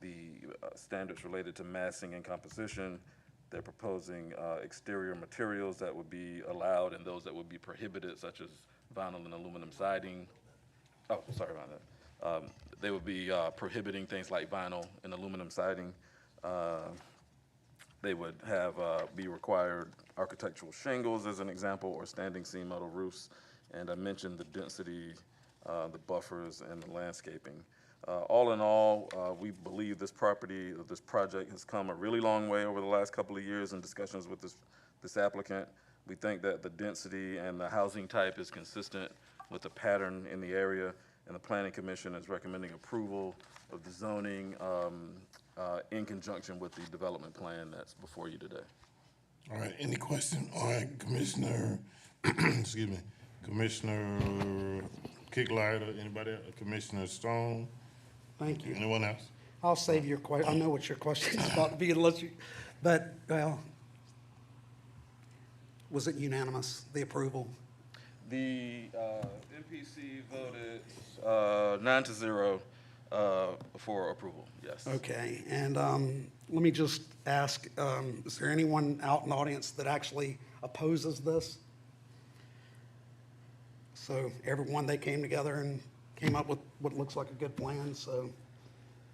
the standards related to massing and composition. They're proposing exterior materials that would be allowed and those that would be prohibited, such as vinyl and aluminum siding. Oh, sorry about that. They would be prohibiting things like vinyl and aluminum siding. They would have be required architectural shingles, as an example, or standing seam metal roofs. And I mentioned the density, the buffers, and the landscaping. All in all, we believe this project has come a really long way over the last couple of years in discussions with this applicant. We think that the density and the housing type is consistent with the pattern in the area, and the Planning Commission is recommending approval of the zoning in conjunction with the development plan that's before you today. All right, any question? All right, Commissioner, excuse me, Commissioner Kicklighter, anybody else? Commissioner Stone? Thank you. Anyone else? I'll save your question. I know what your question is about to be, unless you, but, well, was it unanimous, the approval? The MPC voted 9-0 for approval, yes. Okay, and let me just ask, is there anyone out in the audience that actually opposes this? So everyone, they came together and came up with what looks like a good plan, so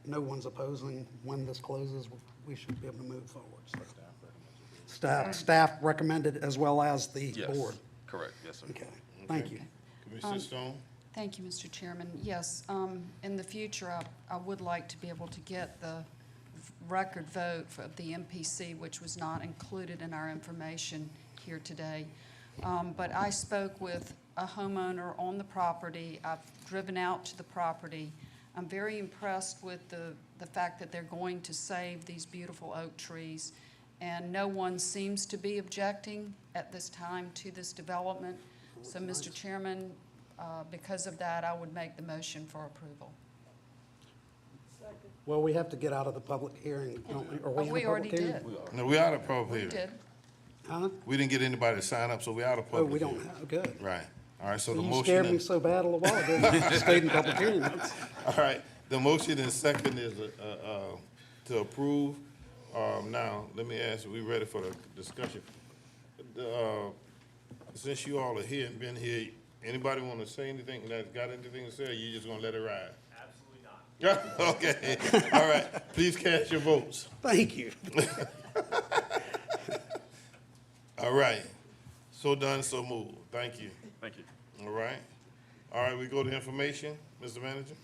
no one's opposing. When this closes, we should be able to move forward. So staff recommended as well as the board? Correct, yes, sir. Okay, thank you. Commissioner Stone? Thank you, Mr. Chairman. Yes, in the future, I would like to be able to get the record vote for the MPC, which was not included in our information here today. But I spoke with a homeowner on the property. I've driven out to the property. I'm very impressed with the fact that they're going to save these beautiful oak trees, and no one seems to be objecting at this time to this development. So, Mr. Chairman, because of that, I would make the motion for approval. Well, we have to get out of the public hearing, don't we? Are we in a We public already hearing? did. No, we out of public We hearing. did. Huh? We didn't get anybody to sign up, so we out of Oh, public we don't hearing. have, good. Right. All right, so the You motion. scared me and- so bad a little while ago, I stayed in public hearing. All right, the motion and second is to approve. Now, let me ask, we ready for the discussion? Since you all are here and been here, anybody want to say anything, that's got anything to say, or you just gonna let it ride? Absolutely not. Okay, all right, please cast your votes. Thank you. All right, so done, so moved. Thank you. Thank you. All right, we go to information, Mr. Manager?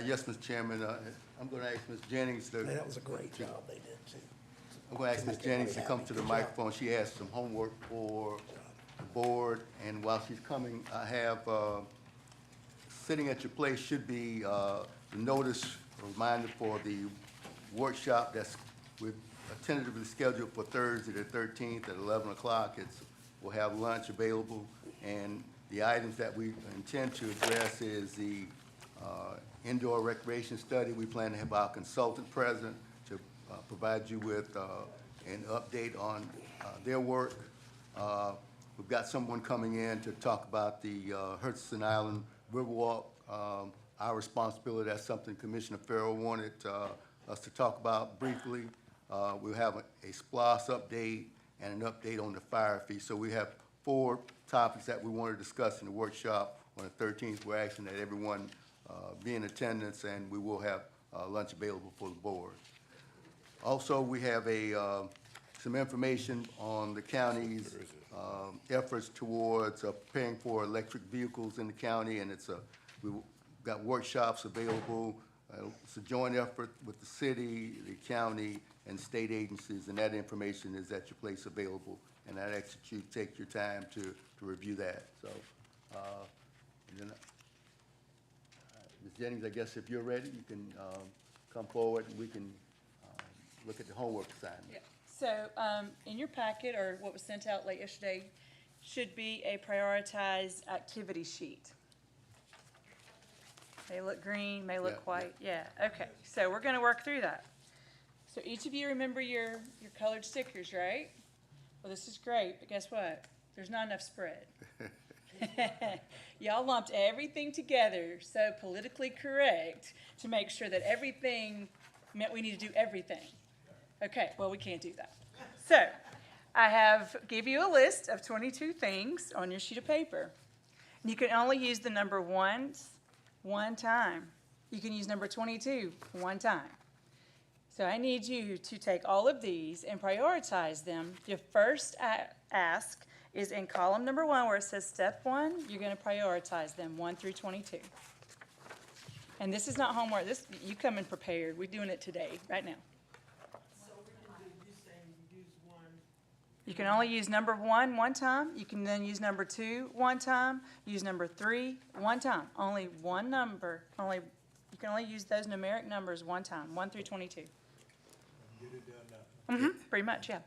Yes, Mr. Chairman, I'm gonna ask Ms. Jennings to. That was a great job they did too. I'm gonna ask Ms. Jennings to come to the microphone. She has some homework for the board, and while she's coming, I have, sitting at your place should be, the notice, reminder for the workshop that's with tentatively scheduled for Thursday the 13th at 11 o'clock. We'll have lunch available, and the items that we intend to address is the indoor recreation study. We plan to have our consultant present to provide you with an update on their work. We've got someone coming in to talk about the Hutchinson Island Riverwalk, our responsibility. That's something Commissioner Farrell wanted us to talk about briefly. We'll have a SPLOS update and an update on the fire fee. So we have 4 topics that we want to discuss in the workshop on the 13th. We're asking that everyone be in attendance, and we will have lunch available for the board. Also, we have some information on the county's efforts towards preparing for electric vehicles in the county, and we've got workshops available. It's a joint effort with the city, the county, and state agencies, and that information is at your place available. And I'd ask that you take your time to review that. So, and then, Ms. Jennings, I guess if you're ready, you can come forward and we can look at the homework assignment. Yeah. So in your packet, or what was sent out late yesterday, should be a prioritized activity sheet. May look green, may look white. Yeah, okay. So we're going to work through that. So each of you remember your colored stickers, right? Well, this is great, but guess what? There's not enough spread. Y'all lumped everything together so politically correct to make sure that everything meant we need to do everything. Okay, well, we can't do that. So I give you a list of 22 things on your sheet of paper. You can only use the number once, one time. You can use number 22 one time. So I need you to take all of these and prioritize them. Your first ask is in column number 1 where it says step 1. You're going to prioritize them 1 through 22. And this is not homework. You come in prepared. We're doing it today, right now. So we can do, you saying use 1. You can only use number 1 one time. You can then use number 2 one time. Use number 3 one time. Only one number. You can only use those numeric numbers one time, 1 through 22. Get it done now. Pretty much, yeah.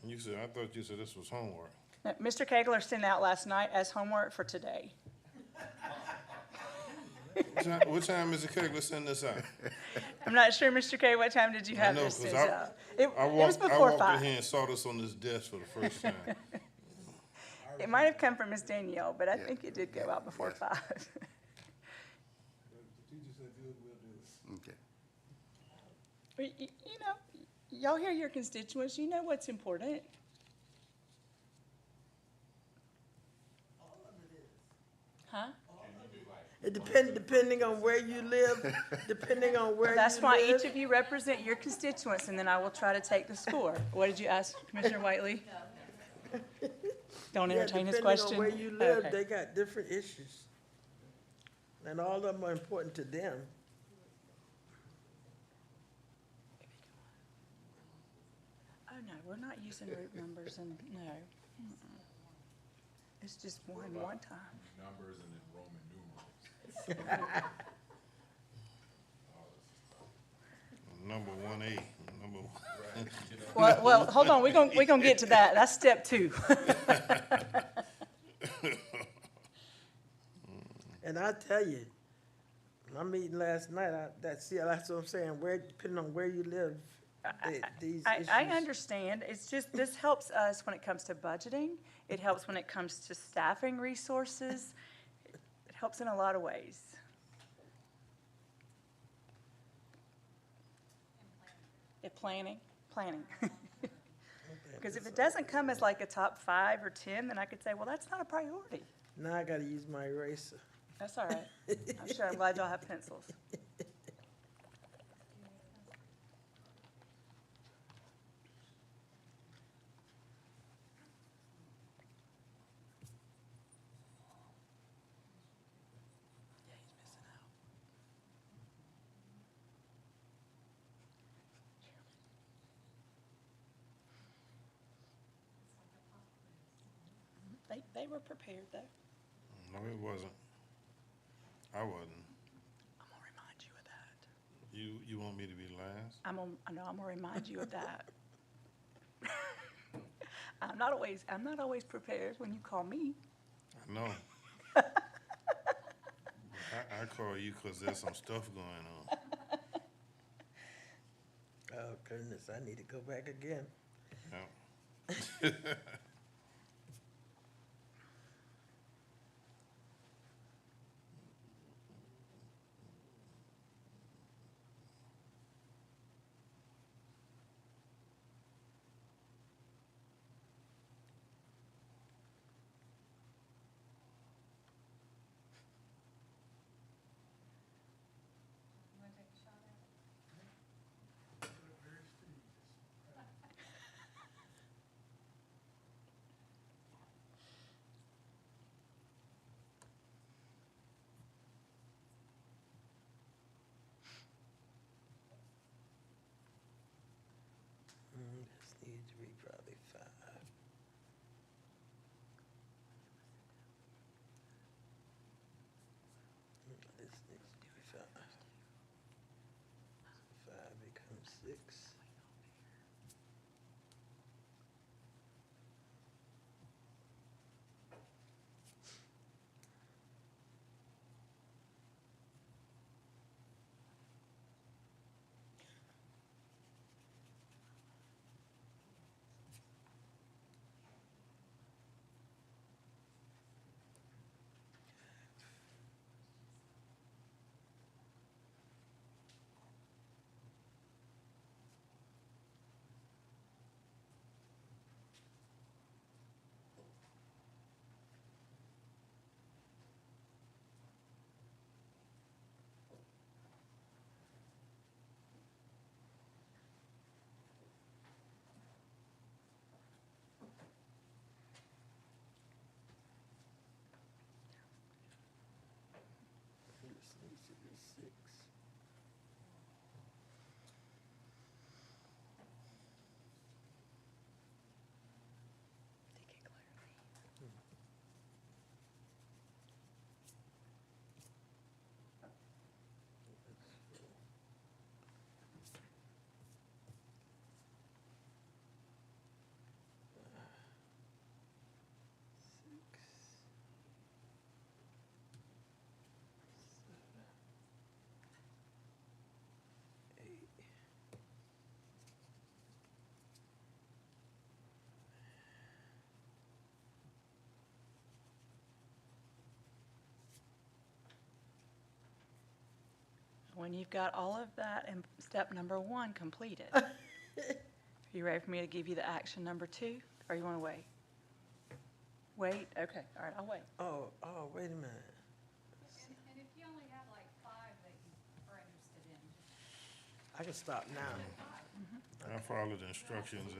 I thought you said this was homework. Now, Mr. Kegler sent out last night as homework for today. What time Mr. Kegler send this out? I'm not sure, Mr. K, what time did you have this sent out? It was before 5. I walked in here and saw this on this desk for the first time. It might have come from Miss Danielle, but I think it did go out before 5. Okay. You know, y'all hear your constituents. You know what's important. Huh? It depending on where you live, depending on where you live. That's why each of you represent your constituents, and then I will try to take the score. What did you ask, Commissioner Whiteley? Don't entertain his question? Depending on where you live, Okay. they got different issues. And all of them are important to them. Oh, no, we're not using root numbers, and no. Mm-mm. It's just one time. Numbers and then Roman numerals. Number 1A, number 1. Well, hold on, we're gonna get to that. That's step 2. And I tell you, my meeting last night, that's what I'm saying, depending on where you live, these issues. I understand. It's just, this helps us when it comes to budgeting. It helps when it comes to staffing resources. It helps in a lot of ways. Planning. Because if it doesn't come as like a top 5 or 10, then I could say, well, that's not a priority. Now I gotta use my eraser. That's all right. I'm sure. I'm glad y'all have pencils. They were prepared, though. No, it wasn't. I wasn't. I'm gonna remind you of that. You want me to be last? I know, I'm gonna remind you of that. I'm not always prepared when you call me. I know. I call you because there's some stuff going on. Oh, goodness, I need to go back again. Yeah. This needs to be probably 5. This needs to be 5. 5 becomes 6. This needs to be 6. When you've got all of that in step number 1 completed, you ready for me to give you the action number 2, or you want to wait? Wait? Okay, all right, I'll wait. Oh, wait a minute. And if you only have like 5 that you are interested in, I can stop now. I followed instructions.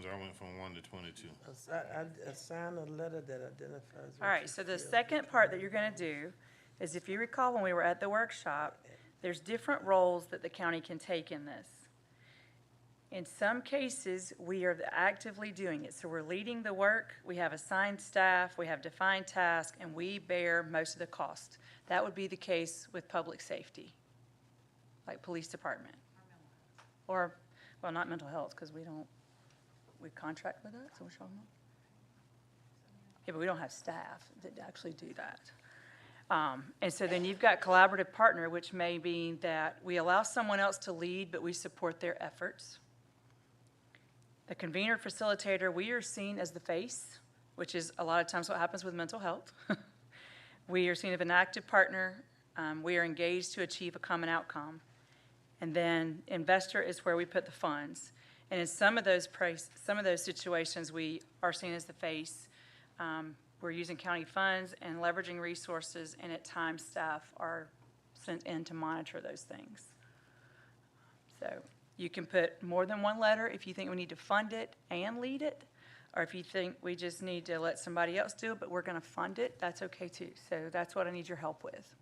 I went from 1 to 22. I sign a letter that identifies. All right, so the second part that you're going to do is, if you recall when we were at the workshop, there's different roles that the county can take in this. In some cases, we are actively doing it. So we're leading the work, we have assigned staff, we have defined tasks, and we bear most of the cost. That would be the case with public safety, like police department. Or, well, not mental health, because we contract with that, so we're talking about. Yeah, but we don't have staff that actually do that. And so then you've got collaborative partner, which may mean that we allow someone else to lead, but we support their efforts. The convener facilitator, we are seen as the face, which is a lot of times what happens with mental health. We are seen as an active partner. We are engaged to achieve a common outcome. And then investor is where we put the funds. And in some of those situations, we are seen as the face. We're using county funds and leveraging resources, and at times staff are sent in to monitor those things. So you can put more than one letter if you think we need to fund it and lead it, or if you think we just need to let somebody else do it, but we're going to fund it, that's okay too. So that's what I need your help with.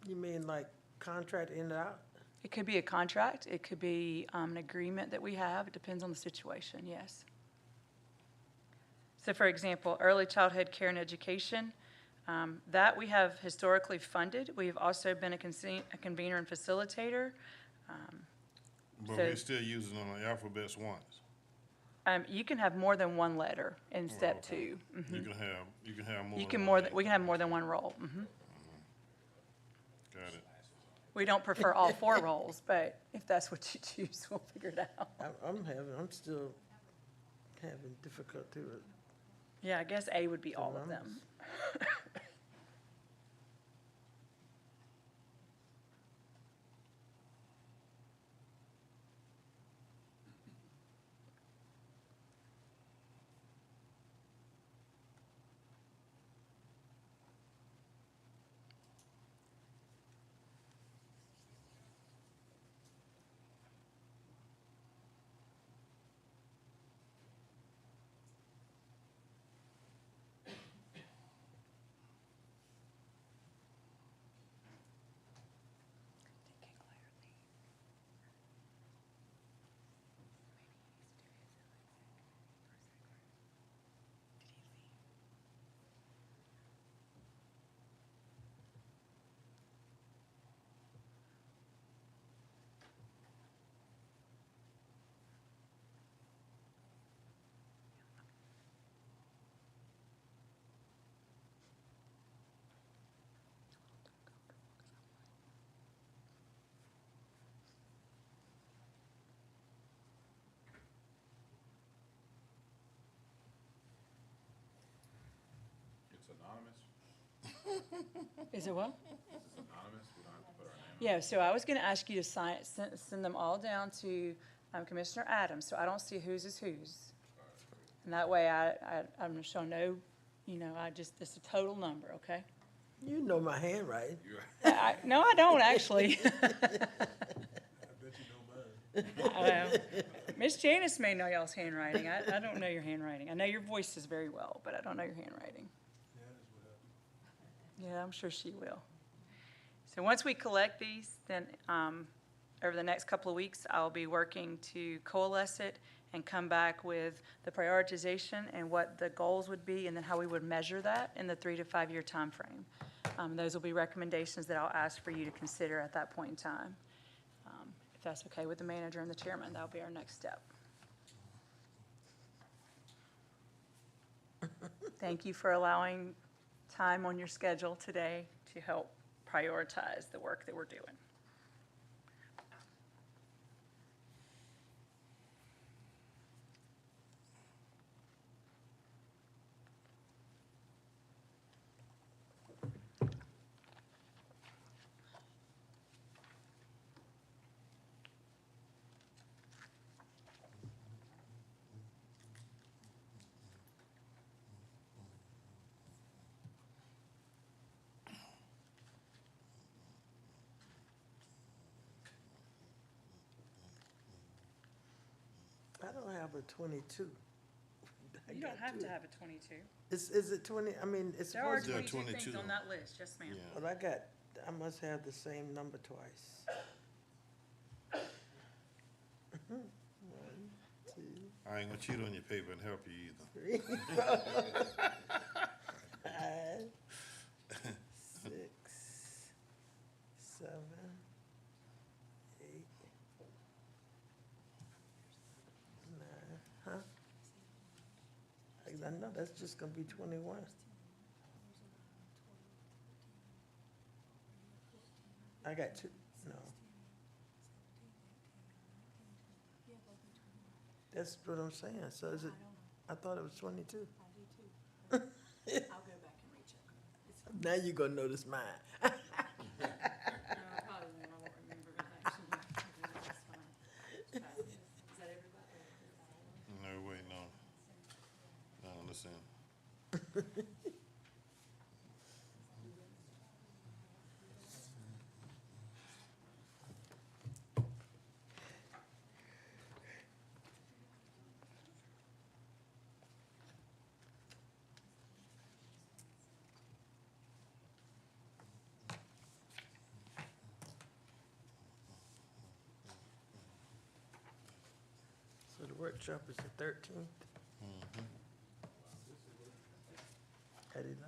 You mean like contract in and out? It could be a contract. It could be an agreement that we have. It depends on the situation, yes. So for example, early childhood care and education, that we have historically funded. We've also been a convener and facilitator. But So- we're still using on the alphabets once. You can have more than one letter in step okay. 2. You Mhm. can have more. You than can one. we can have more than one role. Mhm. Got it. We don't prefer all 4 roles, but if that's what you choose, we'll figure it out. I'm still having difficulty with. Yeah, I guess A would be all of them. It's anonymous? Is it what? It's anonymous, we don't have to put our name. Yeah, so I was going to ask you to send them all down to Commissioner Adams, so I don't see whose is whose. And that way I'm just showing no, it's a total number, okay? You know my handwriting. No, I don't, actually. Miss Janice may know y'all's handwriting. I don't know your handwriting. I know your voices very well, but I don't know your handwriting. Yeah, I'm sure she will. So once we collect these, then over the next couple of weeks, I'll be working to coalesce it and come back with the prioritization and what the goals would be, and then how we would measure that in the 3 to 5 year time frame. Those will be recommendations that I'll ask for you to consider at that point in time. If that's okay with the manager and the chairman, that'll be our next step. Thank you for allowing time on your schedule today to help prioritize the work that we're doing. I don't have a 22. You don't have to have a 22. Is it 20? I mean, it's There are supposed to be. 22 things on that list, yes, ma'am. But I must have the same number twice. 1, 2, I ain't gonna cheat on your paper and help you either. 3, 4, 5, 6, 7, 8, 9. Huh? I know that's just gonna be 21. I got 2. No. That's what I'm saying. So is it? I thought it was 22. I'll go back and recheck. Now you're gonna notice mine. No, probably won't. I won't remember it actually. That's fine. Is that everybody? No, wait, no. No, listen. So the workshop is the 13th. At 11.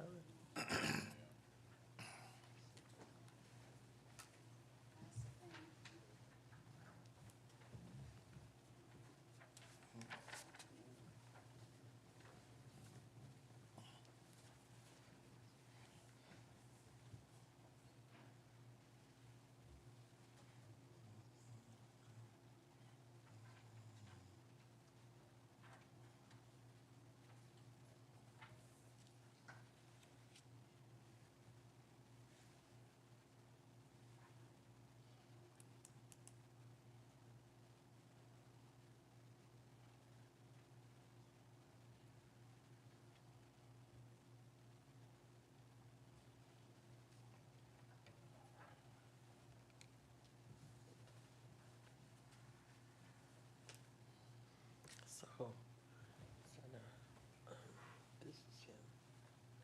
So now, this is him,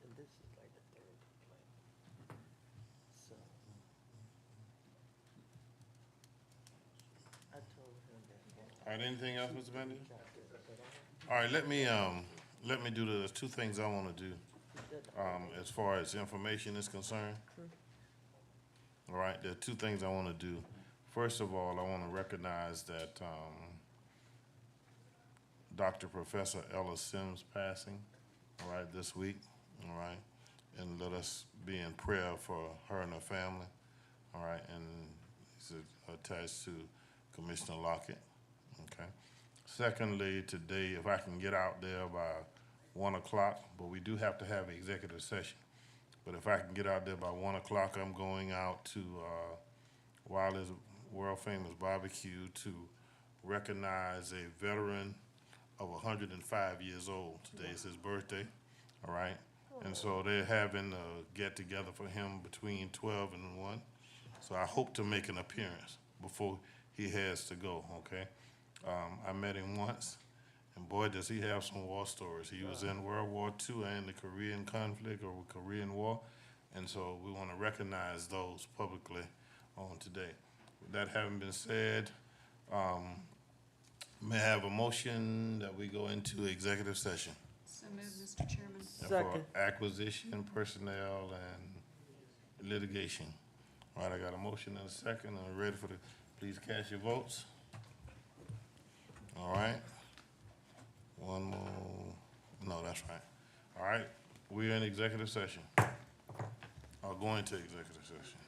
and this is like the third complaint. So, I told him that. All right, anything else, Mr. Bendy? All right, let me do the, there's two things I wanna do, as far as information is concerned. All right, there are two things I wanna do. First of all, I wanna recognize that, Dr. Professor Ella Sims passing, all right, this week, all right? And let us be in prayer for her and her family, all right? And it's attached to Commissioner Lockett, okay? Secondly, today, if I can get out there by 1 o'clock, but we do have to have an executive session. But if I can get out there by 1 o'clock, I'm going out to Wiley's World Famous Barbecue to recognize a veteran of 105 years old. Today is his birthday, all right? And so they're having a get-together for him between 12 and 1. So I hope to make an appearance before he has to go, okay? I met him once, and boy, does he have some war stories. He was in World War II and the Korean conflict or Korean War, and so we want to recognize those publicly on today. With that having been said, may I have a motion that we go into executive session? So moved, Mr. Chairman. Second. For acquisition, personnel, and litigation. All right, I got a motion and a second. I'm ready for the, please cast your votes. All right. One more, no, that's right. All right, we're in executive session. I'll go into executive session.